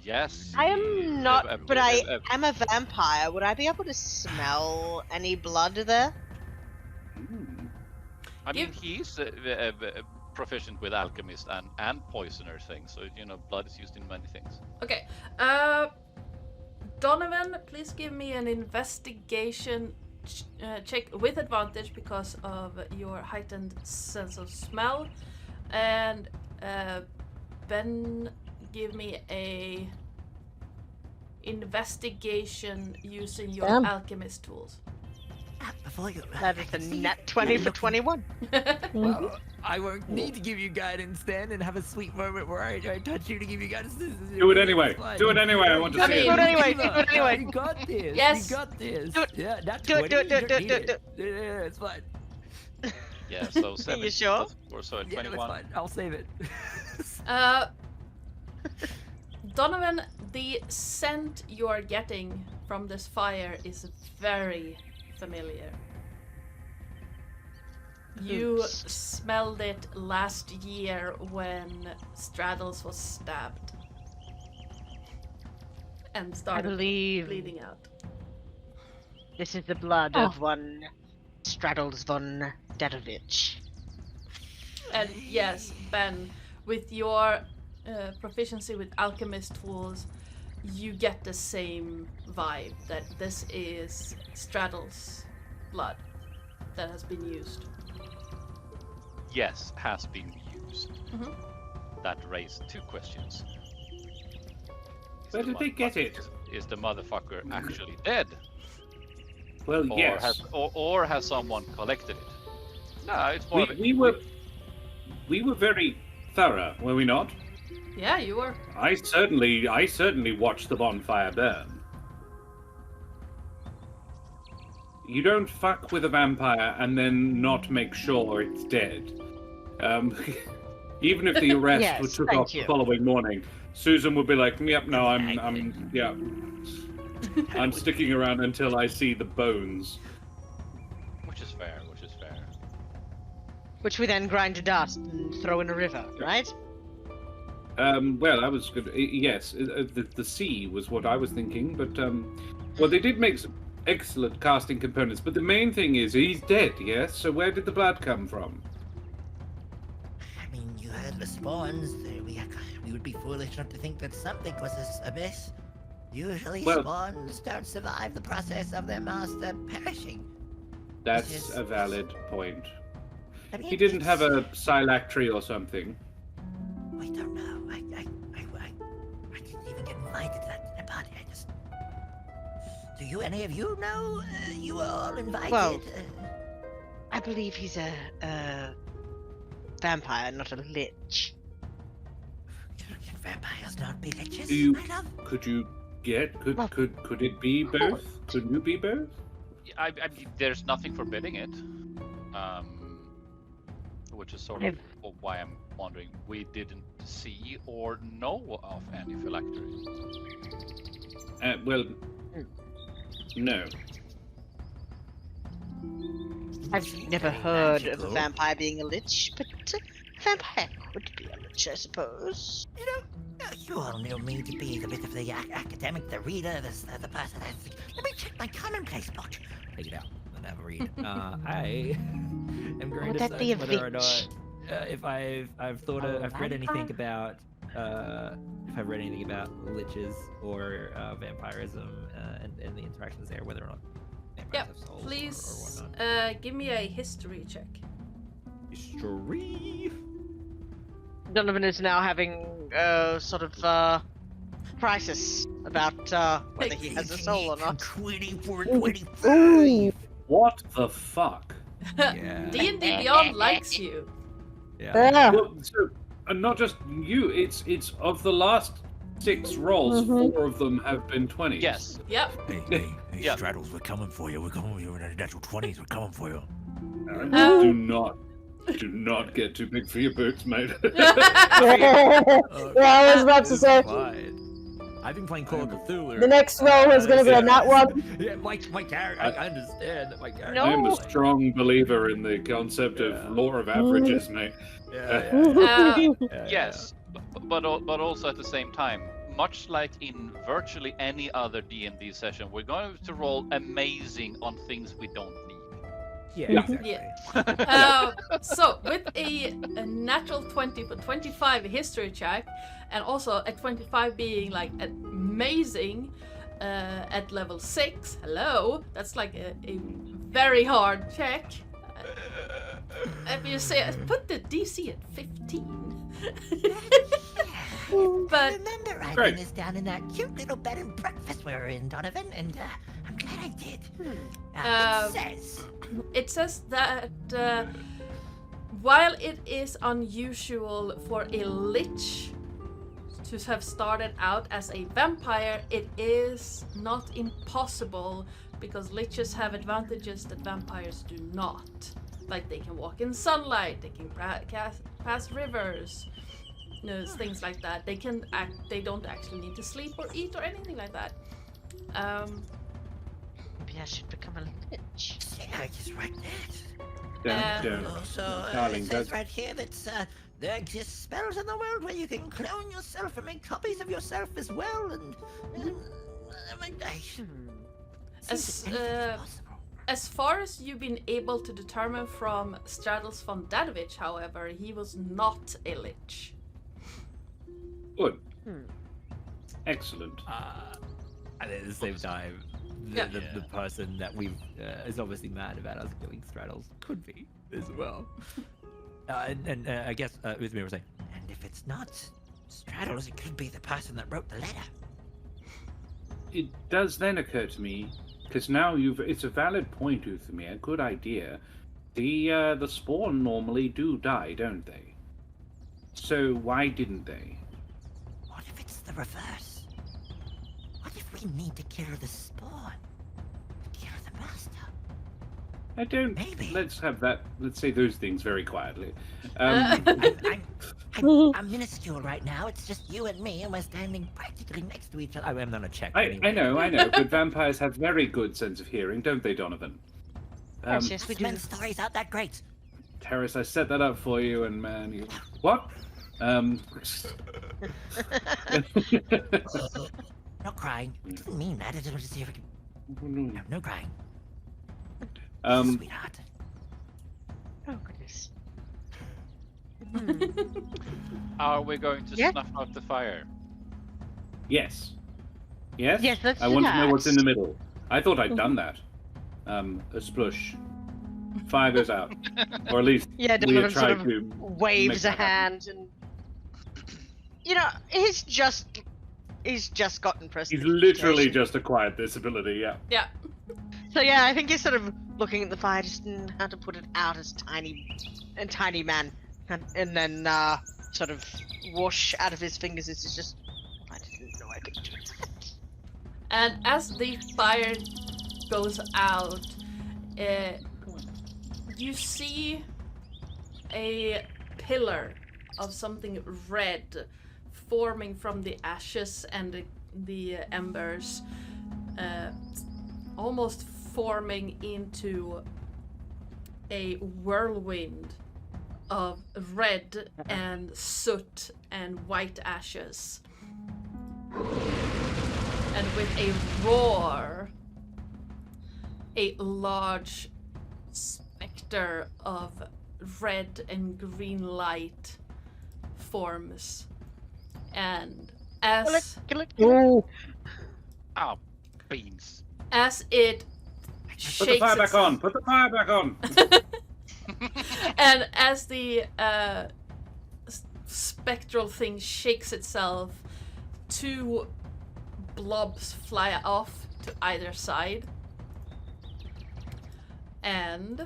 Yes. I am not, but I'm a vampire. Would I be able to smell any blood there? I mean, he's proficient with alchemist and poisoner things, so blood is used in many things. Okay. Donovan, please give me an investigation check with advantage because of your heightened sense of smell. And Ben, give me a investigation using your Damn. alchemist tools. before you. That is a net 20 for 21. Well, I won't need to give you guidance then and have a sweet moment where I touch you to give you guidance. Do it anyway. Do it anyway. I want to I see mean- it. Do it anyway, do it anyway. You got this. Yes. You got this. Do it. Yeah, that's Do it, do it, do it, do it, do it. Yeah, it's fine. Yeah, so 7 You sure? or so Yeah, that's 21. fine. I'll save it. Donovan, the scent you are getting from this fire is very familiar. You smelled it last year when Straddles was stabbed and I started believe bleeding out. this is the blood Oh. of one Straddles von Dedovich. And yes, Ben, with your proficiency with alchemist tools, you get the same vibe that this is Straddle's blood that has been used. Yes, has been used. Mhm. That raised 2 questions. Where did they get it? Is the motherfucker actually dead? Well, Or yes. has someone collected it? No, it's more of a... We were very thorough, were we not? Yeah, you were. I certainly watched the bonfire burn. You don't fuck with a vampire and then not make sure it's dead. Even if the arrest Yes, took thank off you. the following morning, Susan would be like, "Yep, no, I'm sticking around until I see the bones." Which is fair, which is fair. Which we then grind to dust and throw in a river, right? Well, I was good. Yes, the sea was what I was thinking, but well, they did make some. excellent casting components. But the main thing is he's dead, yes? So where did the blood come from? I mean, you heard the spawns. We would be foolish not to think that something was amiss. Usually spawns don't survive the process of their master perishing. That's a valid point. I mean, He didn't have a phylactery or something. I don't know. I didn't even get invited to that party. Do any of you know? You were all invited. Well, I believe he's a vampire, not a lich. Can vampires not be liches, Do you- my love? Could you get? Could it be both? Could you be both? I mean, there's nothing forbidding it. Which is sort of why I'm wondering. We didn't see or know of any phylacteries. Well, no. I've never heard of a vampire being a lich, but a vampire could be a lich, I suppose. You know, you all know me to be the bit of the academic, the reader, the person. Let me check my commonplace book. Take it out and have a read. I am going Would to that be a decide whether or witch? not if I've read anything about liches or vampirism and the interactions there, whether or not vampires Yep, have souls please or whatnot. give me a history check. History. Donovan is now having sort of crisis about whether he has a soul or not. 24, Ooh. 25. What the fuck? Yeah. D&D Beyond likes you. Yeah. Yeah. Well, so, and not just you. It's of the last 6 rolls, Mhm. 4 of them have been 20s. Yes. Yep. Hey, Yeah. Straddles, we're coming for you. We're coming for you. We're in the natural 20s. We're coming for you. Do not get too big for your boots, mate. Yeah, I was about to say. I've been playing Call of Cthulhu. The next roll is going to be a nat one. Yeah, my character. I understand that my character. No. I'm a strong believer in the concept of law of averages, mate. Yes, but also at the same time, much like in virtually any other D&D session, we're going to roll amazing on things we don't need. Yeah, exactly. Yeah. So with a natural 20 for 25 history check, and also a 25 being like amazing at level 6, hello, that's like a very hard check. If you say, put the DC at 15. But remember writing Great. this down in that cute little bed and breakfast we were in, Donovan, and I'm glad I did. It says that while it is unusual for a lich to have started out as a vampire, it is not impossible because liches have advantages that vampires do not. Like they can walk in sunlight, they can pass rivers, things like that. They don't actually need to sleep or eat or anything like that. Maybe I should become a lich. Yeah, I just write that. Don't. Also, Darling, it says that's- right here that there exist spells in the world where you can clone yourself and make copies of yourself as well, and As far as you've been able to determine from Straddles von Dadovich, however, he was not a lich. Good. Excellent. And at the same time, the person that is obviously mad about us killing Straddles could be as well. And I guess Uthmir was saying, and if it's not Straddles, it could be the person that wrote the letter. It does then occur to me, because now it's a valid point, Uthmir, good idea. The spawn normally do die, don't they? So why didn't they? What if it's the reverse? What if we need to kill the spawn to kill the master? I don't. Maybe. Let's say those things very quietly. I'm minuscule right now. It's just you and me, and we're standing practically next to each other. I'm not a check. I know, but vampires have very good sense of hearing, don't they, Donovan? Yes, we do. Spen's stories aren't that great. Terrace, I set that up for you, and man, you... What? Not crying. I didn't mean that. I just wanted to see if I could No crying. Sweetheart. Oh goodness. Are we going to Yeah. snuff out the fire? Yes. Yes? Yes, let's I do want to know what's in that. the middle. I thought I'd done that. A splush. Fire goes out. Or at least Yeah, we have Donovan sort tried of to make waves a that happen. hand and he's just gotten prestige. He's literally just acquired this ability, yeah. Yeah. So yeah, I think he's sort of looking at the fire, just how to put it out as tiny man, and then sort of whoosh out of his fingers. It's just I didn't know I could do that. And as the fire goes out, you see a pillar of something red forming from the ashes and the embers, almost forming into a whirlwind of red and soot and white ashes. And with a roar, a large specter of red and green light forms. And as Kill it. Ooh. Oh, beans. as it shakes Put the fire back itself, on! Put the fire back on! and as the spectral thing shakes itself, two blobs fly off to either side. And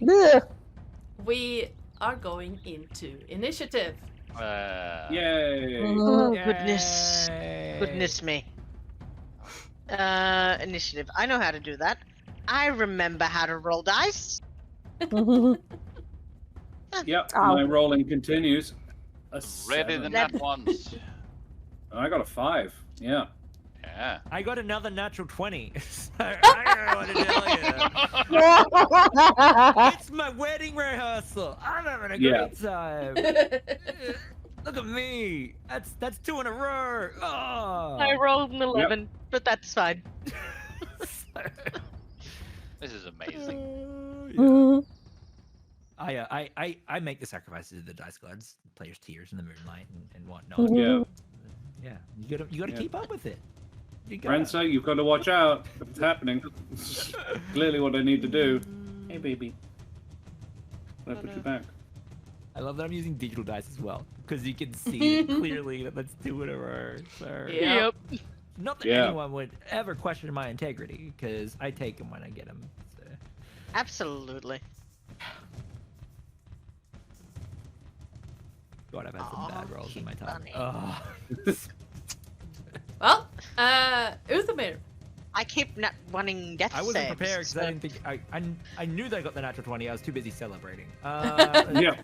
Blech. we are going into initiative. Yay! Oh Yay. goodness me. Initiative. I know how to do that. I remember how to roll dice. Yep, Ow. my rolling continues. A Ready 7. the nat ones. I got a 5. Yeah. Yeah. I got another natural 20. So I don't know what to tell you. It's my wedding rehearsal. I'm having a Yeah. great time. Look at me. That's 2 in a row. Oh. I rolled an 11, but that's fine. This is amazing. Yeah. I make the sacrifices of the dice gods, players' tears in the moonlight and whatnot. Yeah. Yeah, you gotta Yeah. keep up with it. You gotta. Rensa, you've got to watch out. It's happening. Clearly what I need to do. Hey, baby. Can I put you back? I love that I'm using digital dice as well because you can see clearly that that's 2 in a row. So Yep. not that Yeah. anyone would ever question my integrity because I take them when I get them. So. Absolutely. God, I've had some Aw, bad rolls in my time. funny. Oh. Well, Uthamir. I keep not wanting death I wasn't saves, prepared because so- I didn't think I knew that I got the natural 20. I was too busy celebrating. Yeah.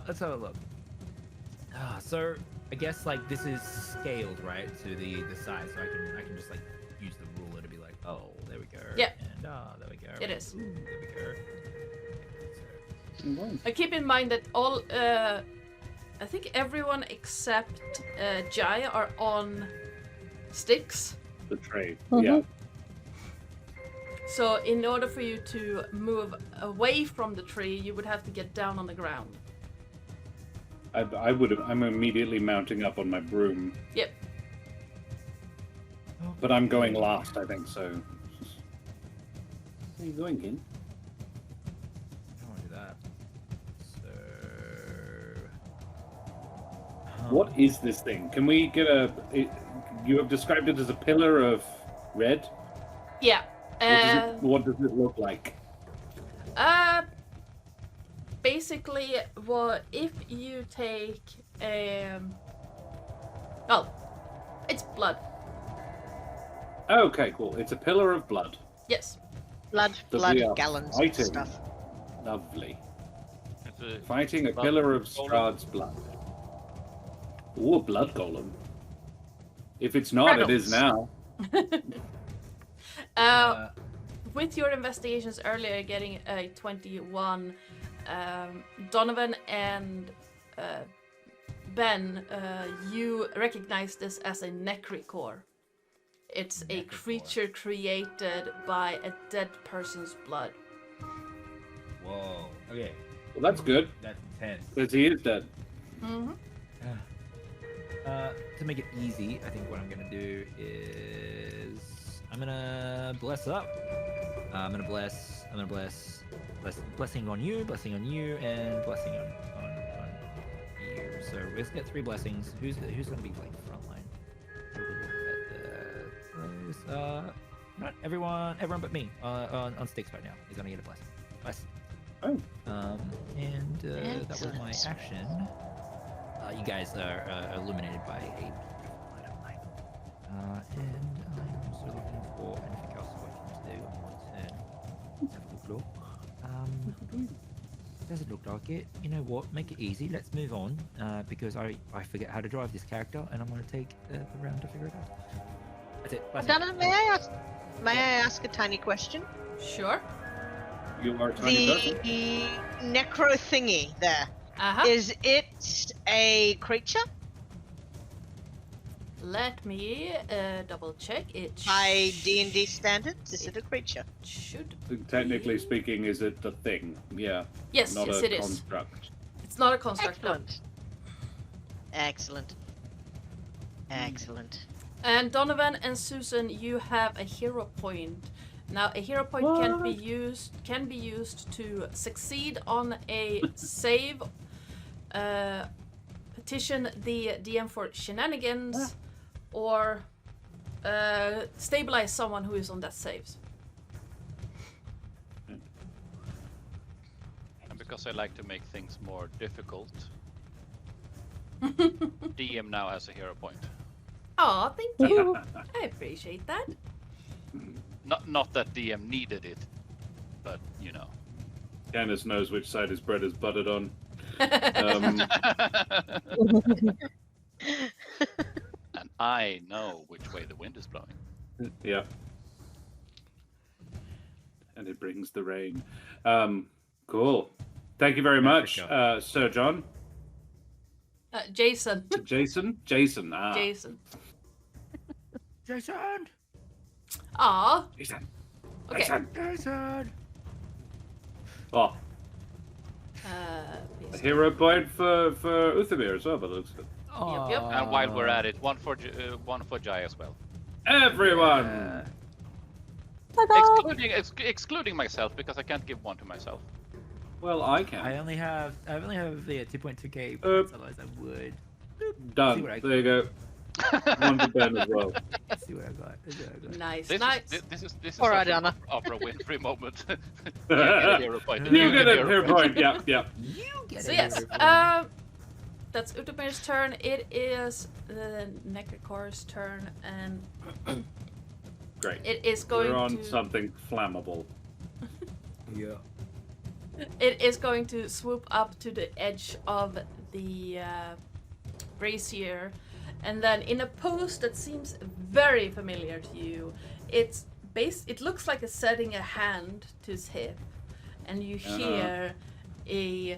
Let's have a look. So I guess like this is scaled right to the size, so I can just like use the ruler to be like, oh, there we go. Yeah. And there we go. It is. Ooh, there we go. Keep in mind that all, I think everyone except Jaya are on sticks. The tray. Mhm. Yeah. So in order for you to move away from the tree, you would have to get down on the ground. I would have. I'm immediately mounting up on my broom, Yep. but I'm going last, I think, so. Where are you going, Kin? I want to do that. So. What is this thing? Can we get you have described it as a pillar of red. Yeah. What does it look like? Basically, what if you take oh, it's blood. Okay, cool. It's a pillar of blood. Yes. Blood, That blood, we are gallons of fighting. stuff. Lovely. It's a Fighting a blood pillar of golem. Strahd's blood. Ooh, a blood golem. If it's not, it is now. With your investigations earlier, getting a 21, Donovan and Ben, you recognize this as a Necricore. It's a creature created by a dead person's blood. Whoa. Okay. Well, that's good. That's intense. Because he is dead. Mm-hmm. To make it easy, I think what I'm gonna do is I'm gonna bless up. I'm gonna bless blessing on you, and blessing on you. So let's get 3 blessings. Who's gonna be like frontline? Not everyone but me on sticks right now. He's gonna get a blessing. Bless. Oh. And that was my action. You guys are illuminated by a light of light. And I'm also looking for anything else I can do on my turn. Let's have a look. Doesn't look like it. You know what? Make it easy. Let's move on. Because I forget how to drive this character, and I'm going to take the round to figure it out. That's it. That's Donna, may I ask a tiny question? Sure. You are tiny person. The necro thingy there. Uh-huh. Is it a creature? Let me double check. It By D&D standards, is it a creature? should. Technically speaking, is it the thing? Yeah. Yes, Not yes, a it is. construct. It's not a construct. No. Excellent. Excellent. And Donovan and Susan, you have a hero point. Now, a hero point can be used to succeed on a save, petition the DM for shenanigans, or stabilize someone who is on that saves. And because I like to make things more difficult, DM now has a hero point. Oh, thank you. I appreciate that. Not that DM needed it, but you know. Carnis knows which side his bread is buttered on. And I know which way the wind is blowing. Yeah. And it brings the rain. Cool. Thank you very much, Sir John. Jason. Jason? Jason. Jason. Jason. Aw. Jason. Okay. Jason. Oh, a hero point for Uthamir as well, but it looks good. Yep. And while we're at it, one for Jai as well. Everyone! Excluding myself, because I can't give one to myself. Well, I can. I only have 2.2k. Otherwise, I would. Done. There you go. One to Ben as well. Let's see what I got. Nice. This nice. is All right, Anna. Opera Winfrey moment. You get a hero point. You get a hero point. Yeah. You get So it. yes, that's Utamir's turn. It is the Necricore's turn, and Great. it is going We're on to something flammable. Yeah. It is going to swoop up to the edge of the brazier, and then in a pose that seems very familiar to you, it looks like it's setting a hand to his hip, and you hear a.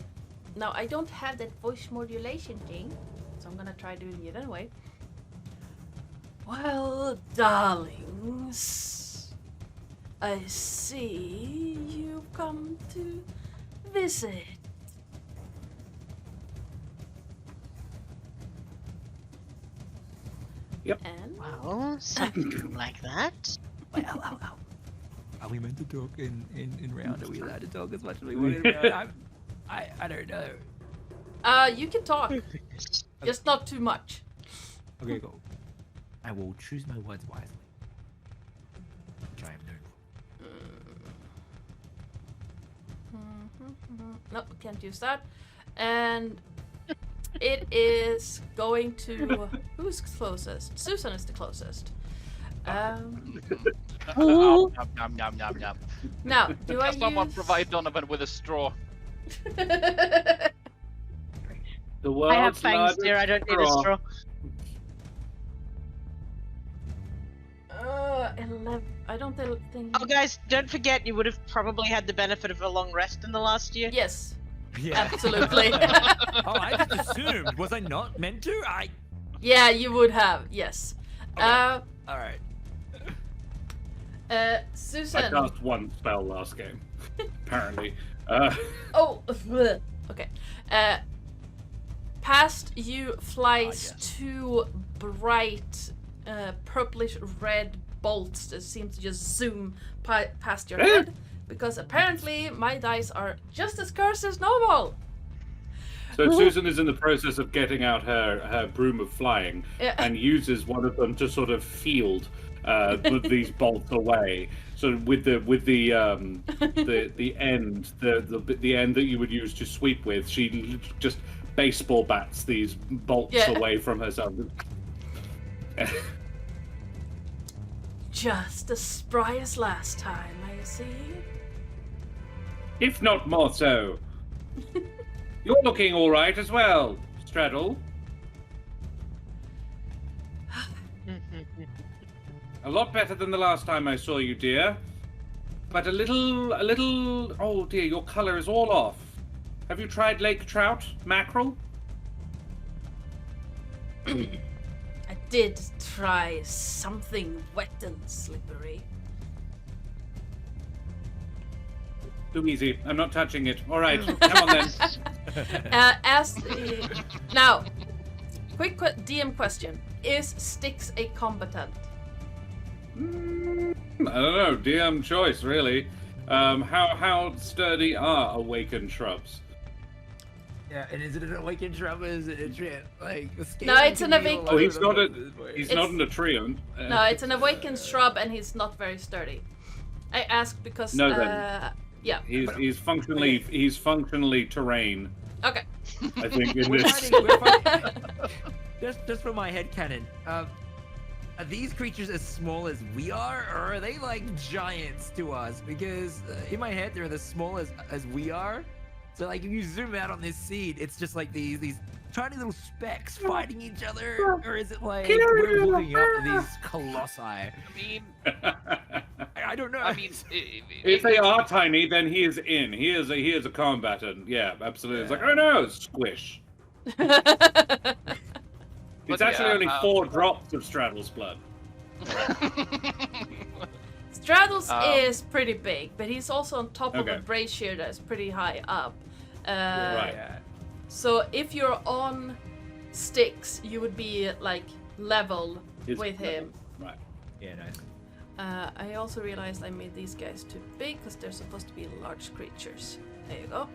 Now I don't have that voice modulation thing, so I'm gonna try doing it anyway. Well, darlings, I see you've come to visit. Yep. And Well, something like that. Well, are we meant to talk in round? Are we allowed to talk as much as we want in round? I don't know. you can talk, just not too much. Okay, go. I will choose my words wisely. Which I am known for. No, can't use that. And it is going to. Who's closest? Susan is the closest. Nom, nom, nom, nom. Now, do I Can someone use... provide Donovan with a straw? The world's I have fangs, largest dear. I don't need a straw. 11. I don't think. Oh, guys, don't forget you would have probably had the benefit of a long rest in the last year. Yes. Yeah. Absolutely. Oh, I just assumed. Was I not meant to? Yeah, you would have. Yes. Okay. All right. Susan. I cast one spell last game, apparently. Oh, okay. Past you flies yes. two bright purplish red bolts that seem to just zoom past your head, because apparently my dice are just as cursed as normal. So Susan is in the process of getting out her broom of flying and uses one of them to sort of field these bolts away. So with the end the end that you would use to sweep with, she just baseball bats these bolts away from herself. Just as spry as last time, I see. If not more so. You're looking all right as well, Straddle. A lot better than the last time I saw you, dear. But a little. Oh dear, your color is all off. Have you tried lake trout, mackerel? I did try something wet and slippery. Too easy. I'm not touching it. All right, come on then. Now, quick DM question: is Styx a combatant? I don't know. DM choice, really. How sturdy are awakened shrubs? Yeah, and is it an awakened shrub? Or is it a tree? Like No, it's an awakened. Oh, he's not an Atrean. No, it's an awakened shrub, and he's not very sturdy. I asked because. Yeah. He's functionally terrain. Okay. I think in we're this. Just from my headcanon, are these creatures as small as we are, or are they like giants to us? Because in my head, they're as small as we are. So like if you zoom out on this seed, it's just like these tiny little specks fighting each other, or is it like we're looking up at these colossi? I mean, I don't know. I mean, if they are tiny, then he is in. He is a combatant. Yeah, absolutely. It's like, oh no, squish. It's actually only 4 drops of Straddle's blood. Straddle's is pretty big, but he's also on top of a brazier that's pretty high up. Right. So if you're on Styx, you would be like level with him. Right. Yeah, nice. I also realized I made these guys too big because they're supposed to be large creatures. There you go.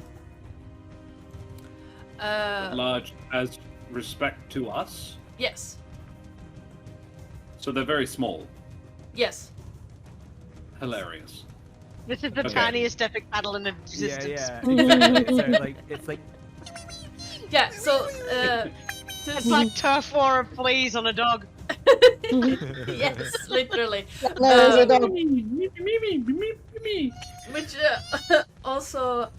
Large as respect to us? Yes. So they're very small. Yes. Hilarious. This is the tiniest epic battle in existence. Yeah. Exactly. It's like. Yeah. So. It's like turf war of fleas on a dog. Yes, literally. Which also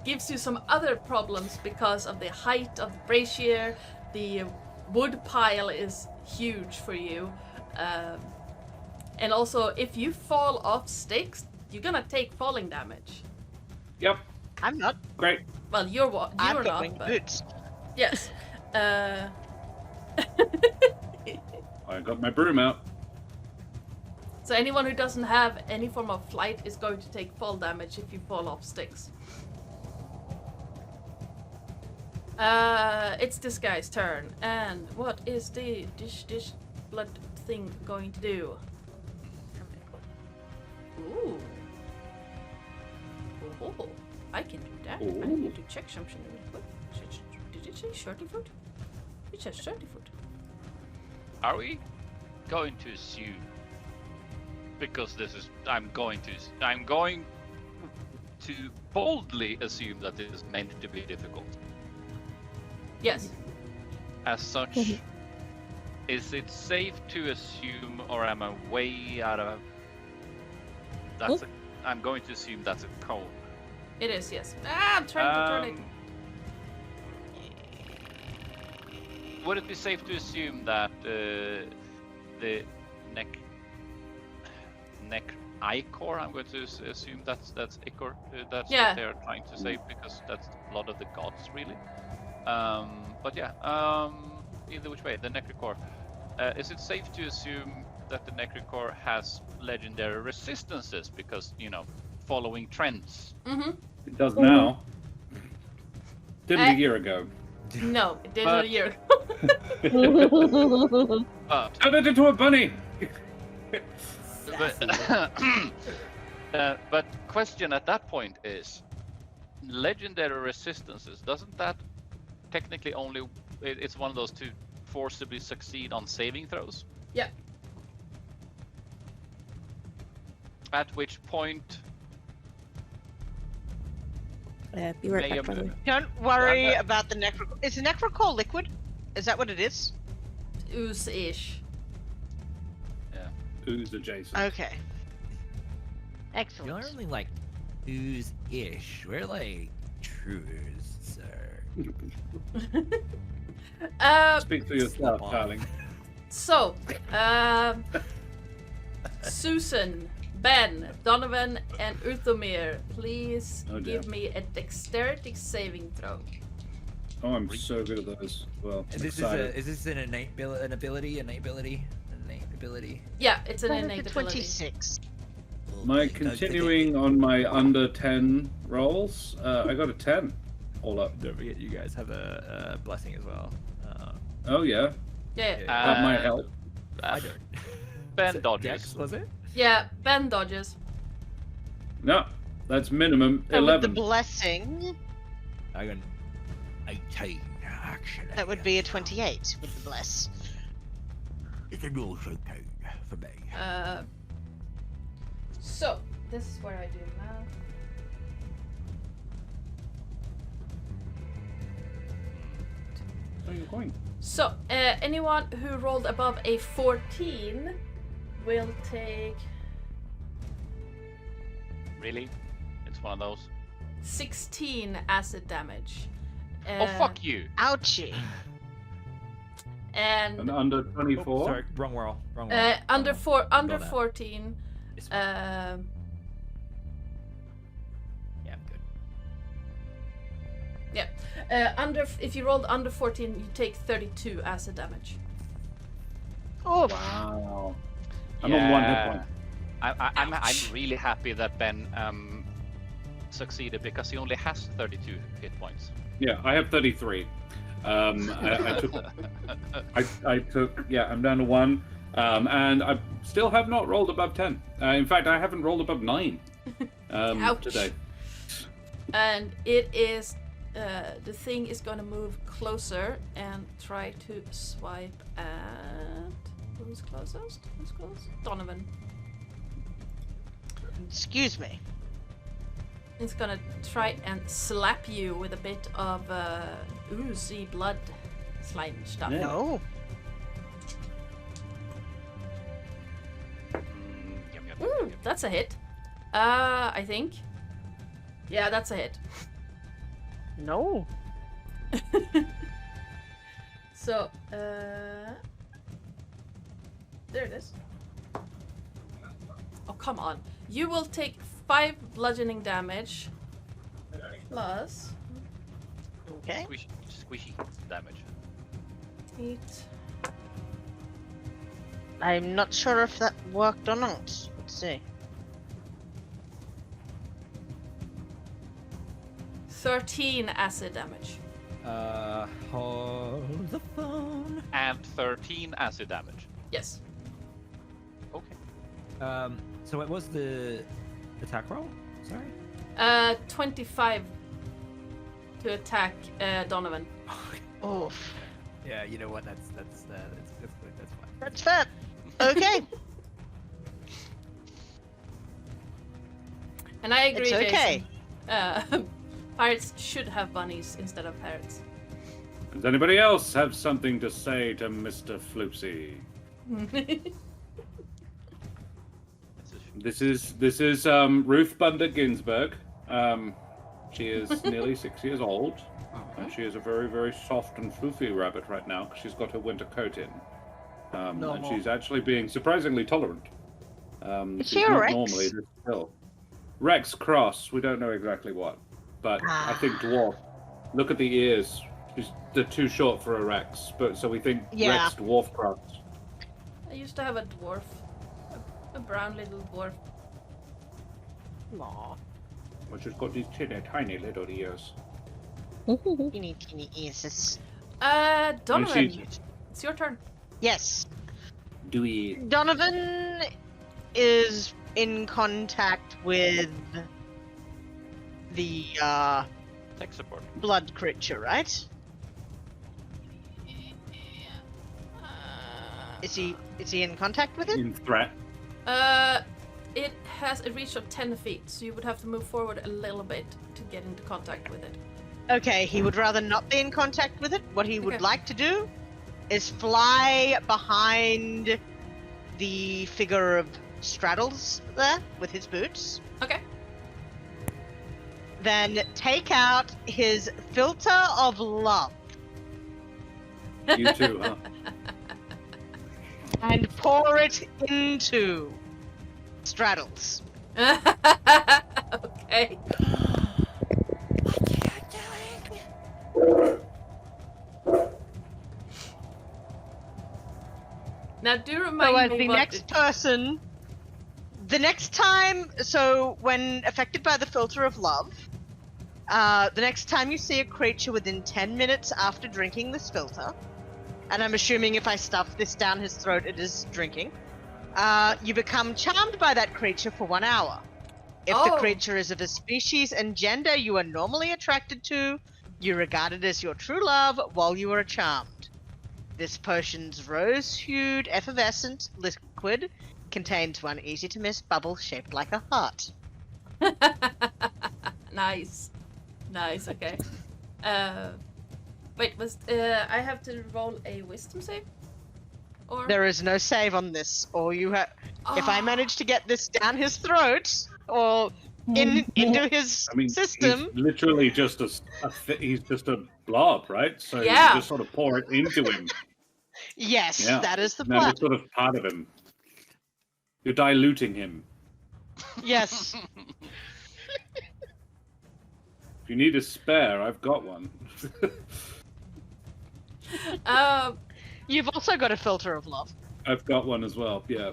gives you some other problems because of the height of the brazier. The wood pile is huge for you. And also, if you fall off Styx, you're gonna take falling damage. Yep. I'm not. Great. Well, you're I've got not. winged But... boots. Yes. I got my broom out. So anyone who doesn't have any form of flight is going to take fall damage if you fall off Styx. It's this guy's turn, and what is the dish blood thing going to do? Ooh. Oh, I can do that. Ooh. I need to check something real quick. Did it say 30 foot? It says 30 foot. Are we going to assume? Because this is, I'm going to boldly assume that it is meant to be difficult. Yes. As such, is it safe to assume, or am I way out of? I'm going to assume that's a cone. It is, yes. I'm trying to turn it. Would it be Icor. I'm going to assume that's Icor. That's Yeah. what they're trying to say because that's a lot of the gods, really. But yeah, either which way, the Necricor. Is it safe to assume that the Necricor has legendary resistances because, you know, following trends? Mm-hmm. It does now. Didn't a year ago. No, it did a year Mm-hmm. Turn it into a bunny! But question at that point is, legendary resistances, doesn't that technically only, it's one of those to forcibly succeed on saving throws? Yeah. At which point... Be right May back, by the way. Don't worry about the Necrocall. Is the Necrocall liquid? Is that what it is? Ooze-ish. Ooze adjacent. Okay. You're Excellent. not really like ooze-ish. We're like trues, sir. Speak for yourself, Slap on. darling. So, Susan, Ben, Donovan, and Uthomir, please Oh, dear. give me a dexterity saving throw. Oh, I'm so good at those. Well, Is this an innate ability? Yeah, it's an That is innate a ability. 26. My Okay, continuing on my under 10 rolls, I got a 10 all up. Don't forget, you guys have a blessing as well. Oh yeah, Yeah, that might help. I don't. Ben dodges. Dex, was it? yeah, Ben dodges. No, that's minimum So with the 11. blessing, I got 18 actually. that would be a 28 with the bless. It's a rules okay for me. So, this is where I do math. Where are you going? So, anyone who rolled above a 14 will take Really? It's one of those. 16 acid damage. Oh, fuck you! Ouchie. And And under 24. Sorry, wrong world. under Ignore that. 14, This one. Yeah, I'm good. if you rolled under 14, you take 32 acid damage. Oof. Wow. I'm on 1 hit point. I'm Ouch. really happy that Ben succeeded because he only has 32 hit points. Yeah, I have 33. I took, yeah, I'm down to 1. And I still have not rolled above 10. In fact, I haven't rolled above 9 Ouch. today. And it is the thing is gonna move closer and try to swipe at who's closest? Who's close? Donovan. Excuse me. It's gonna try and slap you with a bit of oozy blood slime stuff. Yeah. No. Ooh, that's a hit. I think. Yeah, that's a hit. No. So, there it is. Oh, come on. You will take 5 bludgeoning damage. Plus Okay. Squishy damage. 8. I'm not sure if that worked or not. Let's see. 13 acid damage. Hold the phone. And 13 acid damage. Yes. Okay. So what was the attack roll? Sorry. 25 to attack Donovan. Oof. Yeah, you know what? That's good. That's fine. That's fair. Okay. And I agree, It's okay. Jason. Pirates should have bunnies instead of parrots. Does anybody else have something to say to Mr. Floopsy? This is Ruth Bunder Ginsburg. She is nearly 6 years old. She is a very, very soft and floofy rabbit right now because she's got her winter coat in. And she's actually being surprisingly tolerant. It's she a not Rex? normally this hill. Rex cross, we don't know exactly what. But I think dwarf. Look at the ears. They're too short for a Rex, but so we think Rex dwarf cross. I used to have a dwarf. A brown little dwarf. Aw. Which has got these tiny little ears. Teeny ears. Donovan, it's your turn. Yes. Do we? Donovan is in contact with the Tech support. blood creature, right? Is he in contact with it? In threat. It has a reach of 10 feet, so you would have to move forward a little bit to get into contact with it. Okay, he would rather not be in contact with it. What he would Okay. like to do is fly behind the figure of Straddles there with his boots. Okay. Then take out his filter of love You too, huh? and pour it into Straddles. Okay. Now do remind So as me the what next person, the next time, so when affected by the filter of love, the next time you see a creature within 10 minutes after drinking this filter, and I'm assuming if I stuff this down his throat, it is drinking, you become charmed by that creature for 1 hour. If the creature is of a species and gender you are normally attracted to, you regard it as your true love while you are charmed. This potion's rose-hued, effervescent liquid contains one easy-to-miss bubble shaped like a heart. Nice. Nice, okay. Wait, I have to roll a wisdom save? Or There is no save on this, or you have. If I manage to get this down his throat or into his system, he's literally just he's just a blob, right? So you Yeah. just sort of pour it into him. yes, Yeah. that is the Now plan. it's sort of part of him. You're diluting him. Yes. If you need a spare, I've got one. You've also got a filter of love. I've got one as well. Yeah.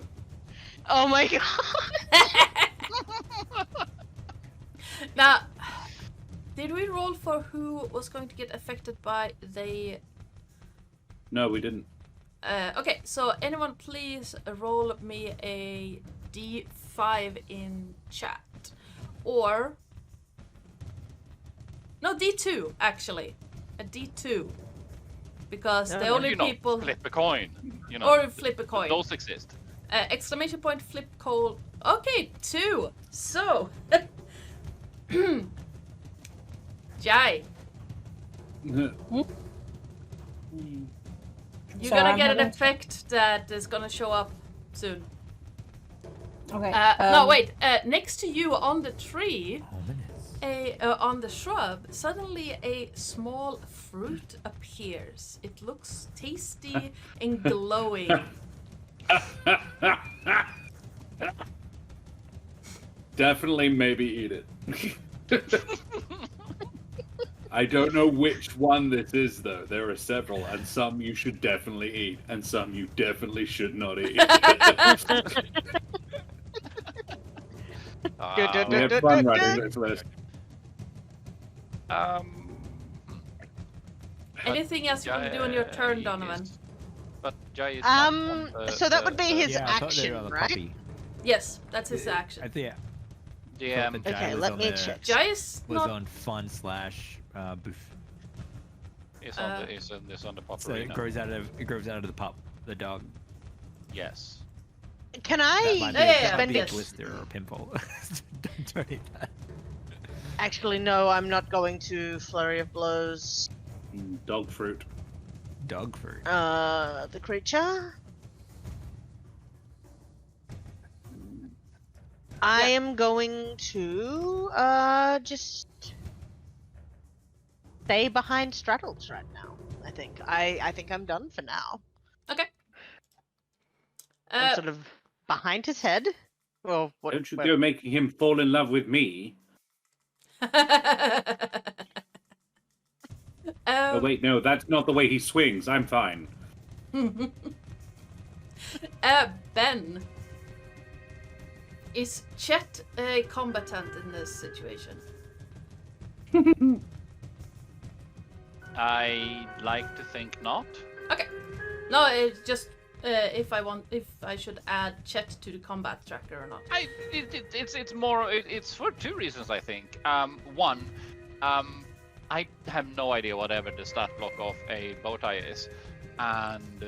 Oh my god. Now, did we roll for who was going to get affected by the... No, we didn't. Okay, so anyone please roll me a D5 in chat. Or... No, D2, actually. A D2. Because the only You know, people... flip a coin. You know, Or flip a coin. Those exist. Exclamation point, flip coin. Okay, 2. So... Jai. You're So gonna I'm get an having- effect that is gonna show up soon. Okay. No, wait. Next to you on the tree, on the shrub, suddenly a small fruit appears. It looks tasty and glowing. Definitely, maybe eat it. I don't know which one this is, though. There are several, and some you should definitely eat, and some you definitely should not eat. We have fun writing this list. Anything else you want to do on your turn, Donovan? But Jai is not on the- So that would be his Yeah, I thought they action, were on the right? puppy. Yes, that's his action. I think Yeah. thought that Jai Okay, was let on me the- check. Jai is was not... on fun slash boof. Is on the is on the pop So it arena. grows out of the pup, the dog. Yes. Can That I might be, yeah, that might be a yes. blister or a pimple. Don't eat that. Actually, no, I'm not going to Flurry of Blows. Dog fruit. Dog fruit. The creature? I am going to, just stay behind Straddles right now, I think. I think I'm done for now. Okay. I'm sort of behind his head. Well, what? Don't you well, go making him fall in love with me. Oh wait, no, that's not the way he swings. I'm fine. Ben, is Chet a combatant in this situation? I like to think not. Okay. No, it's just if I should add Chet to the combat tracker or not. It's for two reasons, I think. One, I have no idea whatever the stat block of a bow tie is, and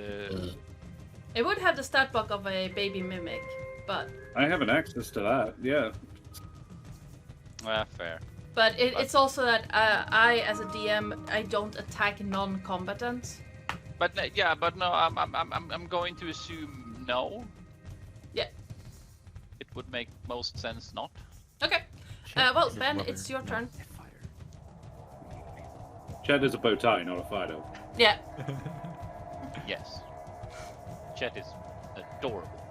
It would have the stat block of a baby mimic, but I haven't access to that. Yeah. fair. but it's also that I, as a DM, I don't attack non-combatants. But no, I'm going to assume no. Yeah. It would make most sense not. Okay. Well, Ben, it's your turn. Chet is a bow tie, not a fighter. Yeah. Yes. Chet is adorable.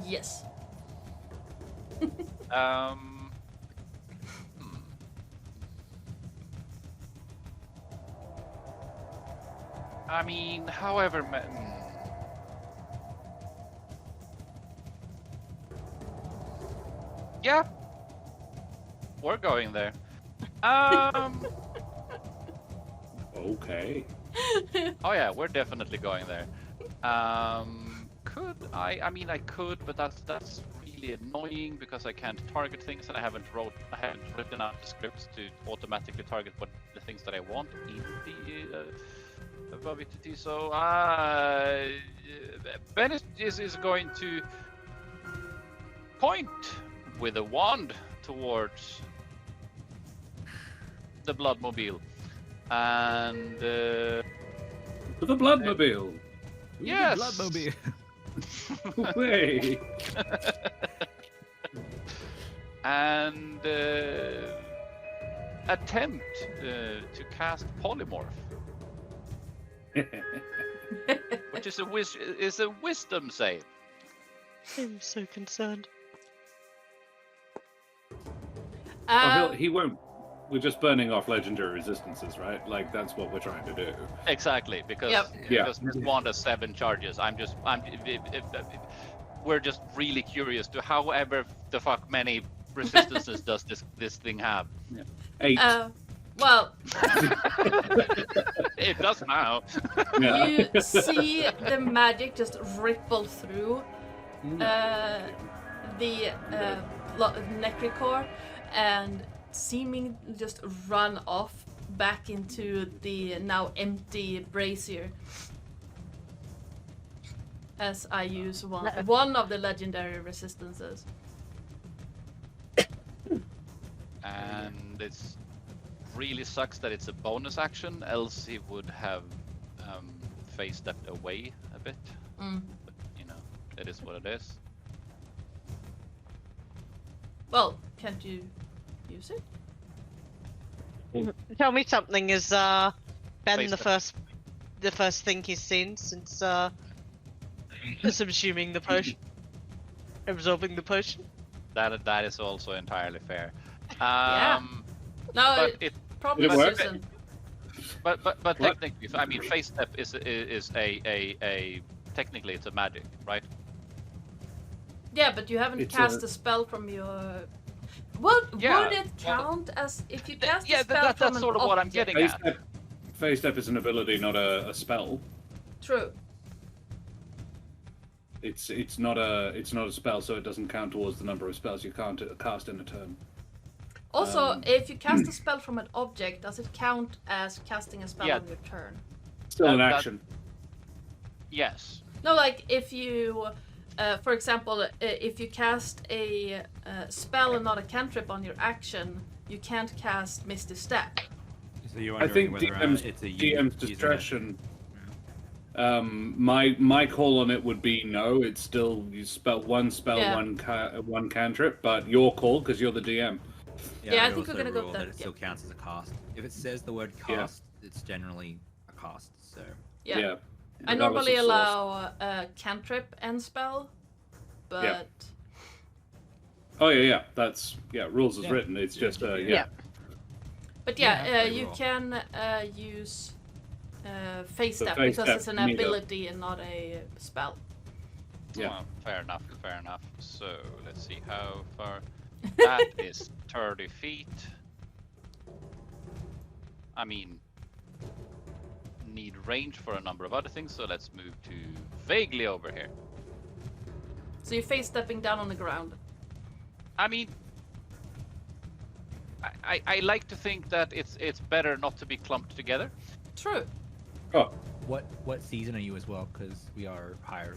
Yes. I mean, however, yeah, we're going there. Okay. Oh yeah, we're definitely going there. Could I? I mean, I could, but that's really annoying because I can't target things, and I haven't written out the scripts to automatically target the things that I want in the ability. So Ben is going to point with a wand towards the Bloodmobile, and To the Bloodmobile. yes. Bloodmobile. Way. And attempt to cast polymorph, which is a wisdom save. I'm so concerned. He won't. We're just burning off legendary resistances, right? Like that's what we're trying to do. Exactly, because this wand has 7 charges. We're just really curious to however the fuck many resistances does this thing have. Yeah. 8. Well, It does now. you see the magic just ripple through the Necrocore and seeming just run off back into the now empty brazier. As I use one of the legendary resistances. And it's really sucks that it's a bonus action, else he would have phase stepped away a bit. But you know, it is what it is. Well, can't you use it? Tell me something. Is Ben Face the first thing he's seen since subsuming the potion, absorbing the potion? That is also entirely fair. Yeah. No, but it probably Did it work? isn't. but technically, I mean, phase step is a technically it's a magic, right? Yeah, but you haven't It's cast a- a spell from your. Would it count as if you cast a spell from that's an sort of what I'm object? getting at. Phase step is an ability, not a spell. True. It's not a spell, so it doesn't count towards the number of spells you can't cast in a turn. Also, if you cast a spell from an object, does it count as casting a spell Yeah. on your turn? Still an That- action. Yes. No, like if you, for example, if you cast a spell and not a cantrip on your action, you can't cast Misty Step. So you're I think wondering whether DM's, it's a DM's user- discretion. My call on it would be no. It's still you spell, Yeah. one cantrip, but your call because you're the DM. Yeah, I I'd think we're also gonna go rule with that that, it still counts as a cast. If it says the word Yeah. cast, it's generally a cast. So Yeah. I Regardless normally of source. allow cantrip and spell, but Oh yeah. That's rules is Yeah. written. It's just Yeah. But Yeah, you roll. can use face The step face because step, it's an you need it. ability and not a spell. Yeah. Well, fair enough. So let's see how far. That is 30 feet. I mean, need range for a number of other things, so let's move to vaguely over here. So you're face stepping down on the ground. I mean, I like to think that it's better not to be clumped together. True. Oh, What season are you as well? Because we are higher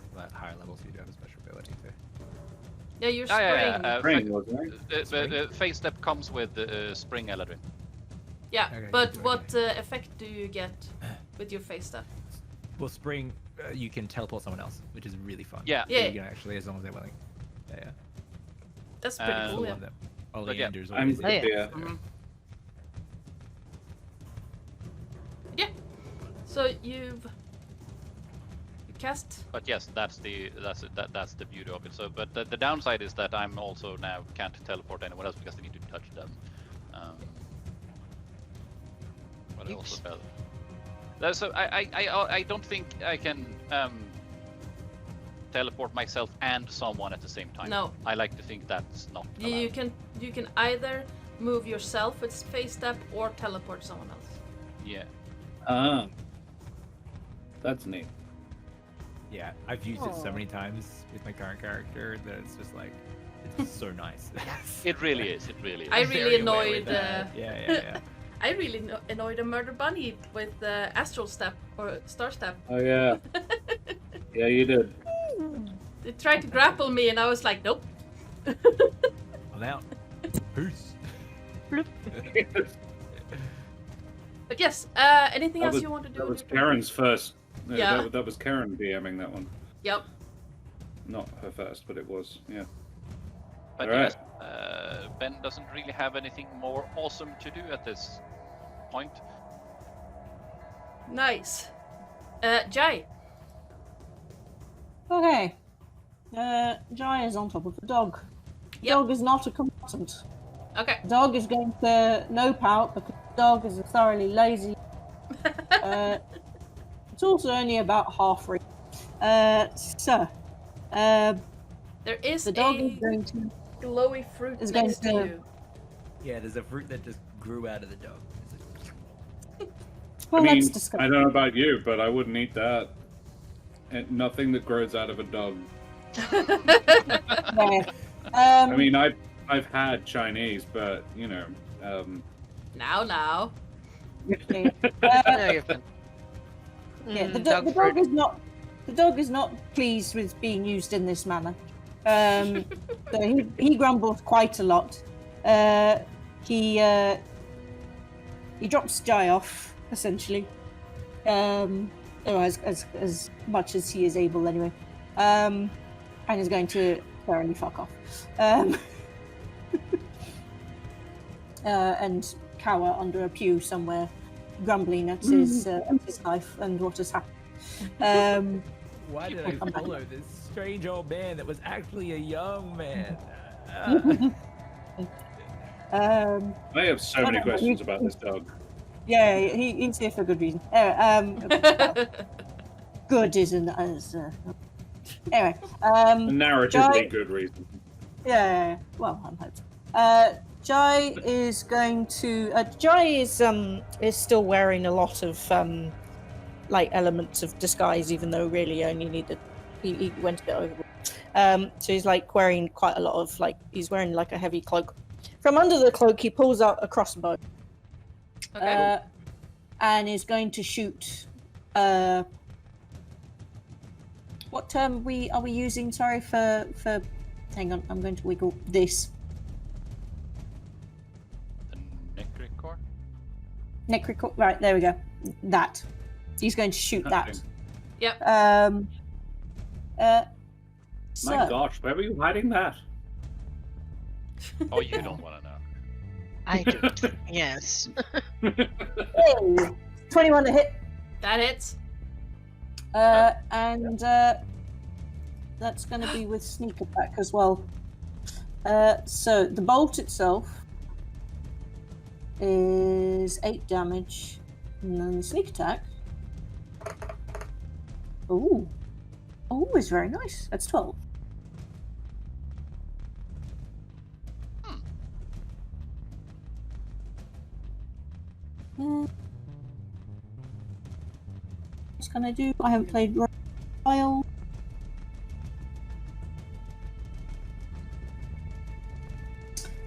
levels. So you do have a special ability too. Yeah, you're spring. spring, wasn't it? Spring? Face step comes with Spring Eladrin. Yeah, Okay, but okay. what effect do you get with your face step? Well, spring, you can teleport someone else, which is really fun. Yeah. So Yeah. you can actually, as long as they're willing. Yeah. That's pretty And- So cool. one Yeah. of them. Oh, But yeah, Leander's I'm always good. there. Yeah. Mhm. So you cast. But yes, that's the beauty of it. So, but the downside is that I'm also now can't teleport anyone else because I need to touch them. But I also felt. So I don't think I can teleport myself and someone at the same time. No. I like to think that's not allowed. You can either move yourself with face step or teleport someone else. Yeah. Ah, that's neat. Yeah, I've used it so many times with my current character that it's just like, it's so nice. It really is. It really is. I I'm really very aware with annoyed. that. Yeah. I really annoyed a murder bunny with astral step or star step. Oh yeah. Yeah, you did. They tried to grapple me, and I was like, nope. I'm out. Peace. But yes, anything else you want to do? That with was your- Karen's first. No, Yeah. That was Karen DMing that one. Yep. Not her first, but it was. Yeah. But All right. yes, Ben doesn't really have anything more awesome to do at this point. Nice. Jai. Okay. Jai is on top of the dog. The Yep. dog is not a combatant. Okay. The dog is going to nope out because the dog is thoroughly lazy. It's also only about half reach. There is The dog a is going to. glowy fruit is going next to to- you. Yeah, there's a fruit that just grew out of the dog. Well, I mean, let's discuss. I don't know about you, but I wouldn't eat that. And nothing that grows out of a dog. Yeah. I mean, I've had Chinese, but you know. Now. Okay. No, you've been. Yeah, the dog dog fruit. is not. The dog is not pleased with being used in this manner. So he grumbles quite a lot. He drops Jai off essentially, as much as he is able anyway, and is going to thoroughly fuck off, and cower under a pew somewhere, grumbling at his life and what has happened. Why did I follow this strange old man that was actually a young man? I have so many I don't know, questions about this dog. Yeah, he's here for good reason. Good isn't as. Anyway, Narratively Jai- good reason. yeah. Well, I'm hoping. Jai is going to. Jai is still wearing a lot of like elements of disguise, even though really only needed. He went a bit overboard. So he's like wearing quite a lot of like. He's wearing like a heavy cloak. From under the cloak, he pulls out a crossbow. Okay. And is going to shoot. What term are we using? Sorry for. Hang on, I'm going to wiggle this. The Necrocore? Necrocore. Right, there we go. That. He's going to shoot that. Okay. Yep. So, My gosh, where were you hiding that? Oh, you don't want to know. I do. Yes. hey, 21 to hit. That hits. And that's going to be with sneak attack as well. So the bolt itself is 8 damage, and then the sneak attack. Ooh, is very nice. That's 12. What can I do? I haven't played Royal.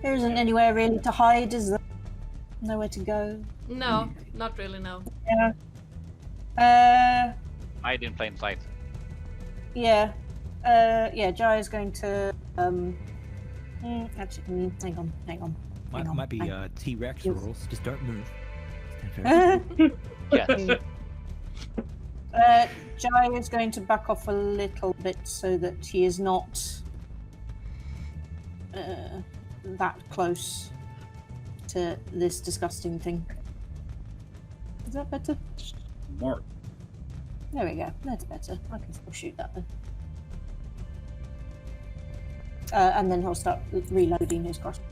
There isn't anywhere really to hide, is there? Nowhere to go. No, not really. No. Yeah. Hide in plain sight. Yeah. Jai is going to actually hang on. Might be T-Rex Yes. rules. Just don't move. Stand fair. Yes. Jai is going to back off a little bit so that he is not that close to this disgusting thing. Is that better? Mark. There we go. That's better. I can still shoot that then. And then he'll start reloading his crossbow.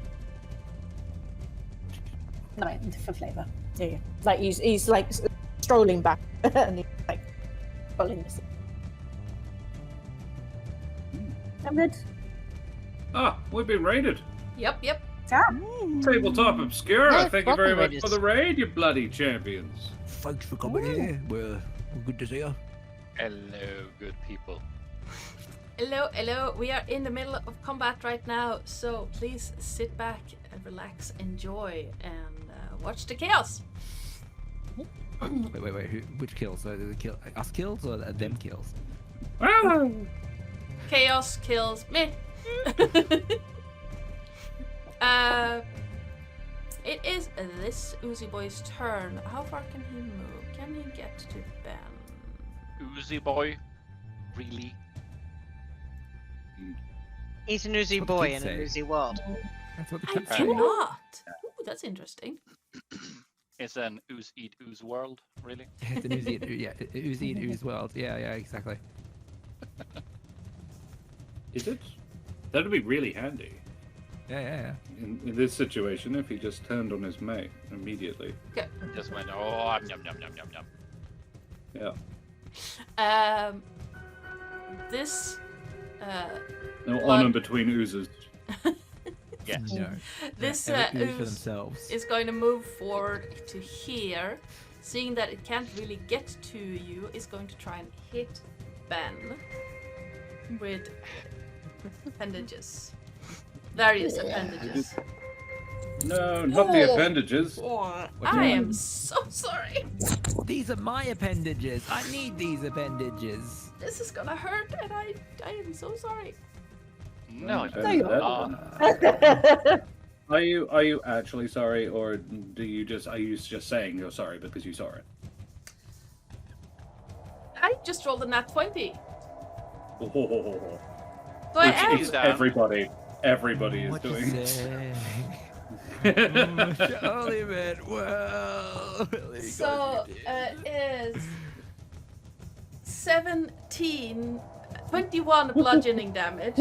No, for flavour. Yeah. Like he's like strolling back and he's like pulling this. I'm good. Ah, we've been raided. Yep. Tabletop Obscura, Yeah, thank you very fucking much for the raid, you bloody champions. Thanks for coming here. We're good to see you. Hello, good people. Hello. We are in the middle of combat right now, so please sit back and relax, enjoy, and watch the chaos. Wait. Which kills? Us kills or them kills? Ah! Chaos kills me. It is this Uzi boy's turn. How far can he move? Can he get to Ben? Uzi boy? Really? He's an Uzi That's what the boy kids in an say. Uzi world. That's what the I kids say. cannot. Ooh, that's interesting. It's an ooze eat ooze world, really? It's an Uzi and Ooze world. Yeah, exactly. Is it? That'd be really handy Yeah. in this situation if he just turned on his mate immediately. Just went, oh, yum, yum, yum, yum, yum. Yeah. This No One- honor between oozes. Yes. No. this Every ooze for ooze themselves. is going to move forward to here. Seeing that it can't really get to you, is going to try and hit Ben with appendages. Various appendages. No, not the appendages. I am so sorry. These are my appendages. I need these appendages. This is gonna hurt, and I am so sorry. No, it's There you not. Are you actually sorry, or are you just saying you're sorry because you saw it? I just rolled a nat 20. Oh, So I am. it's everybody is What you doing. say? Charlie meant well. So is 21 bludgeoning damage.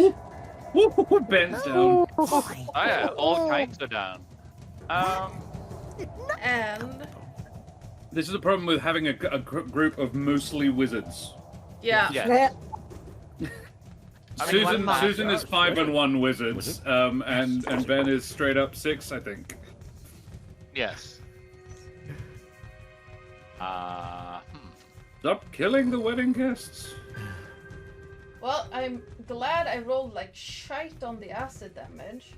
Ben's down. Oh, yeah, all kinds are down. And This is a problem with having a group of mostly wizards. yeah. Yeah. I mean, Susan is 5-1 wizards, and Ben is straight up 6, I think. Yes. Stop killing the wedding guests. Well, I'm glad I rolled like shite on the acid damage.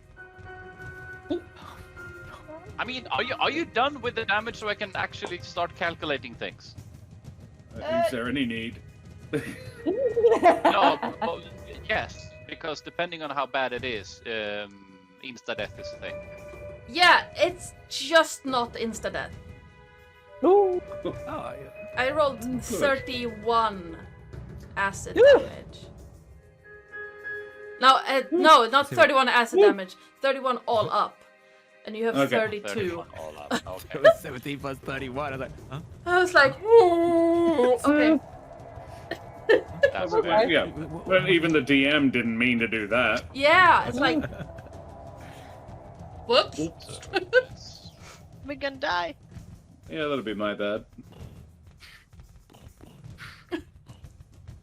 I mean, are you done with the damage so I can actually start calculating things? Is there any need? No, well, yes, because depending on how bad it is, insta-death is a thing. Yeah, it's just not insta-death. Oh, I rolled 31 acid damage. No, no, not 31 acid damage. 31 all up. And you have Okay. 32. 31 all up. Okay. it was 17 plus 31. I was like, huh? I was like, okay. That's fair. Yeah, well, even the DM didn't mean to do that. Yeah, it's like, Whoops. Oops. We're gonna die. Yeah, that'll be my bad.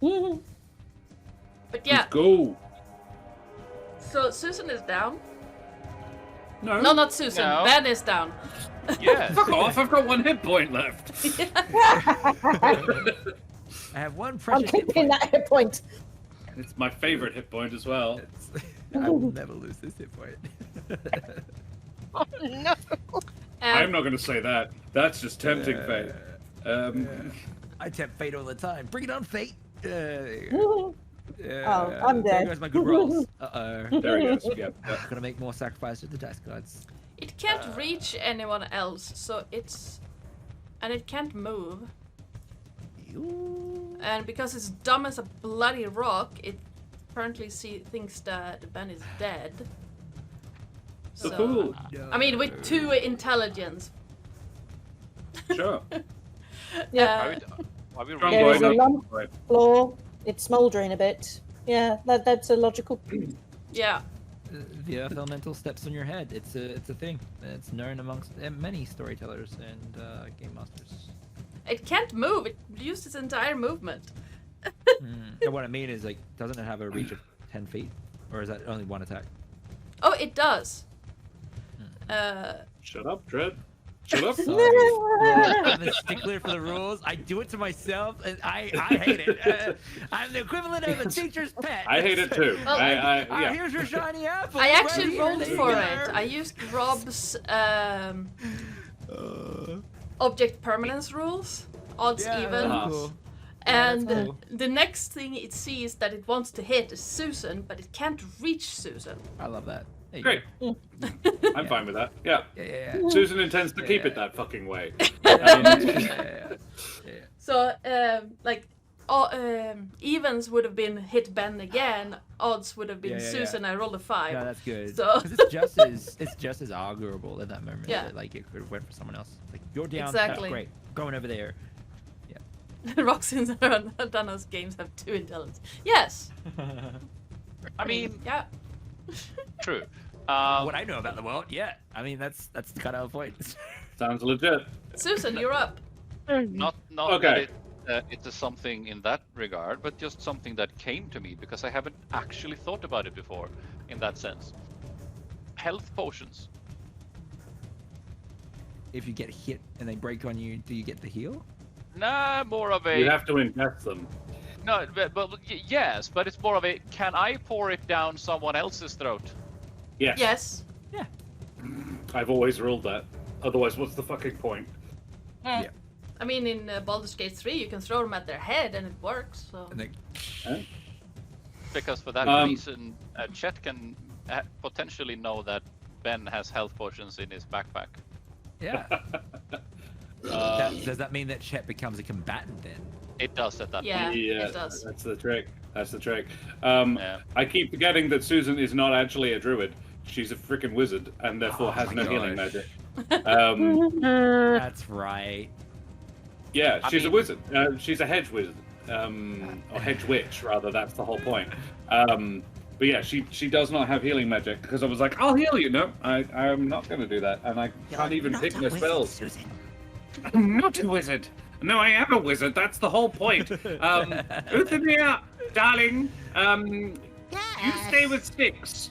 But yeah, Let's go. so Susan is down. No. No, not Susan. No. Ben is down. Yeah. Fuck off! I've got 1 hit point left. I have one I'm precious hit keeping point. that hit point. It's my favorite hit point as well. I will never lose this hit point. Oh no. I'm not going to say that. That's just tempting fate. I tempt fate all the time. Bring it on, fate. Oh, I'm There dead. goes my good rolls. Uh-oh. There he goes. Yep. Gonna make more sacrifices to the dice gods. It can't reach anyone else, so and it can't move. And because it's dumb as a bloody rock, it apparently thinks that Ben is dead. So cool. I mean, with 2 intelligence. Sure. Yeah. Why we Strong There boy, is a no lump boy. floor. It's smouldering a bit. Yeah, that's a logical. Yeah. The earth elemental steps on your head. It's a thing. It's known amongst many storytellers and game masters. It can't move. It used its entire movement. And what I mean is, like, doesn't it have a reach of 10 feet, or is that only one attack? Oh, it does. Shut up, Dread. Shut up. Sorry. I'm a stickler for the rules. I do it to myself, and I hate it. I'm the equivalent of a teacher's pet. I hate it too. Well, yeah. Here's your shiny apple. I right actually here, rolled there you for go. it. I used Rob's object permanence rules, odds Yeah, even. that's cool. And that's cool. the next thing it sees that it wants to hit is Susan, but it can't reach Susan. I love that. There you Great. go. I'm fine with that. Yeah. Yeah. Susan intends to keep it that fucking way. Yeah. So, evens would have been hit Ben again. Odds would have been Yeah. Susan. I rolled a 5. No, that's good. So- 'Cause it's just as arguable in that moment. Yeah. That, like, it could have went for someone else. Like, you're down. Exactly. That's great. Going over there. Roxanne's and Dana's games have 2 intelligence. Yes. I mean, Yeah. true. What I know about the world, yeah. I mean, that's kind of the point. Sounds legit. Susan, you're up. Not Okay. that it is something in that regard, but just something that came to me because I haven't actually thought about it before in that sense. Health potions. If you get hit and they break on you, do you get the heal? Nah, more of a You have to ingest them. no, yes, but it's more of a can I pour it down someone else's throat? Yes. Yes. I've always ruled that. Otherwise, what's the fucking point? Yeah. I mean, in Baldur's Gate 3, you can throw them at their head and it works. So. And they, Because for that reason, Chet can potentially know that Ben has health potions in his backpack. yeah. Does that mean that Chet becomes a combatant then? It does at that Yeah. point. It does. That's the trick. That's the trick. Yeah. I keep forgetting that Susan is not actually a druid. She's a freaking wizard, and therefore has my no healing gosh. magic. That's right. Yeah, I she's a mean- wizard. She's a hedge wizard, or hedge witch rather. That's the whole point. But yeah, she does not have healing magic because I was like, I'll heal you. No, I'm not going to do that, and I can't even Not pick a my wizard, spells. Susan. I'm not a wizard. No, I am a wizard. That's the whole point. Uthania, darling, you stay with Styx.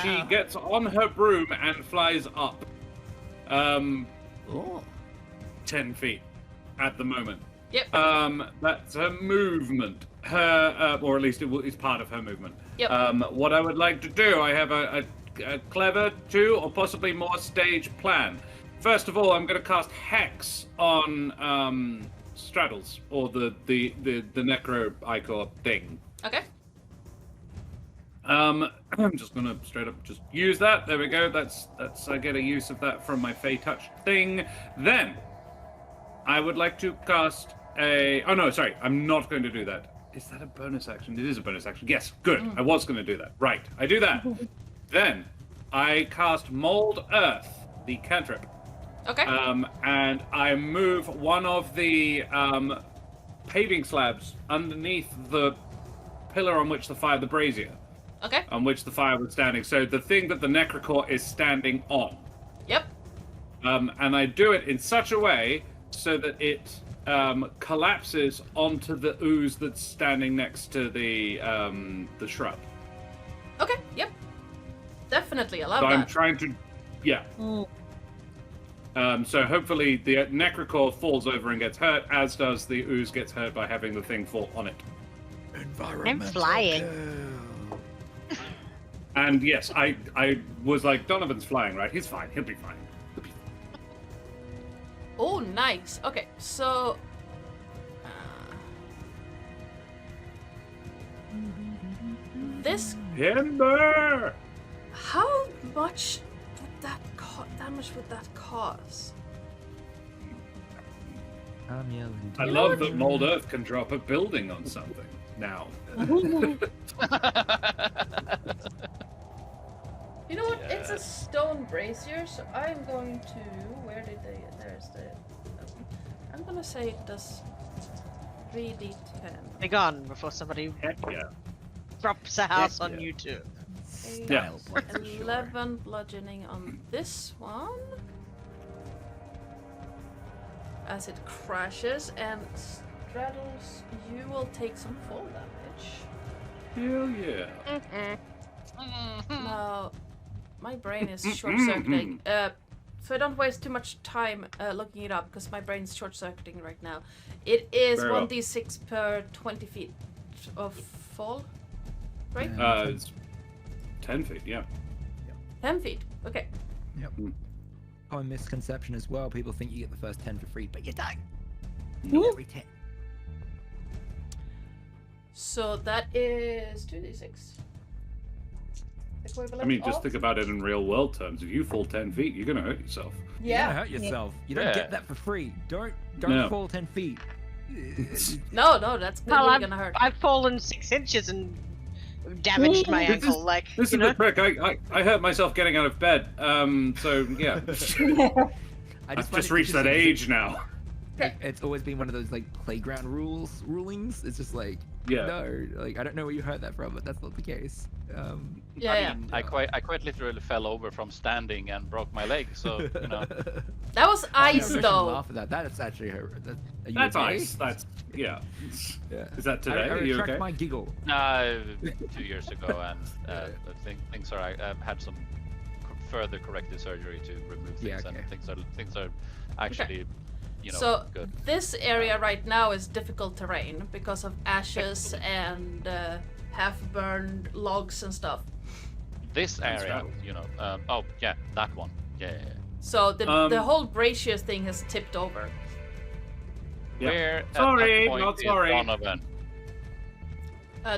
She gets on her broom and flies up. Oh. 10 feet at the moment. Yep. That's her movement. Her, or at least it's part of her movement. Yep. What I would like to do, I have a clever 2 or possibly more stage plan. First of all, I'm going to cast Hex on Straddles, or the Necro Icor thing. Okay. I'm just gonna straight up just use that. There we go. That's I get a use of that from my Fey Touch thing. Then I would like to cast a. Oh no, sorry, I'm not going to do that. Is that a bonus action? It is a bonus action. Yes, good. I was going to do that. Right, I do that. Then I cast Mold Earth, the cantrip. Okay. And I move one of the paving slabs underneath the pillar on which to fire the brazier. Okay. on which the fire was standing. So the thing that the necrocore is standing on. Yep. And I do it in such a way so that it collapses onto the ooze that's standing next to the shrub. Okay. Yep. Definitely, I love So that. I'm trying to, yeah. So hopefully the necrocore falls over and gets hurt, as does the ooze gets hurt by having the thing fall on it. I'm flying. And yes, I was like, Donovan's flying, right? He's fine. He'll be fine. Oh, nice. Okay, so this. Timber! How much would that damage would that cause? I love that Mold Earth can drop a building on something now. You know what? It's a stone brazier, so I'm going to. Where did they? There's the. I'm gonna say it does 3d10. Be gone before somebody Heck yeah. drops a house Heck on yeah. you too. Yeah. 11 bludgeoning on this one. As it crashes and straddles, you will take some fall damage. Hell yeah. Now, my brain is short-circuiting. So I don't waste too much time looking it up because my brain's short-circuiting right now. It is Very well. 1d6 per 20 feet of fall, right? It's 10 feet, yeah. 10 feet. Okay. Yep. Common misconception as well. People think you get the first 10 for free, but you don't. No. Every 10. So that is 2d6. I mean, just think about it in real world terms. If you fall 10 feet, you're going to hurt yourself. You're gonna hurt yourself. You don't get that for free. Don't fall 10 feet. No, that's Well, really gonna hurt. I've fallen 6 inches and damaged my ankle. This is the trick. I hurt myself getting out of bed. So yeah. I've just reached that age now. It's always been one of those like playground rulings. It's just like, no, like I don't know where you heard that from, but that's not the case. I quite literally fell over from standing and broke my leg. So you know. That was ice, though. Laugh at that. That's actually her. That's okay? ice. That's yeah. Is that today? I Are you retract okay? my giggle. 2 years ago, and things are. I've had some further corrective surgery to remove things, and things are actually. You know, so good. This area right now is difficult terrain because of ashes and half-burned logs and stuff. This area, you know. Oh yeah, that one. Yeah. So the whole brazier thing has tipped over. Where sorry, at that point not is sorry. Donovan?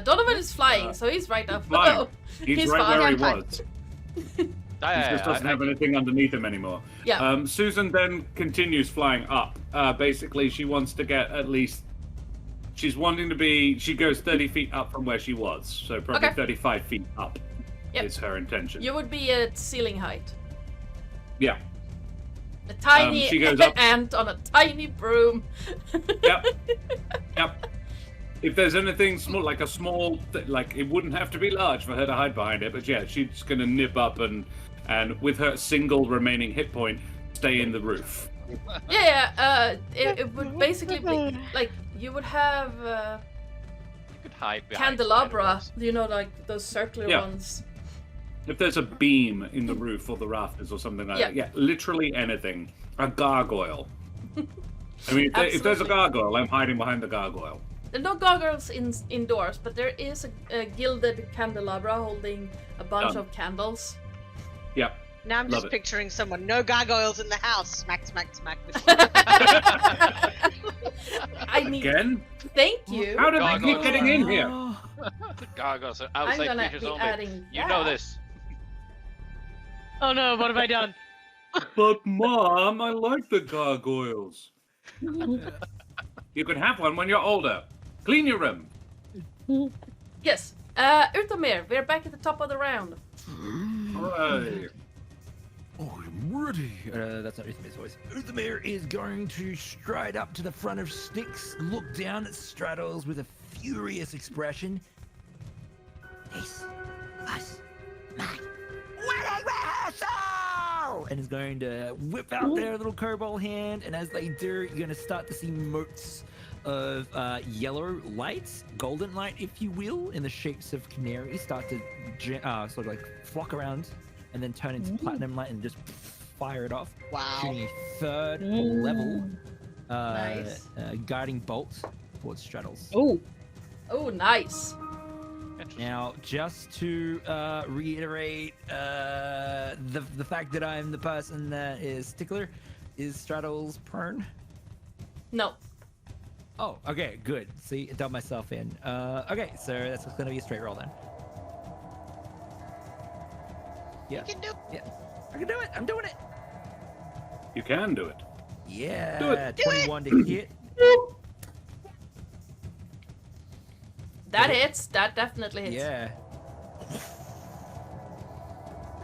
Donovan is flying, so he's right up. Fine. He's right fine. where he I'm was. He just doesn't have anything underneath him anymore. Yeah. Susan then continues flying up. Basically, she wants to get at least. She's wanting to be. She goes 30 feet up from where she was, so probably 35 feet up is her intention. You would be at ceiling height. Yeah. A tiny she goes up. ant on a tiny broom. Yep. If there's anything small, like a small, like it wouldn't have to be large for her to hide behind it, but yeah, she's gonna nip up and with her single remaining hit point, stay in the roof. It would basically be like you would have You could hide behind candelabra, you know, like those circular ones. If there's a beam in the roof or the rafters or something like that, literally anything. A gargoyle. I mean, if there's a gargoyle, I'm hiding behind the gargoyle. There are no gargoyles indoors, but there is a gilded candelabra holding a bunch of candles. Yep. Now I'm just picturing someone. No gargoyles in the house. Smack, smack, smack. I mean, again? Thank you. How did they keep getting in here? The gargoyles are outside I'm gonna creatures be only. adding You that. know this. Oh no! What have I done? But Mom, I like the gargoyles. You can have one when you're older. Clean your room. Yes. Utomir, we're back at the top of the round. Hooray. I'm ready. That's not Uthamir's voice. Uthamir is going to stride up to the front of Styx, look down at Straddles with a furious expression. This us my wedding rehearsal! And is going to whip out their little kobold hand, and as they do, you're going to start to see motes of yellow lights, golden light, if you will, in the shapes of canaries start to sort of like flock around and then turn into platinum light and just fire it off. Wow. Shooting a third level Nice. guiding bolt towards Straddles. Oh, nice. Now, just to reiterate the fact that I'm the person that is stickler, is Straddles prone? No. Oh, okay, good. See, I dubbed myself in. Okay, so that's going to be a straight roll then. Yeah. You can do. Yeah, I can do it. I'm doing it. You can do it. Yeah. Do it. 21 to hit. That hits. That definitely hits. Yeah.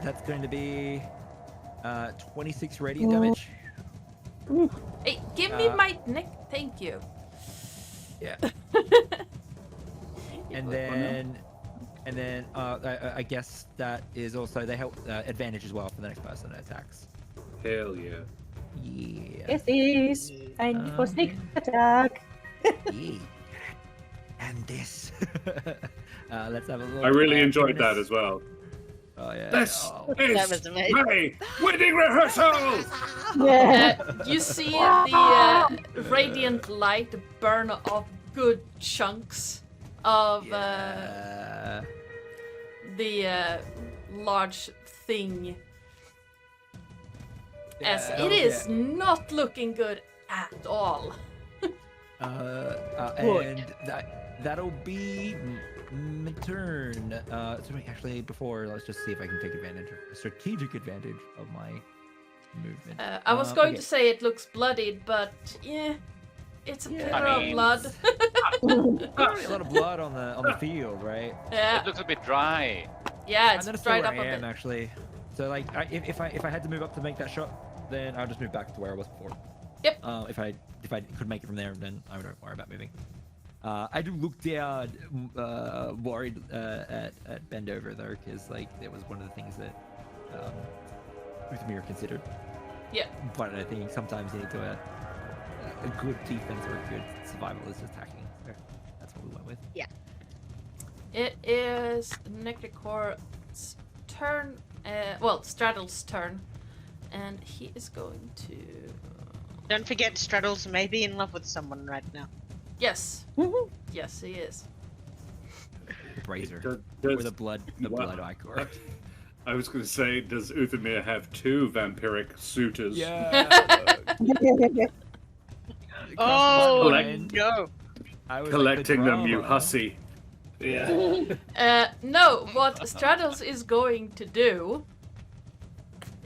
That's going to be 26 radiant damage. Hey, give me my neck. Thank you. Yeah. And then I guess that is also they help advantage as well for the next person that attacks. Hell yeah. Yeah. Yes, is. And for sneak attack. Yeah. And this. Let's have a look. I really enjoyed bonus. that as well. Oh yeah. This Oh. That was is amazing. my wedding rehearsal! Yeah. You see the radiant light burn off good chunks of Yeah. the large thing. As Yeah. it is not looking good at all. And that'll be my turn. So wait, actually, before let's just see if I can take strategic advantage of my movement. I was going okay. to say it looks bloodied, but yeah, it's a Yeah. pillar I of mean- blood. Probably a lot of blood on the field, right? Yeah, It looks a bit dry. yeah, I'm it's gonna stay dried where up I a am bit. actually. So like, if I had to move up to make that shot, then I'll just move back to where I was before. Yep. If I could make it from there, then I wouldn't worry about moving. I do look down, worried at Bendover though, because like it was one of the things that Uthmir considered. Yeah. But I think sometimes you need to a good defense or a good survival is attacking. So that's what we went with. It is Necrocor's turn. Well, Straddle's turn, and he is going to. Don't forget, Straddles may be in love with someone right now. Yes. Yes, he is. The brazier Does- or the blood Wow. ichor. I was going to say, does Uthamir have two vampiric suitors? Yeah. Oh Collect- no! I was Collecting like, the them, you drama. hussy. Yeah. No, what Straddles is going to do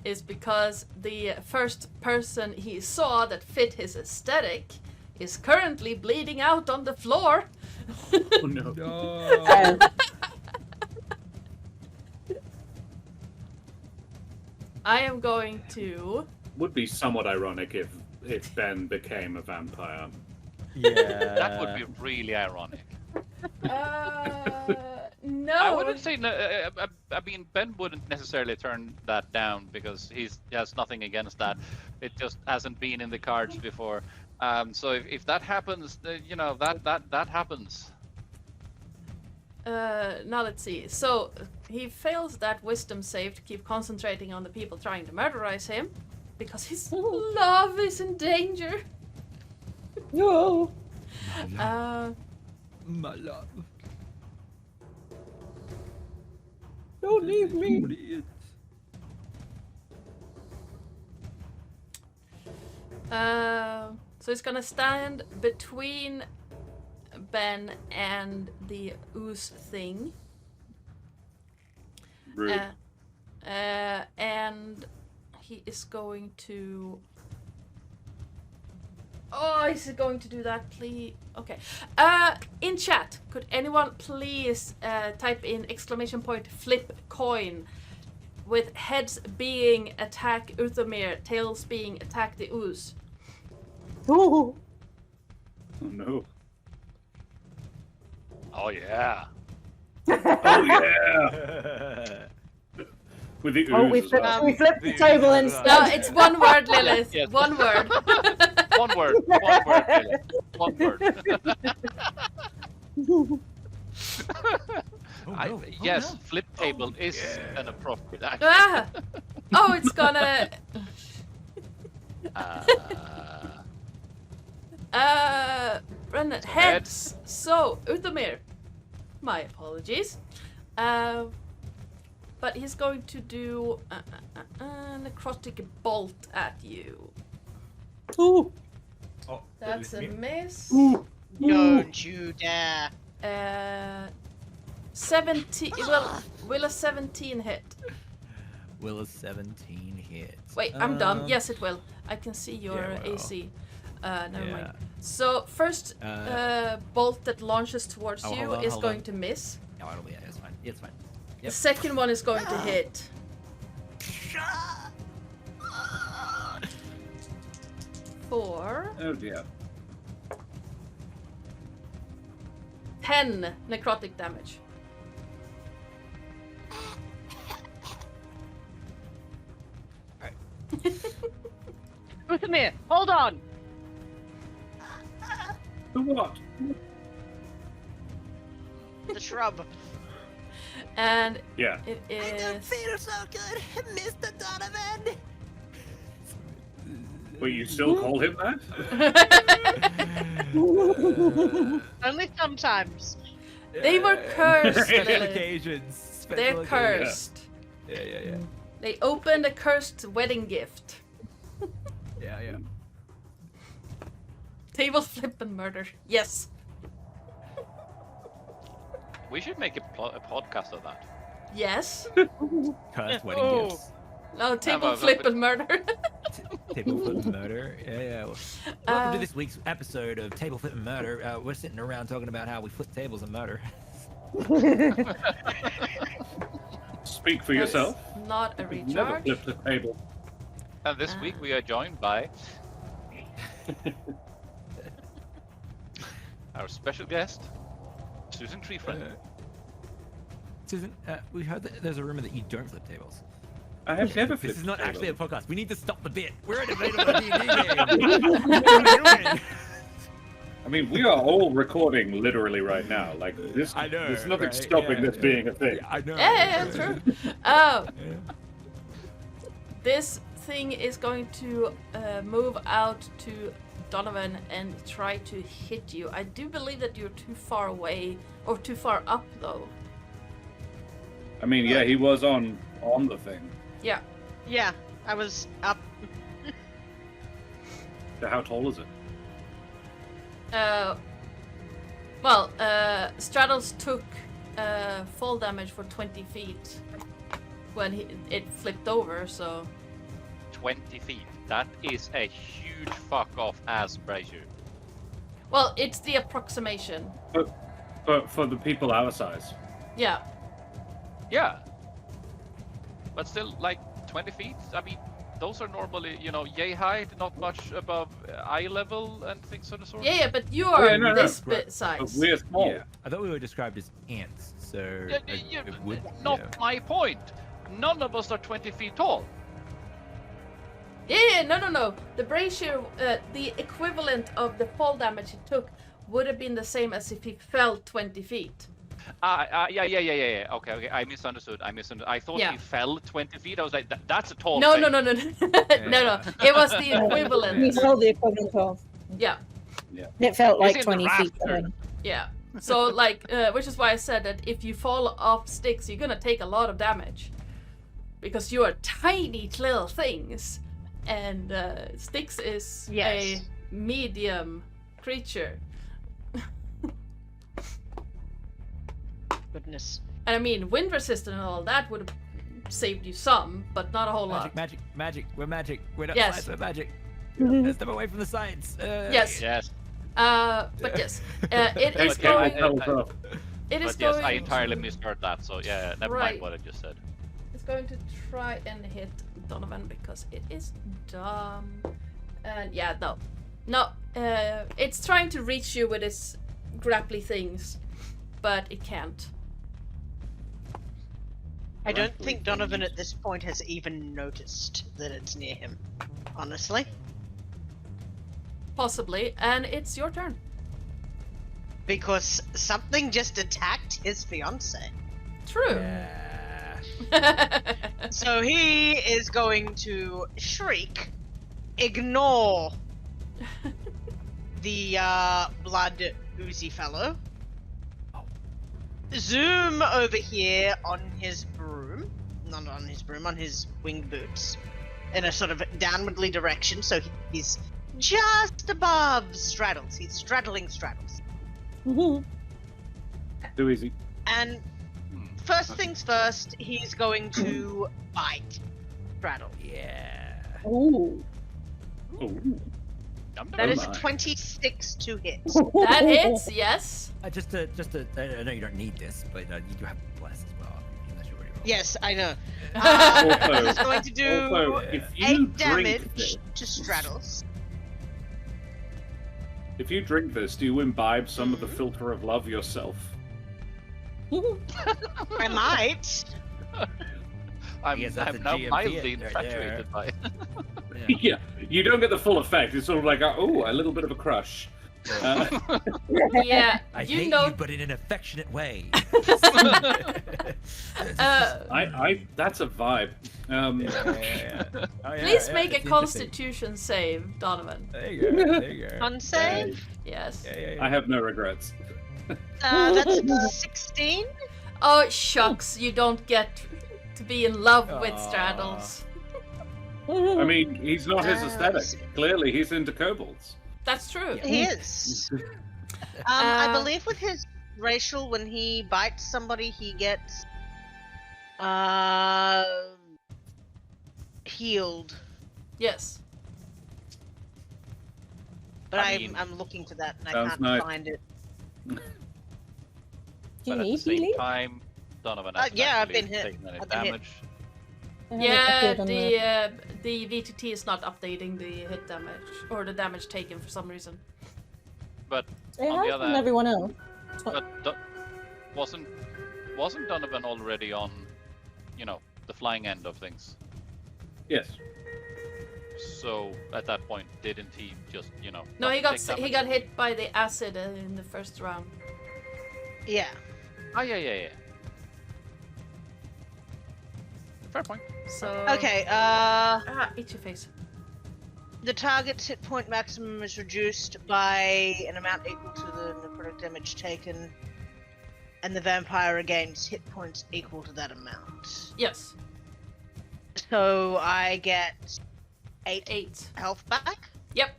is because the first person he saw that fit his aesthetic is currently bleeding out on the floor. Oh no. No. I am going to. Would be somewhat ironic if Ben became a vampire. Yeah. That would be really ironic. No. I wouldn't say. I mean, Ben wouldn't necessarily turn that down because he has nothing against that. It just hasn't been in the cards before. So if that happens, you know that happens. Now let's see. So he fails that wisdom save to keep concentrating on the people trying to murderize him because his love is in danger. No. My love. Don't leave me. So he's gonna stand between Ben and the ooze thing. Rude. And he is going to. Oh, is he going to do that, please? Okay. In chat, could anyone please type in !! flip coin, with heads being attack Uthamir, tails being attack the ooze. Oh. Oh no. Oh yeah. Oh yeah. With the ooze Oh, we as well. flipped the table instead. No, it's one word, Lilith. Yes. One word. One word. One word. Really. One word. Yes, flip table is an appropriate action. Ah! Oh, it's gonna. Brennan, heads. So, Utomir. My apologies. But he's going to do necrotic bolt at you. Ooh. Oh, That's a miss. Don't you dare. 17. Well, will a 17 hit? Will a 17 hit? Wait, I'm dumb. Yes, it will. I can see your yeah, well. AC. Never Yeah. mind. So first bolt that launches towards Oh, you hold on, is hold going on. to miss. Oh, it'll be, it's fine. It's fine. The Yep. second one is going to hit. 4. Oh dear. 10 necrotic damage. Come here. Hold on. The what? The shrub. And Yeah. it I don't is. feel so good, Mr. Donovan. Wait, you still call him that? Only sometimes. They were cursed, Special Lilith. occasions. Special They're occasions. cursed. Yeah. They opened a cursed wedding gift. Yeah. Table flip and murder. Yes. We should make a podcast of that. Yes. Cursed wedding Oh. gifts. No, table but- flip and murder. Table flip and murder. Yeah. Well, Uh, welcome to this week's episode of Table Flip and Murder. We're sitting around talking about how we flip tables and murder. Speak for That's yourself. Not a Never recharge. flipped the table. And this week we are joined by our special guest, Susan Treefriend. Susan, we heard that there's a rumor that you don't flip tables. I have never flipped This is not the actually a table. podcast. We need to stop the bit. We're in the middle of a D&D game. What are we doing? I mean, we are all recording literally right now. Like this, I know, there's nothing right? stopping Yeah, this being a thing. Yeah, I know. Yeah, true. Oh, this thing is going to move out to Donovan and try to hit you. I do believe that you're too far away or too far up, though. I mean, yeah, he was on the thing. Yeah. Yeah, I was up. So how tall is it? Straddles took fall damage for 20 feet when it flipped over, so 20 feet. That is a huge fuck off ass brazier. well, it's the approximation. But for the people our size. Yeah. Yeah. But still, like 20 feet? I mean, those are normally, yay height, not much above eye level and things of the sort. Yeah, but you are Yeah, no, this no. bit But size. we're small. Yeah. I thought we were described as ants, so Yeah, it would. not yeah. my point. None of us are 20 feet tall. Yeah, no. The brazier, the equivalent of the fall damage he took would have been the same as if he fell 20 feet. Yeah. Okay. I misunderstood. I thought Yeah. he fell 20 feet. I was like, that's a tall No. thing. No. It was the He equivalent. felt the equivalent of. Yeah. It felt It's like in 20 the feet. rafter. Yeah. So, which is why I said that if you fall off sticks, you're gonna take a lot of damage. Because you are tiny little things. And Styx is Yes. a medium creature. Goodness. And I mean, wind resistant and all that would have saved you some, but not a whole lot. Magic. We're magic. We're not Yes. science, we're magic. Mhm. Let's step away from the science. Yes. Yes. But yes. It is Okay, going. Tell us off. It is But yes, going. I entirely misheard that. So yeah, never Right. mind what I just said. It's going to try and hit Donovan because it is dumb. And yeah, no. It's trying to reach you with its grapply things, but it can't. I don't think Donovan at this point has even noticed that it's near him. Honestly. Possibly, and it's your turn. Because something just attacked his fiance. True. So he is going to shriek, ignore the blood oozy fellow, zoom over here on his broom, not on his broom, on his winged boots, in a sort of downwardly direction, so he's just above Straddles. He's straddling Straddles. Too easy. And first things first, he's going to bite Straddle. Yeah. Ooh. Ooh. That is a my. 26 to hit. That hits, yes. Just I know you don't need this, but you do have bless as well. Unless you already rolled. Yes, I know. Also- He's going to do Also, if you 8 drink damage this, to Straddles. if you drink this, do you imbibe some of the filter of love yourself? I might. I'm Yes, that's now a GMT mildly right there. infatuated by it. Yeah. Yeah, you don't get the full effect. It's sort of like, oh, a little bit of a crush. Yeah, I you hate know. you, but in an affectionate way. That's a vibe. Oh, Please make a it's interesting. Constitution save, Donovan. There you go. There you go. Con save. Yes. Yeah. I have no regrets. That's a 16. Oh shucks, you don't get to be in love with Aw. Straddles. I mean, he's not his aesthetic. let's see. Clearly, he's into kobolds. That's true. He is. I believe with his racial, when he bites somebody, he gets healed. Yes. But I mean, I'm looking to that and I sounds can't nice. find it. Do you But at need the same healing? time, Donovan hasn't yeah, I've actually been hit. taken any I've been hit. damage. Yeah, On the VTT is not updating the hit damage or the damage taken for some reason. But It on has the other from hand, everyone else. but wasn't Donovan already on, the flying end of things? Yes. So at that point, didn't he just, No, not he got take he damage? got hit by the acid in the first round. Yeah. Oh yeah. Fair point. So Okay. itchy face. The target's hit point maximum is reduced by an amount equal to the necrotic damage taken, and the vampire regains hit points equal to that amount. Yes, So I get 8 8. health back. Yep.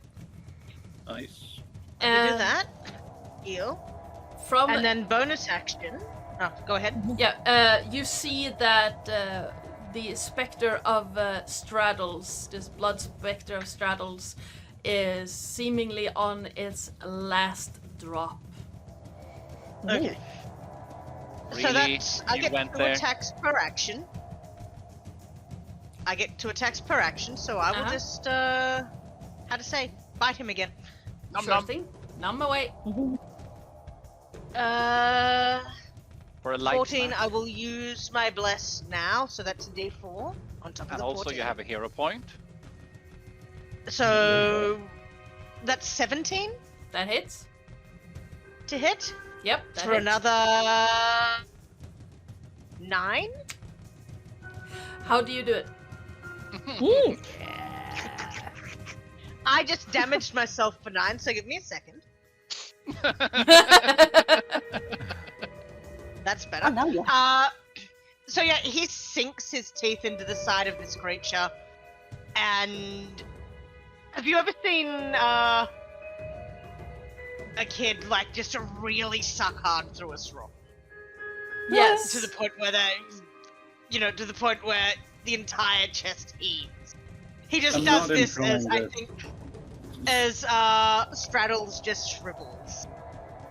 Nice. We And do that. Heal. from And then bonus action. Oh, go ahead. you see that the specter of Straddles, this blood specter of Straddles, is seemingly on its last drop. Okay. So Really? that's I You get went 2 there? attacks per action. I get 2 attacks per action, so I will Uh-huh. just how to say, bite him again. Nom Sure nom. thing. Numb away. For a light 14. smack. I will use my bless now, so that's a D4 on top of And the also 14. you have a hero point. So that's 17 That hits. to hit Yep. That for hits. another 9. How do you do it? I just damaged myself for 9, so give me a second. That's better. Oh, now you So yeah, he sinks his teeth into the side of this creature, and have you ever seen a kid like just really suck hard through a straw Yes. to the point where to the point where the entire chest heaves? He just I'm does not this as I enjoying think as Straddles just shrivels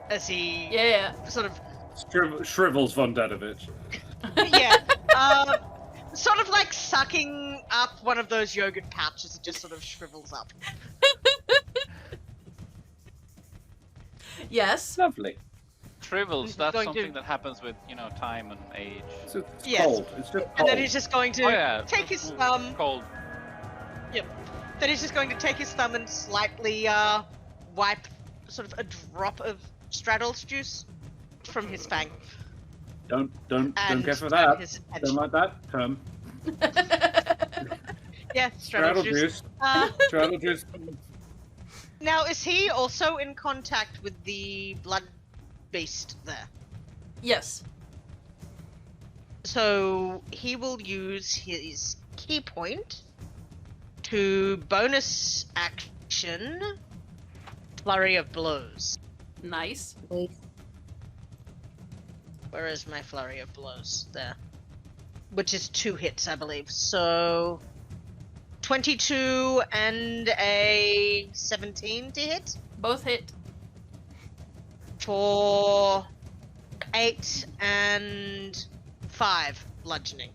as he Yeah. sort of Shrivels von Dedovich. yeah, sort of like sucking up one of those yogurt pouches. It just sort of shrivels up. Yes. Lovely. shrivels. He's That's going something to- that happens with time and age. It's Yes. cold. It's just cold. And then he's just going to Oh yeah. take his Cold. Then he's just going to take his thumb and slightly wipe sort of a drop of Straddle's juice from his fang. Don't And go for turn that. his Don't attention. like that term. Yeah, Straddle's juice. Straddle juice. Now, is he also in contact with the blood beast there? Yes. So he will use his key point to bonus action flurry of blows. Nice. Where is my flurry of blows? There. Which is 2 hits, I believe. So 22 and a 17 to hit Both hit. for 8 and 5 bludgeoning.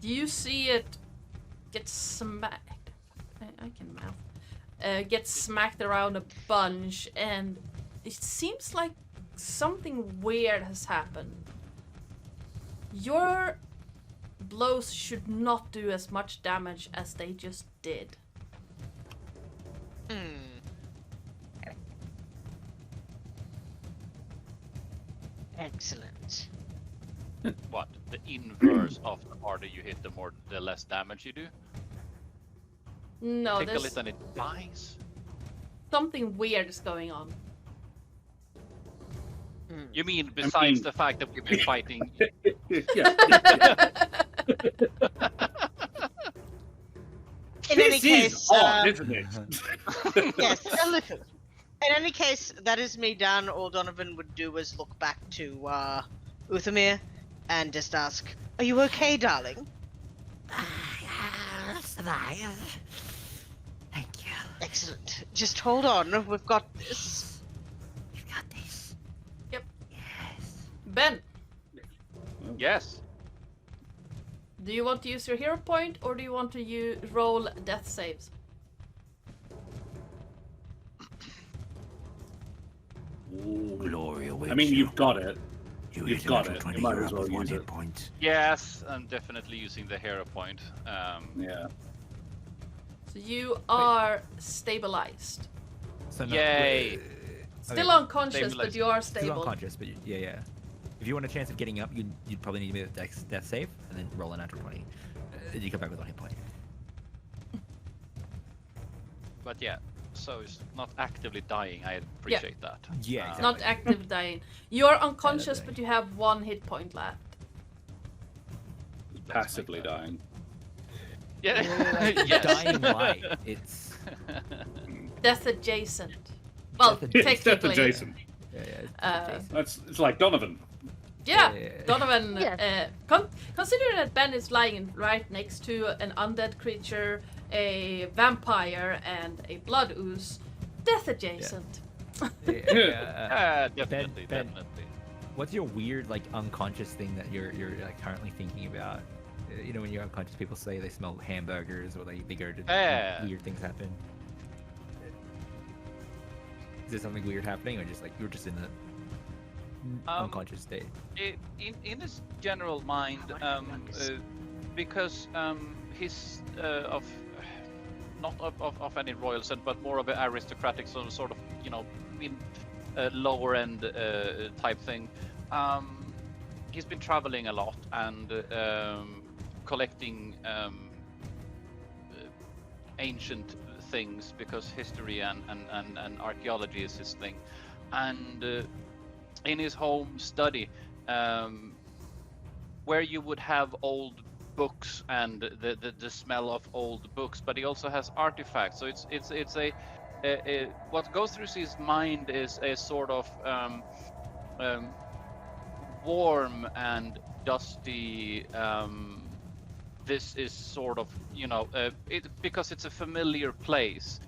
Do you see it get smacked? I can mouth. Get smacked around a bunch, and it seems like something weird has happened. Your blows should not do as much damage as they just did. Excellent. What? The inverse of the harder you hit, the less damage you do? No, Tickle there's it and it dies? something weird is going on. You mean besides the fact that we've been fighting? Yeah. In any This case, is odd, isn't it? yes, a little. In any case, that is me done. All Donovan would do is look back to Uthamir and just ask, "Are you okay, darling?" Survive. Thank you. Excellent. Just hold on. We've got this. You've got this. Yep. Yes. Ben, Yes. do you want to use your hero point or do you want to roll death saves? Glory awaits I mean, you. you've got it. You you've hit a got natural it. 20, You might you're as up well with 1 use hit it. point. Yes, I'm definitely using the hero point. Yeah. So you are stabilized. So no, Yay. Still okay. unconscious, but Stabilized. you are Still stable. unconscious, but yeah. If you want a chance of getting up, you'd probably need to make a death save and then roll a natural 20. You come back with 1 hit point. But yeah, so it's not actively dying. I appreciate that. Yeah, exactly. Not active dying. You're unconscious, dying. but you have 1 hit point left. Passively dying. Yeah. Like, dying light. It's Death adjacent. Well, Death It's technically. death adjacent. yeah. It's like Donovan. Yeah, Yeah. Donovan. Yes. Considering that Ben is lying right next to an undead creature, a vampire, and a blood ooze, death adjacent. Definitely, Ben. definitely. What's your weird, like, unconscious thing that you're like currently thinking about? You know, when you're unconscious, people say they smell hamburgers or they go to weird things happen. Is there something weird happening, or just like you're just in the unconscious state? In his general mind, because he's not of any royal descent, but more of an aristocratic sort of in lower end type thing. He's been traveling a lot and collecting ancient things because history and archaeology is his thing. And in his home study, where you would have old books and the smell of old books, but he also has artifacts. So it's a what goes through his mind is a sort of warm and dusty. This is sort of because it's a familiar place.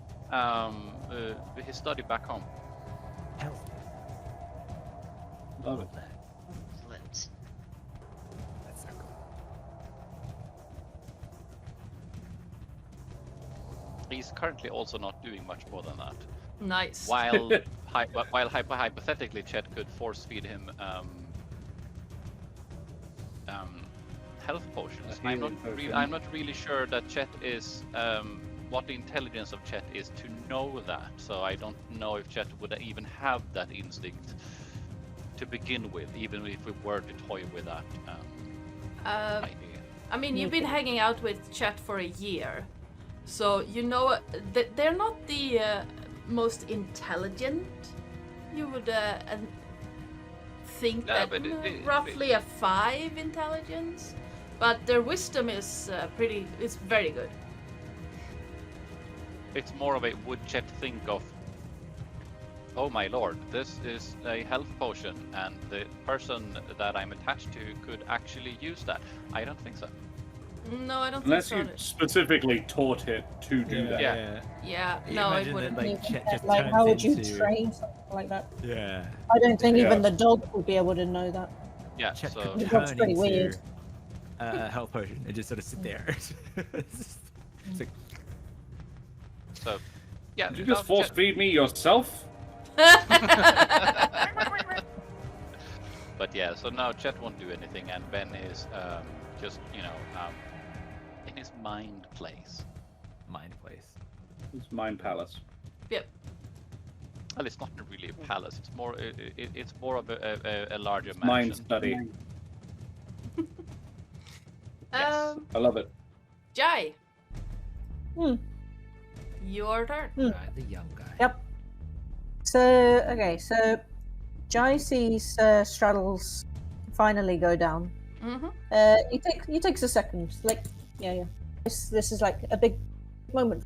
His study back home. Love it. Excellent. That's so cool. He's currently also not doing much more than that. Nice. While hypothetically, Chet could force feed him health potions. I'm not really sure that Chet is what the intelligence of Chet is to know that. So I don't know if Chet would even have that instinct to begin with, even if we were to toy with that idea. I mean, you've been hanging out with Chet for a year, so you know that they're not the most intelligent. You would think that roughly a 5 intelligence, but their wisdom is it's very good. It's more of a would Chet think of, oh my lord, this is a health potion, and the person that I'm attached to could actually use that. I don't think so. No, I don't Unless think so. you specifically taught it to do that. Yeah, You no, it imagine wouldn't. that, like, Chet just Like, turns how would you into... train something like that? Yeah. I don't think Yeah. even the dog would be able to know that. Yeah, Chet so could It looks turn pretty into weird. a health potion and just sort of sit there. It's like, so yeah. Did you just force Chet, feed me yourself? but yeah, so now Chet won't do anything, and Ben is just in his mind place. mind place. It's Mind Palace. Yep. Well, it's not really a palace. It's more. It's more of a larger Mind mansion. study. Yes. I love it. Jai. Hmm. Your turn. Right, the young guy. Yep. So, okay, so Jai sees Straddles finally go down. Mm-hmm. He takes a second. Like, yeah. This is like a big moment.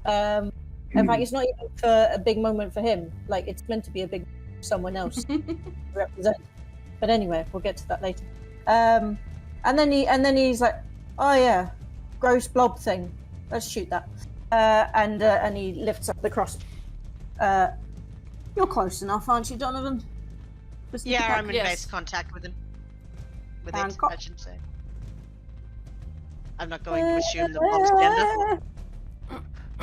In fact, it's not even for a big moment for him. Like, it's meant to be a big someone else to represent. But anyway, we'll get to that later. And then he's like, oh yeah, gross blob thing. Let's shoot that. And he lifts up the cross. You're close enough, aren't you, Donovan? Just Yeah, I'm in Yes. base contact with him. With And it, co- I should say. I'm not going to assume the bob's gender.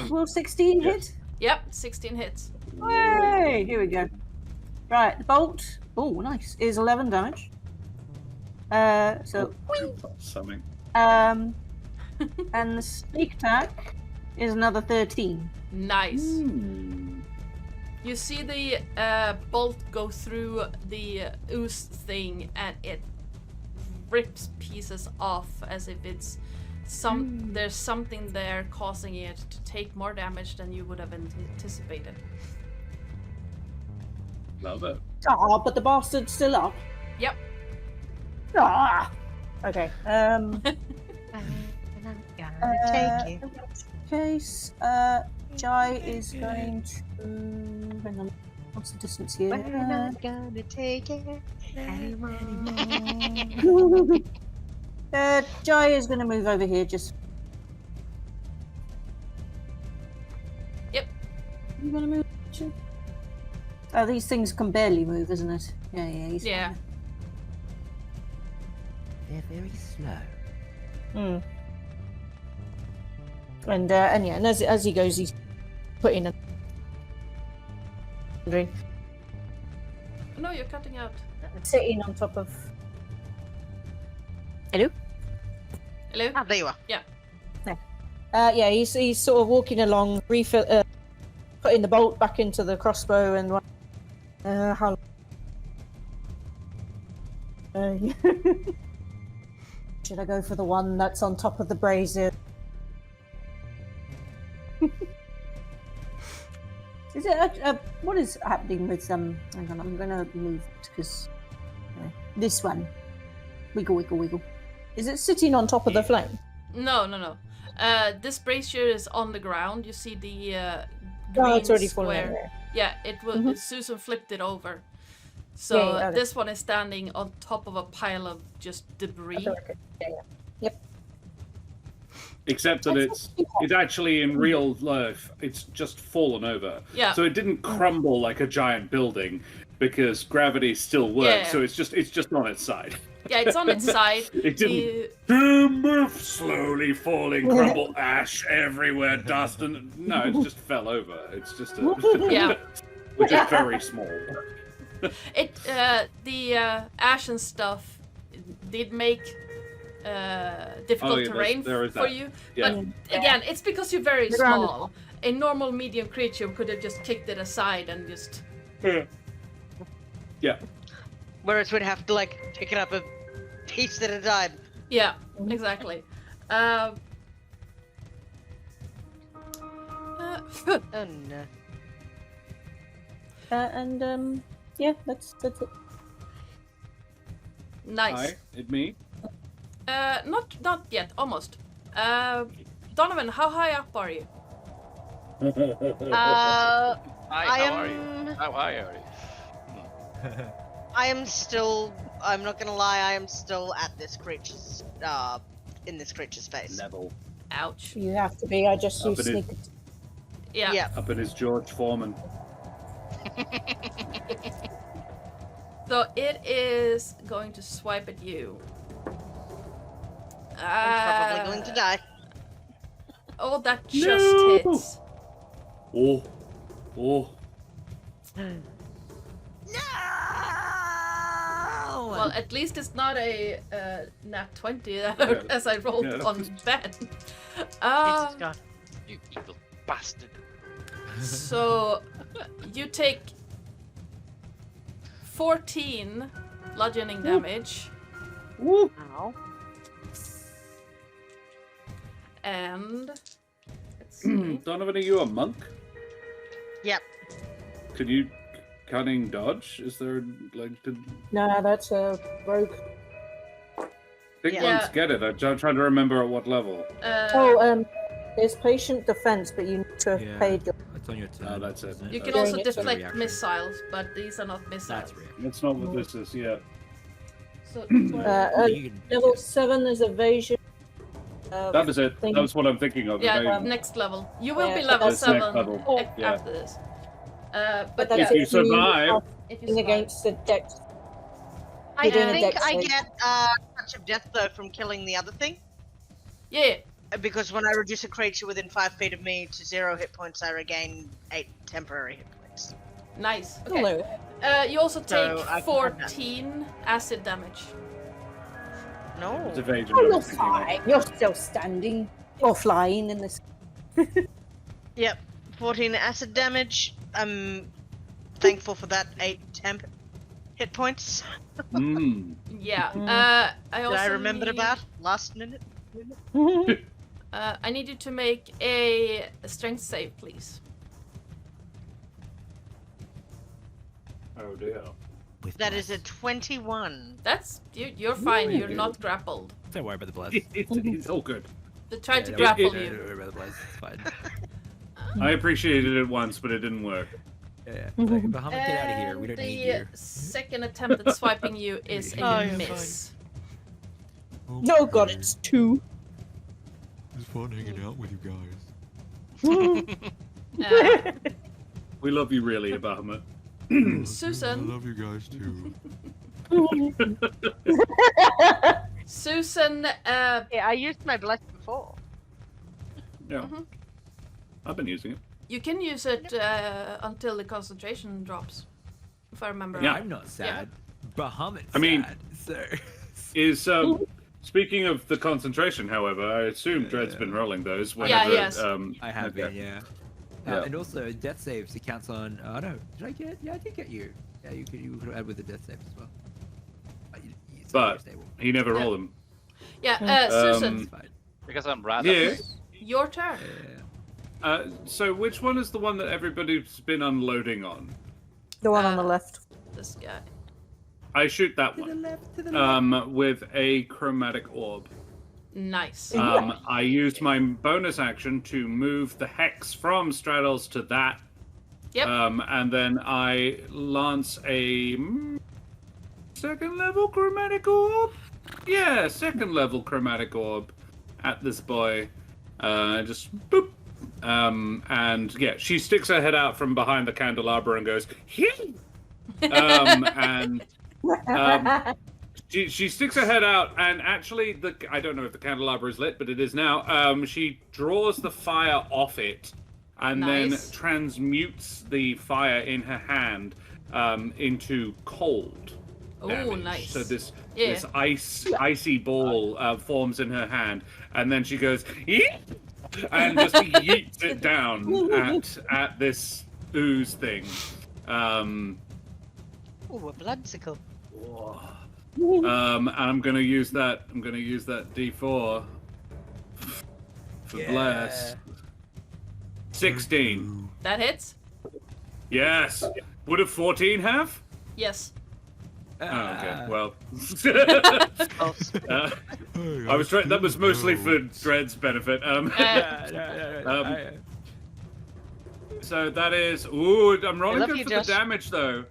Will 16 Yes. hit? Yep, 16 hits. Hey, here we go. Right, the bolt, oh nice, is 11 damage. So, Something. and the sneak attack is another 13. Nice. Hmm. You see the bolt go through the ooze thing, and it rips pieces off as if it's there's something there causing it to take more damage than you would have anticipated. Love it. Ah, but the bastard's still up. Yep. Ah. Okay. I'm gonna take it. In which case, Jai is going to. Hang on. What's the distance here? We're not gonna take it anymore. Jai is going to move over here. Just. Yep. You going to move? Oh, these things can barely move, isn't it? Yeah. He's Yeah. They're very slow. fine. And yeah, and as he goes, he's putting a. No, you're cutting out. Sitting on top of. Hello? Ah, there you are. Yeah, he's sort of walking along, putting the bolt back into the crossbow and. How. Should I go for the one that's on top of the brazier? Is it what is happening with hang on, I'm gonna move it because this one. Wiggle. Is it sitting on top of the flame? No. This brazier is on the ground. You see the Oh, it's green already fallen square. over there. Yeah, it will. Susan flipped it over. So Yeah, okay. this one is standing on top of a pile of just debris. Okay. Yeah. Except that it's actually in real life, it's just fallen over. Yeah. So it didn't crumble like a giant building, because gravity still works, Yeah. so it's just on its side. Yeah, it's on its side. It didn't move, slowly falling, crumble, ash everywhere, dust, and no, it just fell over. It's just a Yeah. which is very small. The ash and stuff did make difficult terrain there is for that. you. Yeah. But again, it's because you're very The ground is small. A normal medium creature could have just kicked it aside and just. Yeah. Whereas we'd have to like pick it up a piece at a time. Yeah, exactly. Oh no. Yeah, that's it. Nice. Hi, it's me. Not yet. Almost. Donovan, how high up are you? Uh, Hi, I how are you? am- How high are you? I am still. I'm not gonna lie. I am still at this creature's. In this creature's face. Level. Ouch. You have to be. I just Up use it sneak. Yeah. Yeah. Up in his George Foreman. So it is going to swipe at you. I'm probably going to die. Oh, that just No! hits. Oh. No! Well, at least it's not a nat 20 as I rolled Yeah. on Ben. Jesus God. You evil bastard. So you take 14 bludgeoning damage, Ow. and let's see. Donovan, are you a monk? Yep. Could you cunning dodge? Is there like did No, that's a rogue. big Yeah. monks get it? I'm trying to remember at what level. There's patient defense, but you need to have Yeah. paid your. It's on your turn. Oh, that's it. isn't you can Okay. also Doing it for deflect reaction. missiles, but these are not missiles. That's real. That's not what this is. Yeah. So You can- Level 7 is evasion. That was it. Thing. That was what I'm thinking of. yeah, evasion. next level. You will Yeah, be so level that's next 7 level. after Yeah. this. But But that's yeah, If you survive, if you Thing survive. against the dex. I You're doing a think dex I save. get touch of death though from killing the other thing. Yeah, Because when I reduce a creature within 5 feet of me to 0 hit points, I regain 8 temporary hit points. nice. Okay. Hello. You also take So I can have that. 14 acid damage. No. it's evasion. Oh, I you're was thinking of. fine. You're still standing. Or flying in this. Yep. 14 acid damage. I'm thankful for that 8 temp hit points Mm. Yeah. Mm. I also that I remembered need, about last minute. I need you to make a strength save, please. Oh dear. With That is bless. a 21. That's you're fine. You're Ooh. not grappled. Don't worry about the bless. It's all good. They tried to Yeah, grapple don't you. worry about the bless. It's fine. I appreciated it once, but it didn't work. Yeah. Like, Bahamut, get out of here. We don't the need you. second attempt at swiping you is Oh, a you're miss. No, God, it's 2. It's fun hanging out with you guys. We love you, really, Bahamut. Susan. love you guys too. Susan, Yeah, I used my bless before. Yeah. Mhm. I've been using it. you can use it until the concentration drops, if I remember Yeah. right. I'm not sad. Bahamut's I mean- sad. So. Is speaking of the concentration, however, I assume Dred's been rolling those. Yeah, Whenever, yes. I have okay. been, yeah. Yeah. And also death saves. It counts on. Oh no, did I get? Yeah, I did get you. Yeah, you could add with the death saves as well. It's But- very stable. He never Yeah. rolled them. Yeah, Susan, It's fine. Because I'm rather. Yeah. your turn. Yeah. So which one is the one that everybody's been unloading on? The one on the left. This guy. I shoot that To the one. left. To the left. With a chromatic orb. Nice. I used my bonus action to move the hex from Straddles to that. Yep. And then I lance a second level chromatic orb. Yeah, second level chromatic orb at this boy. Just boop. And yeah, she sticks her head out from behind the candelabra and goes, "Hey!" And she sticks her head out, and actually, I don't know if the candelabra is lit, but it is now. She draws the fire off it, and then transmutes the fire in her hand into cold. Oh, damage. nice. So this icy ball forms in her hand, and then she goes, "Yeet!" and just yeets it down at this ooze thing. Oh, a bloodsicle. And I'm gonna use that. I'm gonna use that D4 for bless. 16. That hits? Yes. Would a 14 have? Yes. Oh, okay. Well, I was trying. That was mostly for Dread's benefit. So that is. Ooh, I'm rolling good for the damage though.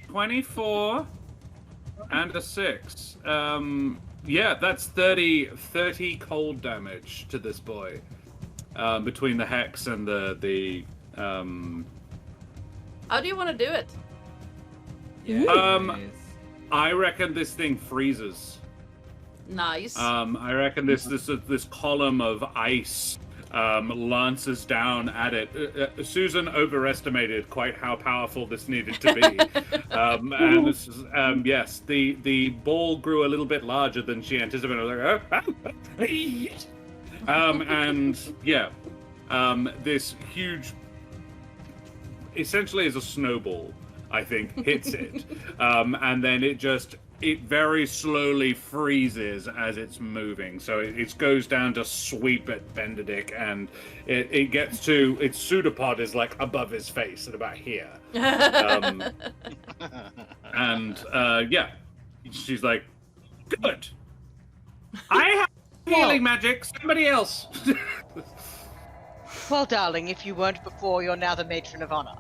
24 and a 6. Yeah, that's 30 cold damage to this boy. Between the hex and the How do you want to do it? I reckon this thing freezes. Nice. I reckon this column of ice lances down at it. Susan overestimated quite how powerful this needed to be. And this is, yes, the ball grew a little bit larger than she anticipated. I was like, and yeah, this huge, essentially is a snowball, I think, hits it. And then it very slowly freezes as it's moving. So it goes down to sweep at Benedict, and it gets to, its pseudopod is like above his face at about here. Yeah, she's like, good. I have healing magic, somebody else. Well, darling, if you weren't before, you're now the matron of honor.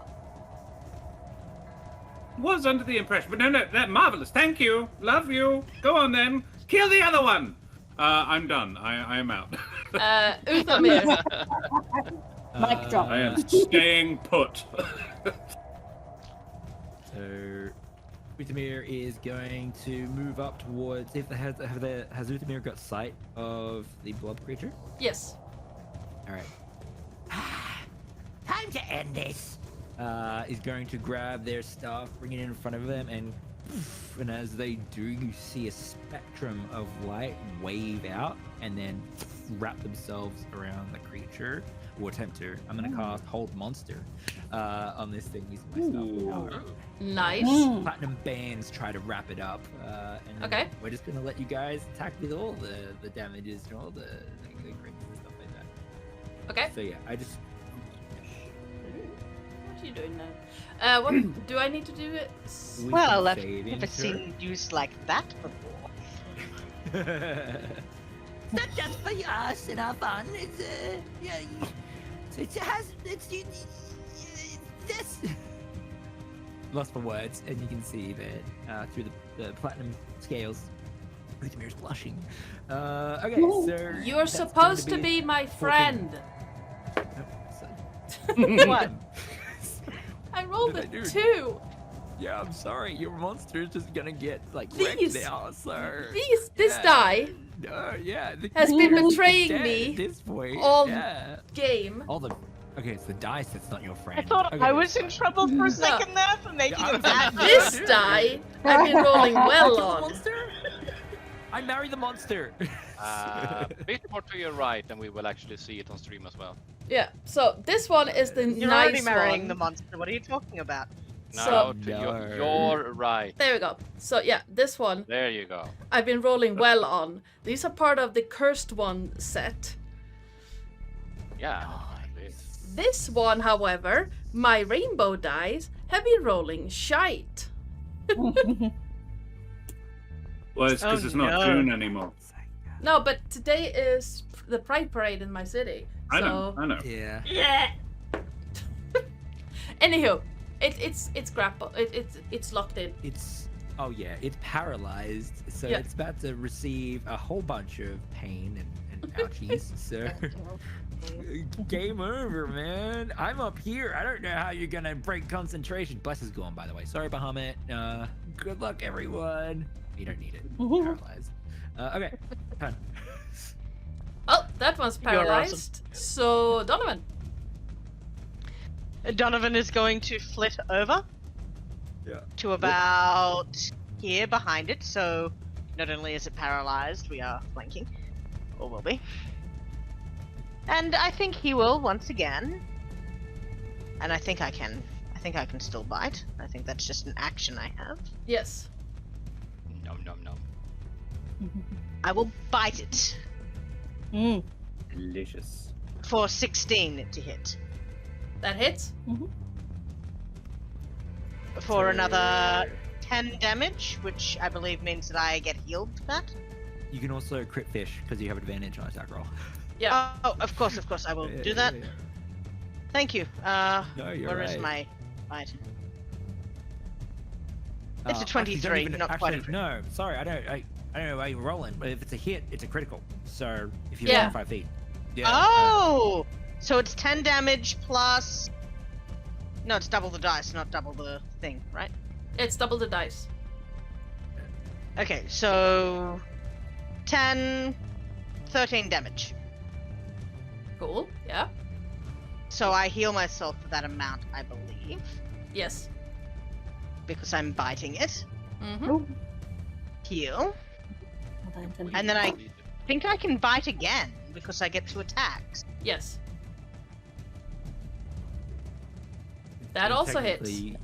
Was under the impression, but no, that marvelous. Thank you, love you. Go on then, kill the other one. I'm done. I am out. Uthamir. Mic drop. I am staying put. So, Uthamir is going to move up towards. Has Uthamir got sight of the blob creature? Yes. All right. Time to end this. Is going to grab their staff, bring it in front of them, and as they do, you see a spectrum of light wave out and then wrap themselves around the creature, or attempt to. I'm going to cast Hold Monster on this thing using my spell power. Nice. Platinum bands try to wrap it up, and then we're just going to let you guys attack with all the damages and all the crits and stuff like that. Okay. So yeah, I just. What are you doing now? What do I need to do it? Well, I've never seen you used like that before. It's not just for us and our fun. It's this. Lost for words, and you can see that through the platinum scales, Uthamir's blushing. Okay, so you're supposed to be my friend. What? I rolled a 2. Yeah, I'm sorry. Your monster is just gonna get like These- wrecked now, sir. This die has been betraying me at this point. all yeah. game. All the okay, it's the dice that's not your friend. I thought okay. I was in trouble for a second there for making a bad This die I've been rolling well on. Monster? I marry the monster. A bit more to your right, and we will actually see it on stream as well. Yeah, so this one is the You're nice already marrying one. the monster. What are you talking about? No, So- to your right. There we go. So yeah, this one There you go. I've been rolling well on. These are part of the cursed one set. Yeah. Exactly. This one, however, my rainbow dice have been rolling shite. Well, it's because it's not June anymore. No, but today is the Pride Parade in my city. I know. Yeah. Yeah. Anywho, it's grapple. It's locked in. It's it's paralyzed, so Yeah. it's about to receive a whole bunch of pain and Ouchies. So, game over, man. I'm up here. I don't know how you're gonna break concentration. Bless is gone, by the way. Sorry, Bahamut. Good luck, everyone. You don't need it. Paralyzed. Okay. Done. Oh, that one's You're awesome. paralyzed. So, Donovan. Donovan is going to flit over to about here behind it. So not only is it paralyzed, we are flanking, or will be. And I think he will once again. And I think I can still bite. I think that's just an action I have. Yes. Nom nom nom. I will bite it Delicious. for 16 to hit. That hits. For another 10 damage, which I believe means that I get healed for that. You can also crit fish because you have advantage on attack roll. Yeah. Oh, of course, I will do that. Yeah. Thank you. No, you're Where is right. my bite? It's a Actually, 23, not quite a actually, no, sorry, I don't know why you're rolling, but if it's a hit, it's a critical. So if you're Yeah. within 5 feet. Yeah. Oh! So it's 10 damage plus... No, it's double the dice, not double the thing, right? It's double the dice. Okay, so... 10... 13 damage. Cool. Yeah. So I heal myself for that amount, I believe. Yes. Because I'm biting it. Mm-hmm. Heal. And then I think I can bite again, because I get 2 attacks. Yes. That also hits. Technically,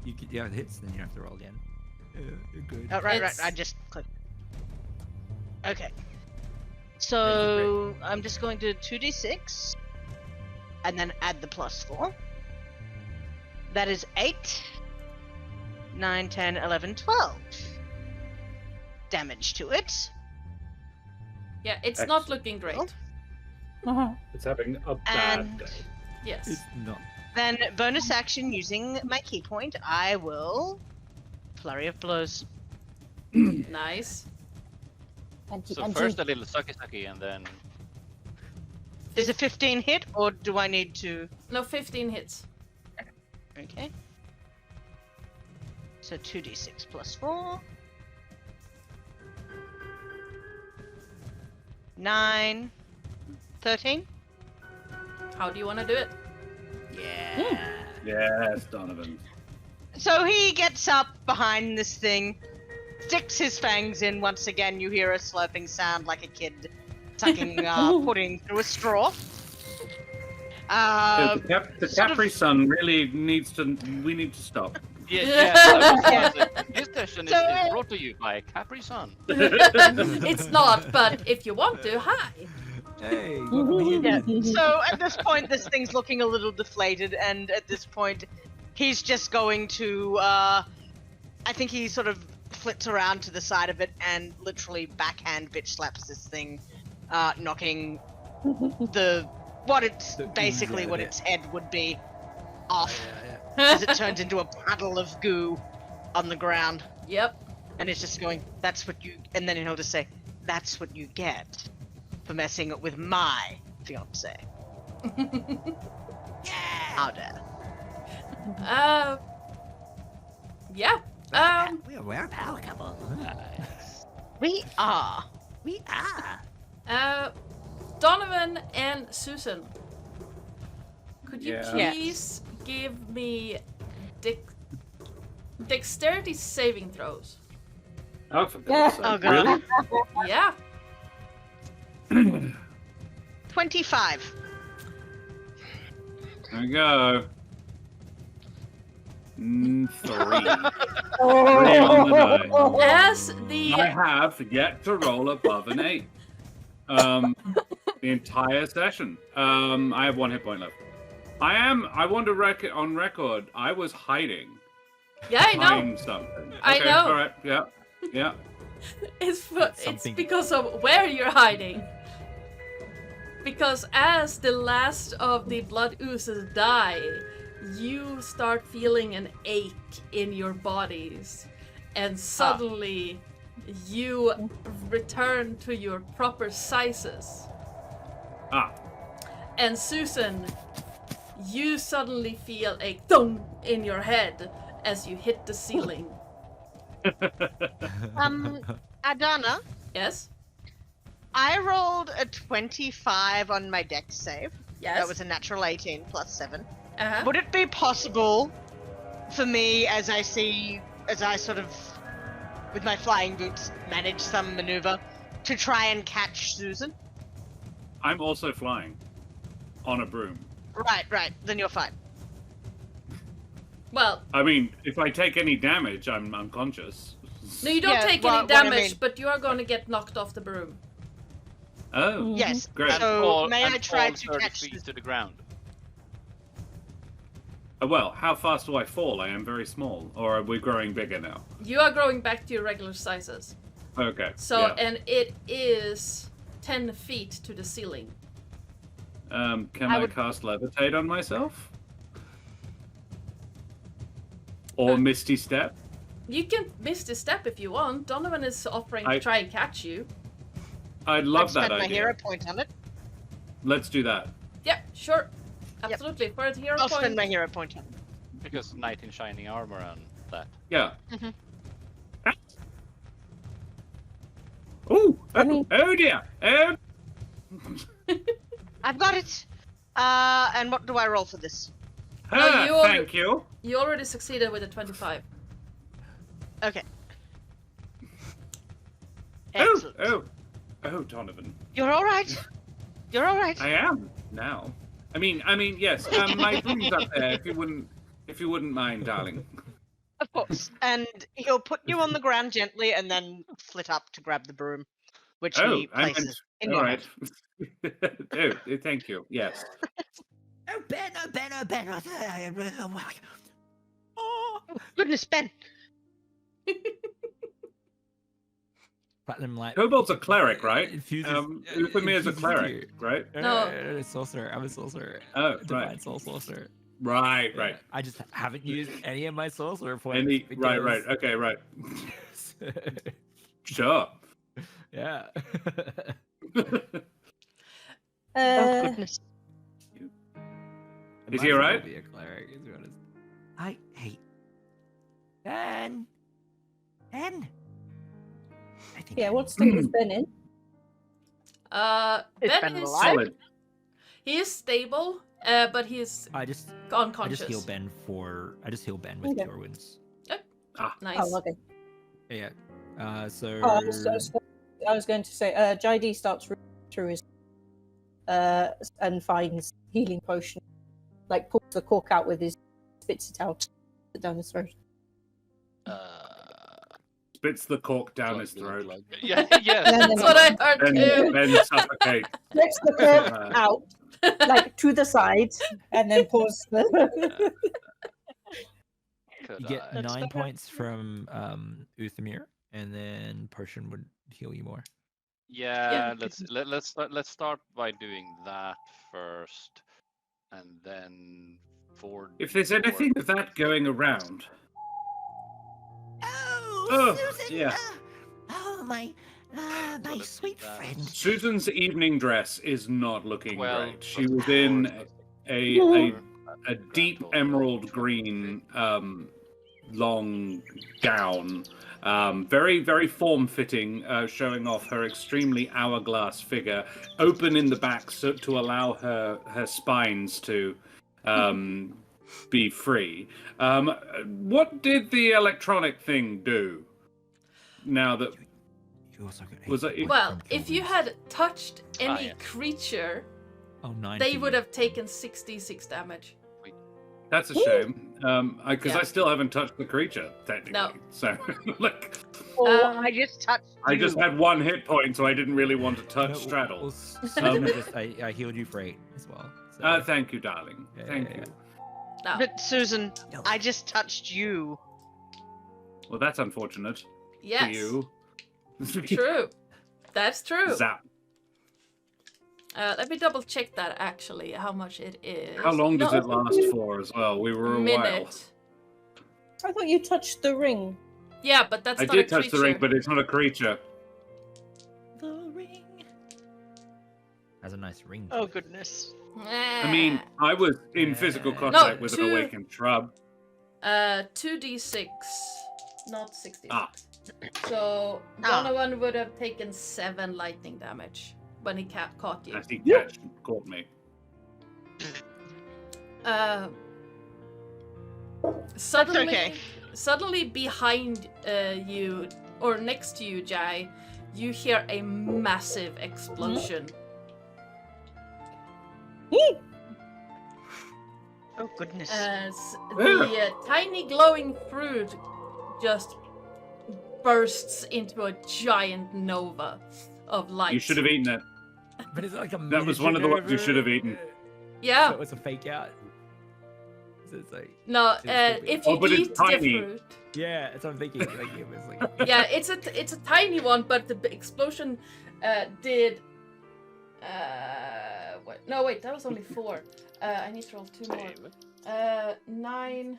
You could, yeah, it hits, then you have to roll again. You're good. Oh, right, It's- I just clicked. Okay. So, I'm just going to 2d6, and then add the +4. That is 8, 9, 10, 11, 12 damage to it. Yeah, it's not looking great. It's having a And- bad day. Yes. It's not. Then, bonus action using my key point, I will flurry of blows. Nice. So first a little sucky and then Is a 15 hit, or do I need to? No, 15 hits. Okay. So 2d6 +4. 9, 13. How do you want to do it? Yeah. Yes, Donovan. So he gets up behind this thing, sticks his fangs in. Once again, you hear a slurping sound like a kid sucking pudding through a straw. The Capri Sun really needs to. We need to stop. yeah. This session is brought to you by Capri Sun. It's not, but if you want to, hi. Hey. Yeah. So at this point, this thing's looking a little deflated, and at this point, he's just going to. I think he sort of flits around to the side of it and literally backhand bitch slaps this thing, knocking what its head would be off as it turns into a puddle of goo on the ground. Yep. And it's just going, that's what you, and then he'll just say, that's what you get for messing with my fiance. How dare. Yeah. We're a power couple. We are. We are. Donovan and Susan, could you Yeah. please give me dexterity saving throws? Oh, for God's sake. Oh, God. Really? Yeah. 25. There we go. 3. 3 Oh. on the die. As the I have yet to roll above an 8. The entire session. I have 1 hit point left. I want to on record, I was hiding yeah, I know. behind something. I Okay, know. All right. Yeah. It's Something. because of where you're hiding. Because as the last of the blood oozes die, you start feeling an ache in your bodies, and suddenly you return to your proper sizes. Ah. And Susan, you suddenly feel a thump in your head as you hit the ceiling. Adana, Yes? I rolled a 25 on my dex save. Yes? That was a natural 18 plus 7. Uh-huh. Would it be possible for me, as I sort of, with my flying boots, manage some maneuver, to try and catch Susan? I'm also flying on a broom. Right. Then you're fine. Well, I mean, if I take any damage, I'm unconscious. no, you don't Yeah, take what any I damage, mean. but you are going to get knocked off the broom. Oh, Yes. great. So may I try fall to 30 catch feet Susan? to the ground. Well, how fast do I fall? I am very small. Or are we growing bigger now? You are growing back to your regular sizes. Okay. So, yeah. and it is 10 feet to the ceiling. Can I cast Levitate on myself? Or Misty Step? You can miss the step if you want. Donovan is offering to try and catch you. I'd love I've that spent my idea. hero point on it. Let's do that. Yeah, sure. Absolutely. For a hero I'll point. spend my hero point on it. Because knight in shining armor and that. Yeah. Mhm. Oh, I mean- oh dear. Oh. I've got it. And what do I roll for this? No, Thank you. You already succeeded with a 25. Okay. Oh, Excellent. oh, Donovan. You're all right. You're all right. I am now. I mean, yes. My broom's up there. If you wouldn't mind, darling. Of course. And he'll put you on the ground gently and then flit up to grab the broom, which he places in all your right. hand. Oh, thank you. Yes. Oh, Ben, oh, Ben, oh, Ben. Oh, goodness, Ben. Platinum light. Kobold's a cleric, right? Infuses, Look at me as a infuses cleric, you. right? No. Sorcerer. I'm a sorcerer. Oh, Divine right. soul sorcerer. Right. Yeah, I just haven't used any of my sorcerer points. Right. Okay, right. Sure. Yeah. Oh, goodness. Is he alright? Be a cleric, to be honest. I hate. Ben. I think. Yeah, what state is Ben in? Is Ben Ben is alive? Solid. he is stable, but he is I just unconscious. heal Ben with Okay. cure wounds. Nice. Oh, okay. Yeah. So. Oh, I was going to say, JD starts through his and finds healing potion, like pulls the cork out with his, spits it out down his throat. Spits the cork down his throat. Yeah, And yes. then That's what I heard too. Ben suffocates. Spits the cork out, like to the side, and then pours the. Could You get I? 9 points from Uthamir, and then potion would heal you more. Yeah, let's start by doing that first, and then for. If there's anything of that going around. Oh, Oh, Susan. yeah. Oh, my sweet friend. Susan's evening dress is not looking Well, great. She was in a deep emerald green long gown, very, very form-fitting, showing off her extremely hourglass figure, open in the back so to allow her spines to be free. What did the electronic thing do? Now that You also get Was 8 it- points Well, from if cure you wounds. had touched any yeah. creature, Oh, 9 they for would you. have taken 66 damage. That's a shame, because Yeah. I still haven't touched the creature technically. No. So, like, Oh, I just touched I you. just had 1 hit point, so I didn't really want to touch No, Straddle. well, Susan, I healed you for 8 as well. So. Thank you, darling. Yeah, Thank yeah, you. No. But Susan, No. I just touched you. Well, that's unfortunate Yes. for you. True. That's true. Zap. Let me double check that actually, how much it is. How long does No, it last for as well? We were a while. minute. I thought you touched the ring. Yeah, but that's I not did a touch creature. the ring, but it's not a creature. The ring has a nice ring. to Oh it. goodness. I mean, I was in physical contact with an awakened shrub. 2d6, not 66. Ah. So Donovan would have taken 7 lightning damage when he caught you. As he caught me. Suddenly, okay. suddenly behind you or next to you, Jai, you hear a massive explosion. Oh goodness. As the tiny glowing fruit just bursts into a giant nova of light. You should have eaten it. But it's like a That was one of the ones you should have eaten. Yeah. So it was a fake out. So it's like, No, it's if you but it's eat the tiny. fruit. yeah, it's what I'm thinking. Like it was like. Yeah, it's a tiny one, but the explosion did. What? No, wait, that was only 4. I need to roll 2 more. 9.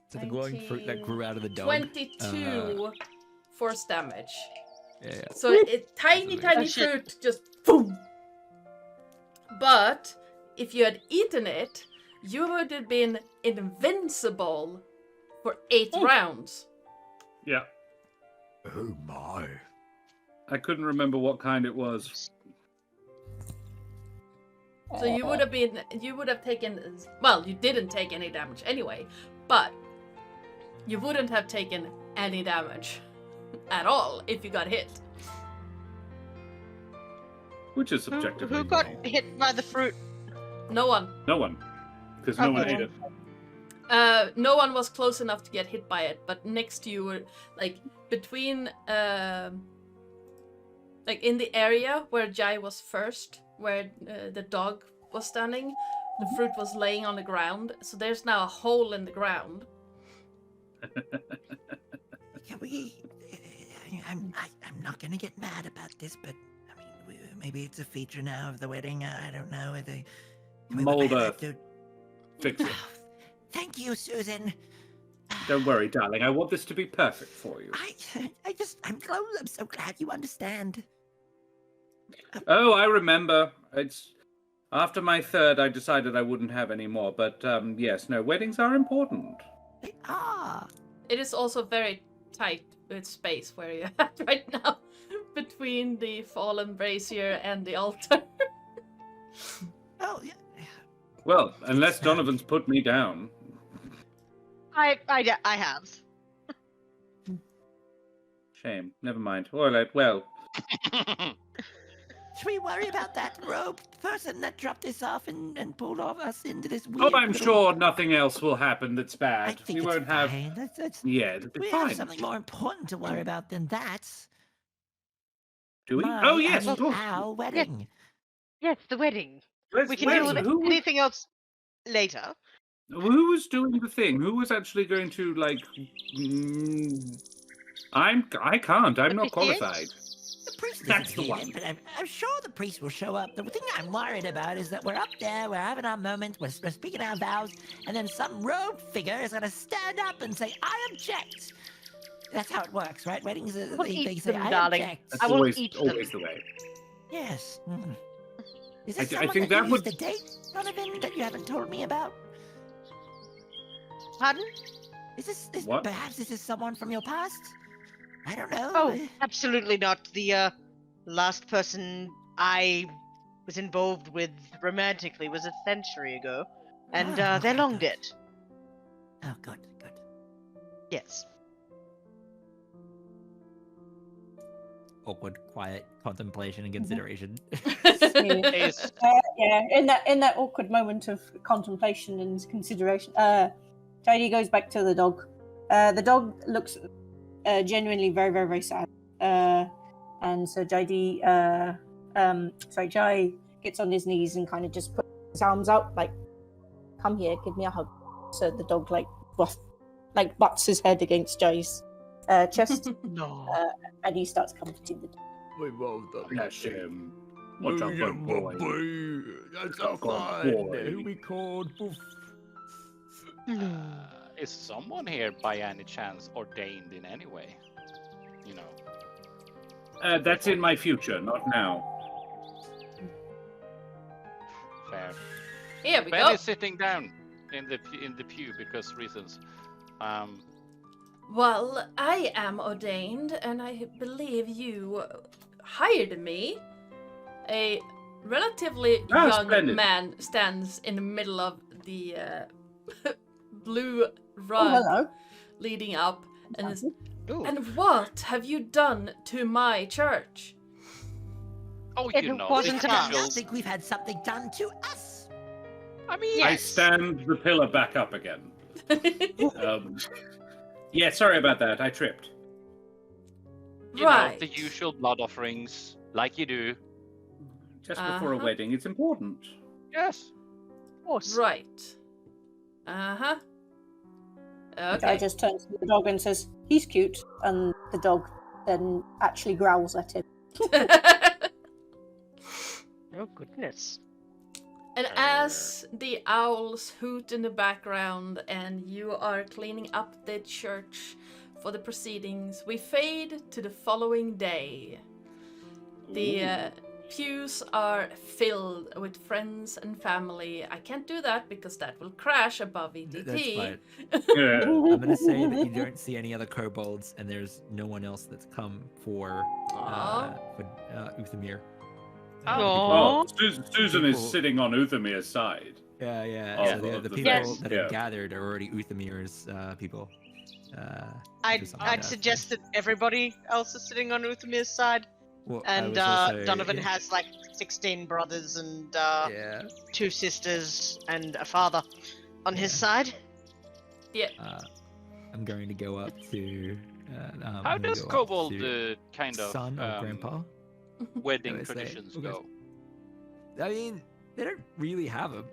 So the glowing fruit that grew out of the dog. 22 force damage. Yeah. So tiny shit. fruit just boom. But if you had eaten it, you would have been invincible for 8 rounds. Yeah. Oh my. I couldn't remember what kind it was. So you would have taken, well, you didn't take any damage anyway, but you wouldn't have taken any damage at all if you got hit. Which is subjective. Who got hit by the fruit? No one. No one. Because no one Okay. ate it. No one was close enough to get hit by it, but next to you were, like, between, like, in the area where Jai was first, where the dog was standing, the fruit was laying on the ground, so there's now a hole in the ground. Can we? I'm not gonna get mad about this, but I mean, maybe it's a feature now of the wedding. I don't know. Can we Mold have earth. to- Fix it. Thank you, Susan. Don't worry, darling. I want this to be perfect for you. I'm so glad you understand. Oh, I remember. It's after my 3rd, I decided I wouldn't have any more. But yes, no, weddings are important. They are. It is also very tight with space where you're at right now, between the fallen brazier and the altar. Oh, yeah. Well, unless Donovan's put me down. I have. Shame. Never mind. All right. Well, Should we worry about that rogue person that dropped this off and pulled off us into this weird? oh, I'm little- sure nothing else will happen that's I bad. think We it's won't have. fine. That's Yeah, it'll be we fine. have something more important to worry about than that. Do we? My Oh yes, and of course. our wedding. Yes, the wedding. Let's- We can deal let's- with who was- anything else later. Who was doing the thing? Who was actually going to like? I can't. I'm The not priest? qualified. The priest That's isn't the here, one. but I'm sure the priest will show up. The thing I'm worried about is that we're up there, we're having our moment, we're speaking our vows, and then some rogue figure is going to stand up and say, "I object." That's how it works, right? Weddings, We'll they eat say, them, "I darling. object." That's I will always eat them. the way. Yes. Is this I someone think that that you would- used to date, Donovan, that you haven't told me about? Pardon? What? Perhaps this is someone from your past? I don't know. Oh, absolutely not. The last person I was involved with romantically was a century ago, and Ah, they're okay, long good. dead. Oh, good. Yes. Awkward, quiet contemplation and consideration. Is Yeah, in that awkward moment of contemplation and consideration, JD goes back to the dog. The dog looks genuinely very, very, very sad. And so Jai gets on his knees and kind of just puts his arms out, like, "Come here, give me a hug." So the dog butts his head against Jai's chest, No. and he starts comforting the dog. We love them. Bless him. What a good boy. That's so fun. Who we called? Is someone here by any chance ordained in any way? You know. That's in my future, not now. Fair. Here we Ben go. is sitting down in the pew because reasons. Well, I am ordained, and I believe you hired me. A relatively young splendid. man stands in the middle of the blue Oh, rug hello. leading up, and is, Ooh. and what have you done to my church? Oh, It you know, wasn't the us. I usual. think we've had something done to us. I mean, I Yes. stand the pillar back up again. Yeah, sorry about that. I tripped. you Right. know, the usual blood offerings, like you do. Just before a Uh-huh. wedding, it's important. Yes. Of course. Right. Uh-huh. The guy Okay. just turns to the dog and says, "He's cute," and the dog then actually growls at him. Oh goodness. And as the owls hoot in the background and you are cleaning up the church for the proceedings, we fade to the following day. The pews are filled with friends and family. I can't do that because that will crash above ETT. That's fine. Yeah. I'm gonna say that you don't see any other kobolds, and there's no one else that's come for Uthamir. Oh, Susan is People- sitting on Uthamir's side. Yeah, yeah. Oh, So the the people Yes. that Yeah. are gathered are already Uthamir's people. I'd something I'd else. suggest that everybody else is sitting on Uthamir's side, Well, I and was also- Donovan yeah, has like 16 brothers and Yeah. 2 sisters and a father on his side. I'm going to go up to. I'm How gonna does go up Kobold to kind of son of grandpa? wedding I would say, traditions okay. go? I mean, they don't really have them.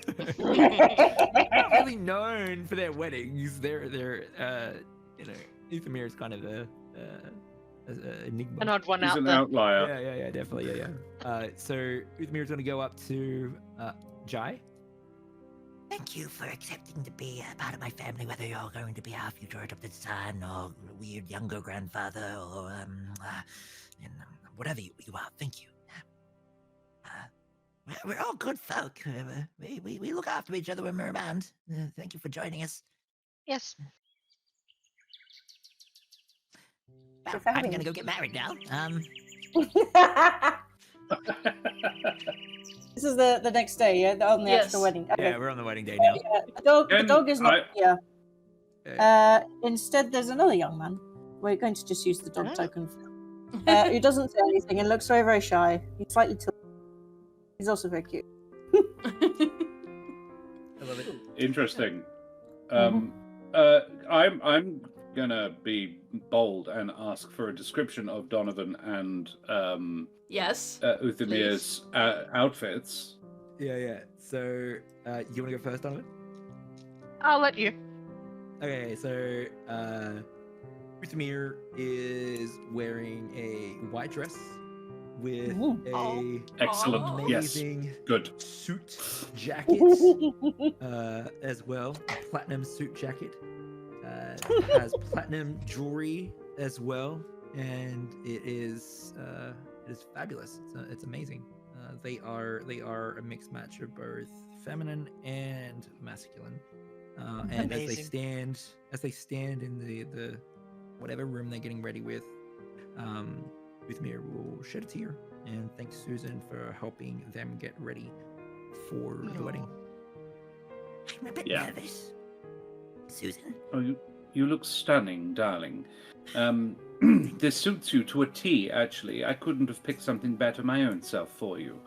They're not really known for their weddings. They're Uthamir is kind of a enigma. An odd one He's out an there. outlier. Yeah, definitely, yeah. So Uthamir's going to go up to Jai. Thank you for accepting to be a part of my family, whether you're going to be our future adopted son or weird younger grandfather or whatever you are. Thank you. We're all good folk. We look after each other when we're around. Thank you for joining us. Yes. Well, for I'm having gonna me. go get married now. This is the next day, yeah, on the Yes. actual wedding. Okay. Yeah, we're on the wedding day now. Yeah, the Then dog is not here. Yeah. Instead, there's another young man. We're going to just use the dog Oh. token who doesn't say anything and looks very, very shy. He's slightly tilted. He's also very cute. I love it. Interesting. Mhm. I'm gonna be bold and ask for a description of Donovan and Yes. Uthamir's outfits. Yeah. So you want to go first, Donovan? I'll let you. Okay, so Uthamir is wearing a white dress with Ooh. a Excellent. Yes. amazing Good. suit jacket as well, a platinum suit jacket. Has platinum jewelry as well, and it is fabulous. It's amazing. They are a mixed match of both feminine and masculine. And Amazing. as they stand in the whatever room they're getting ready with, Uthamir will shed a tear and thank Susan for helping them get ready for the wedding. I'm a bit Yeah. nervous. Susan. Oh, you look stunning, darling. This suits you to a T. Actually, I couldn't have picked something better my own self for you.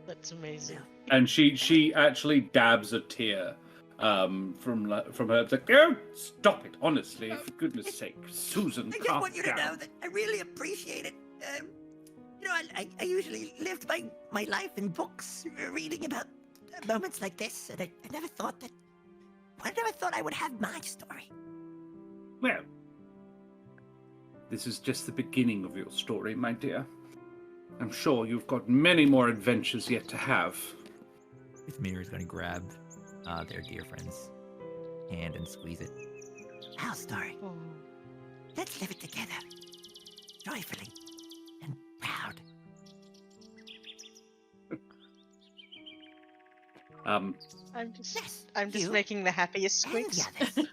That's amazing. And she actually dabs a tear from her. It's like, oh, stop it! Honestly, for goodness' sake, Susan, I just calm want you to down. know that I really appreciate it. I usually lived my life in books, reading about moments like this, and I never thought I would have my story. Well, this is just the beginning of your story, my dear. I'm sure you've got many more adventures yet to have. Uthamir is going to grab their dear friends hand and squeeze it. Our story. Let's live it together. Joyfully and proud. I'm just Yes, I'm just you making the happiest and squeaks. the others.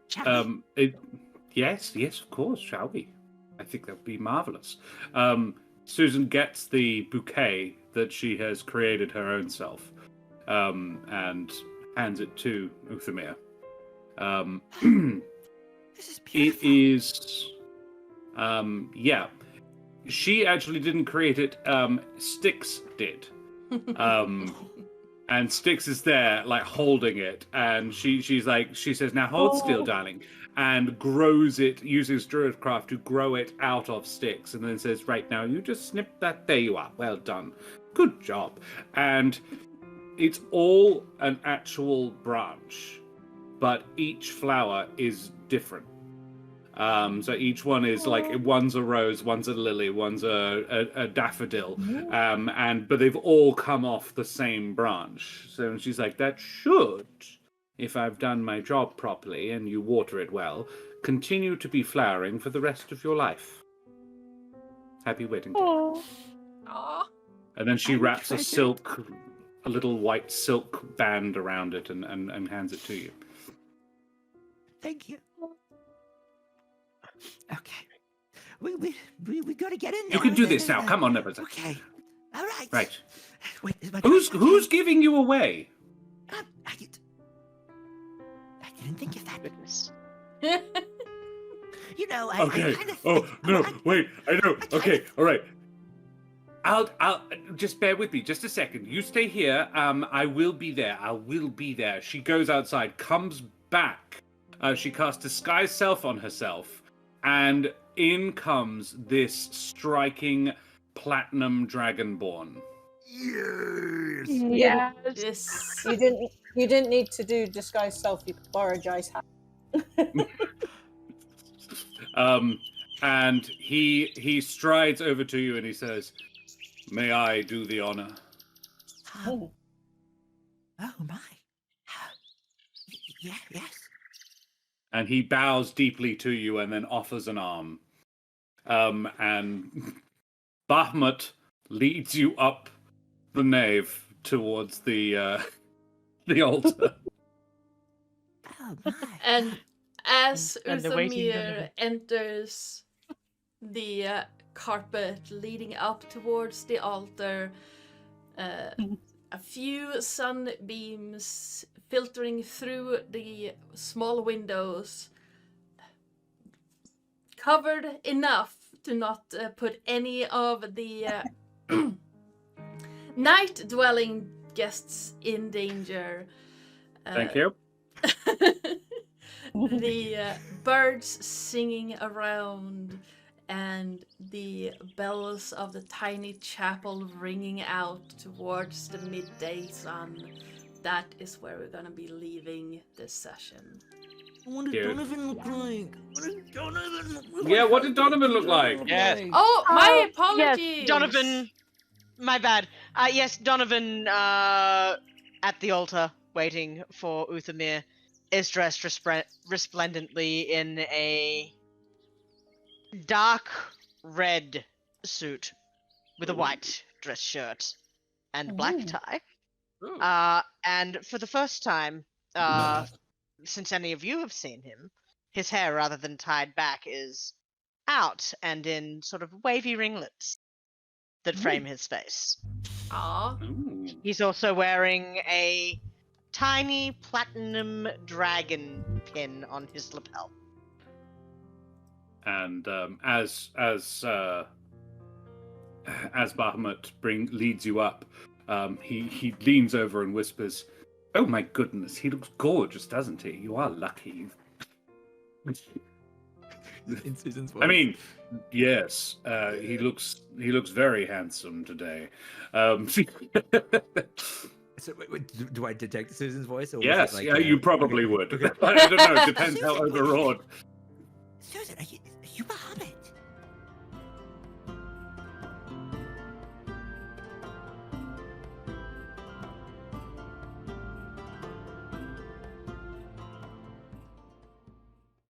Shall we? Yes, of course, shall we? I think that would be marvelous. Susan gets the bouquet that she has created her own self, and hands it to Uthamir. This is It beautiful. is, yeah. She actually didn't create it. Styx did. And Styx is there, like holding it, and she says, "Now hold still, darling," and grows it, uses Druidcraft to grow it out of Styx, and then says, "Right now, you just snip that. There you are. Well done. Good job." And it's all an actual branch, but each flower is different. So each one is like, one's a rose, one's a lily, one's a daffodil, but they've all come off the same branch. So she's like, that should, if I've done my job properly and you water it well, continue to be flowering for the rest of your life. Happy wedding day. Aw. And then she I'm wraps treasured. a little white silk band around it and hands it to you. Thank you. Okay. We gotta get in there. You can do this now. Come on, Nebuchadnezzar. Okay. All right. Right. Wait, is my Who's giving you away? I didn't think of that. Goodness. You know, I Okay. kind of. Oh no! Wait, I know. Okay, all right. I'll just bear with me just a second. You stay here. I will be there. I will be there. She goes outside, comes back. She casts Disguise Self on herself, and in comes this striking platinum dragonborn. Yes. Yeah. Yes. You didn't need to do disguise self. You could borrow Jai's hat. And he strides over to you and he says, "May I do the honor?" Oh my. Yeah. Yes. And he bows deeply to you and then offers an arm. And Bahamut leads you up the nave towards the altar. Oh my. And as And the waiting Uthamir Donovan. enters the carpet leading up towards the altar, a few sunbeams filtering through the small windows, covered enough to not put any of the night-dwelling guests in danger. Thank you. The birds singing around and the bells of the tiny chapel ringing out towards the midday sun. That is where we're gonna be leaving this session. What did Cute. Donovan look like? What did Donovan look like? Yeah, what did Donovan look like? Yes. Oh, my Yes, apologies! Donovan. My bad. Yes, Donovan at the altar, waiting for Uthamir, is dressed resplendently in a dark red suit with a white dress shirt and a black Ooh. tie. Ooh. And for the first time, since any of you have seen him, his hair, rather than tied back, is out and in sort of wavy ringlets that frame his face. Aw. Ooh. He's also wearing a tiny platinum dragon pin on his lapel. And as Bahamut leads you up, he leans over and whispers, "Oh my goodness, he looks gorgeous, doesn't he? You are lucky." In Susan's voice. I mean, yes, he looks very handsome today. So, wait, do I detect Susan's voice? Or was Yes, it like, yeah, you probably would. Okay. I don't know. It depends how overawed. Susan, are you Bahamut?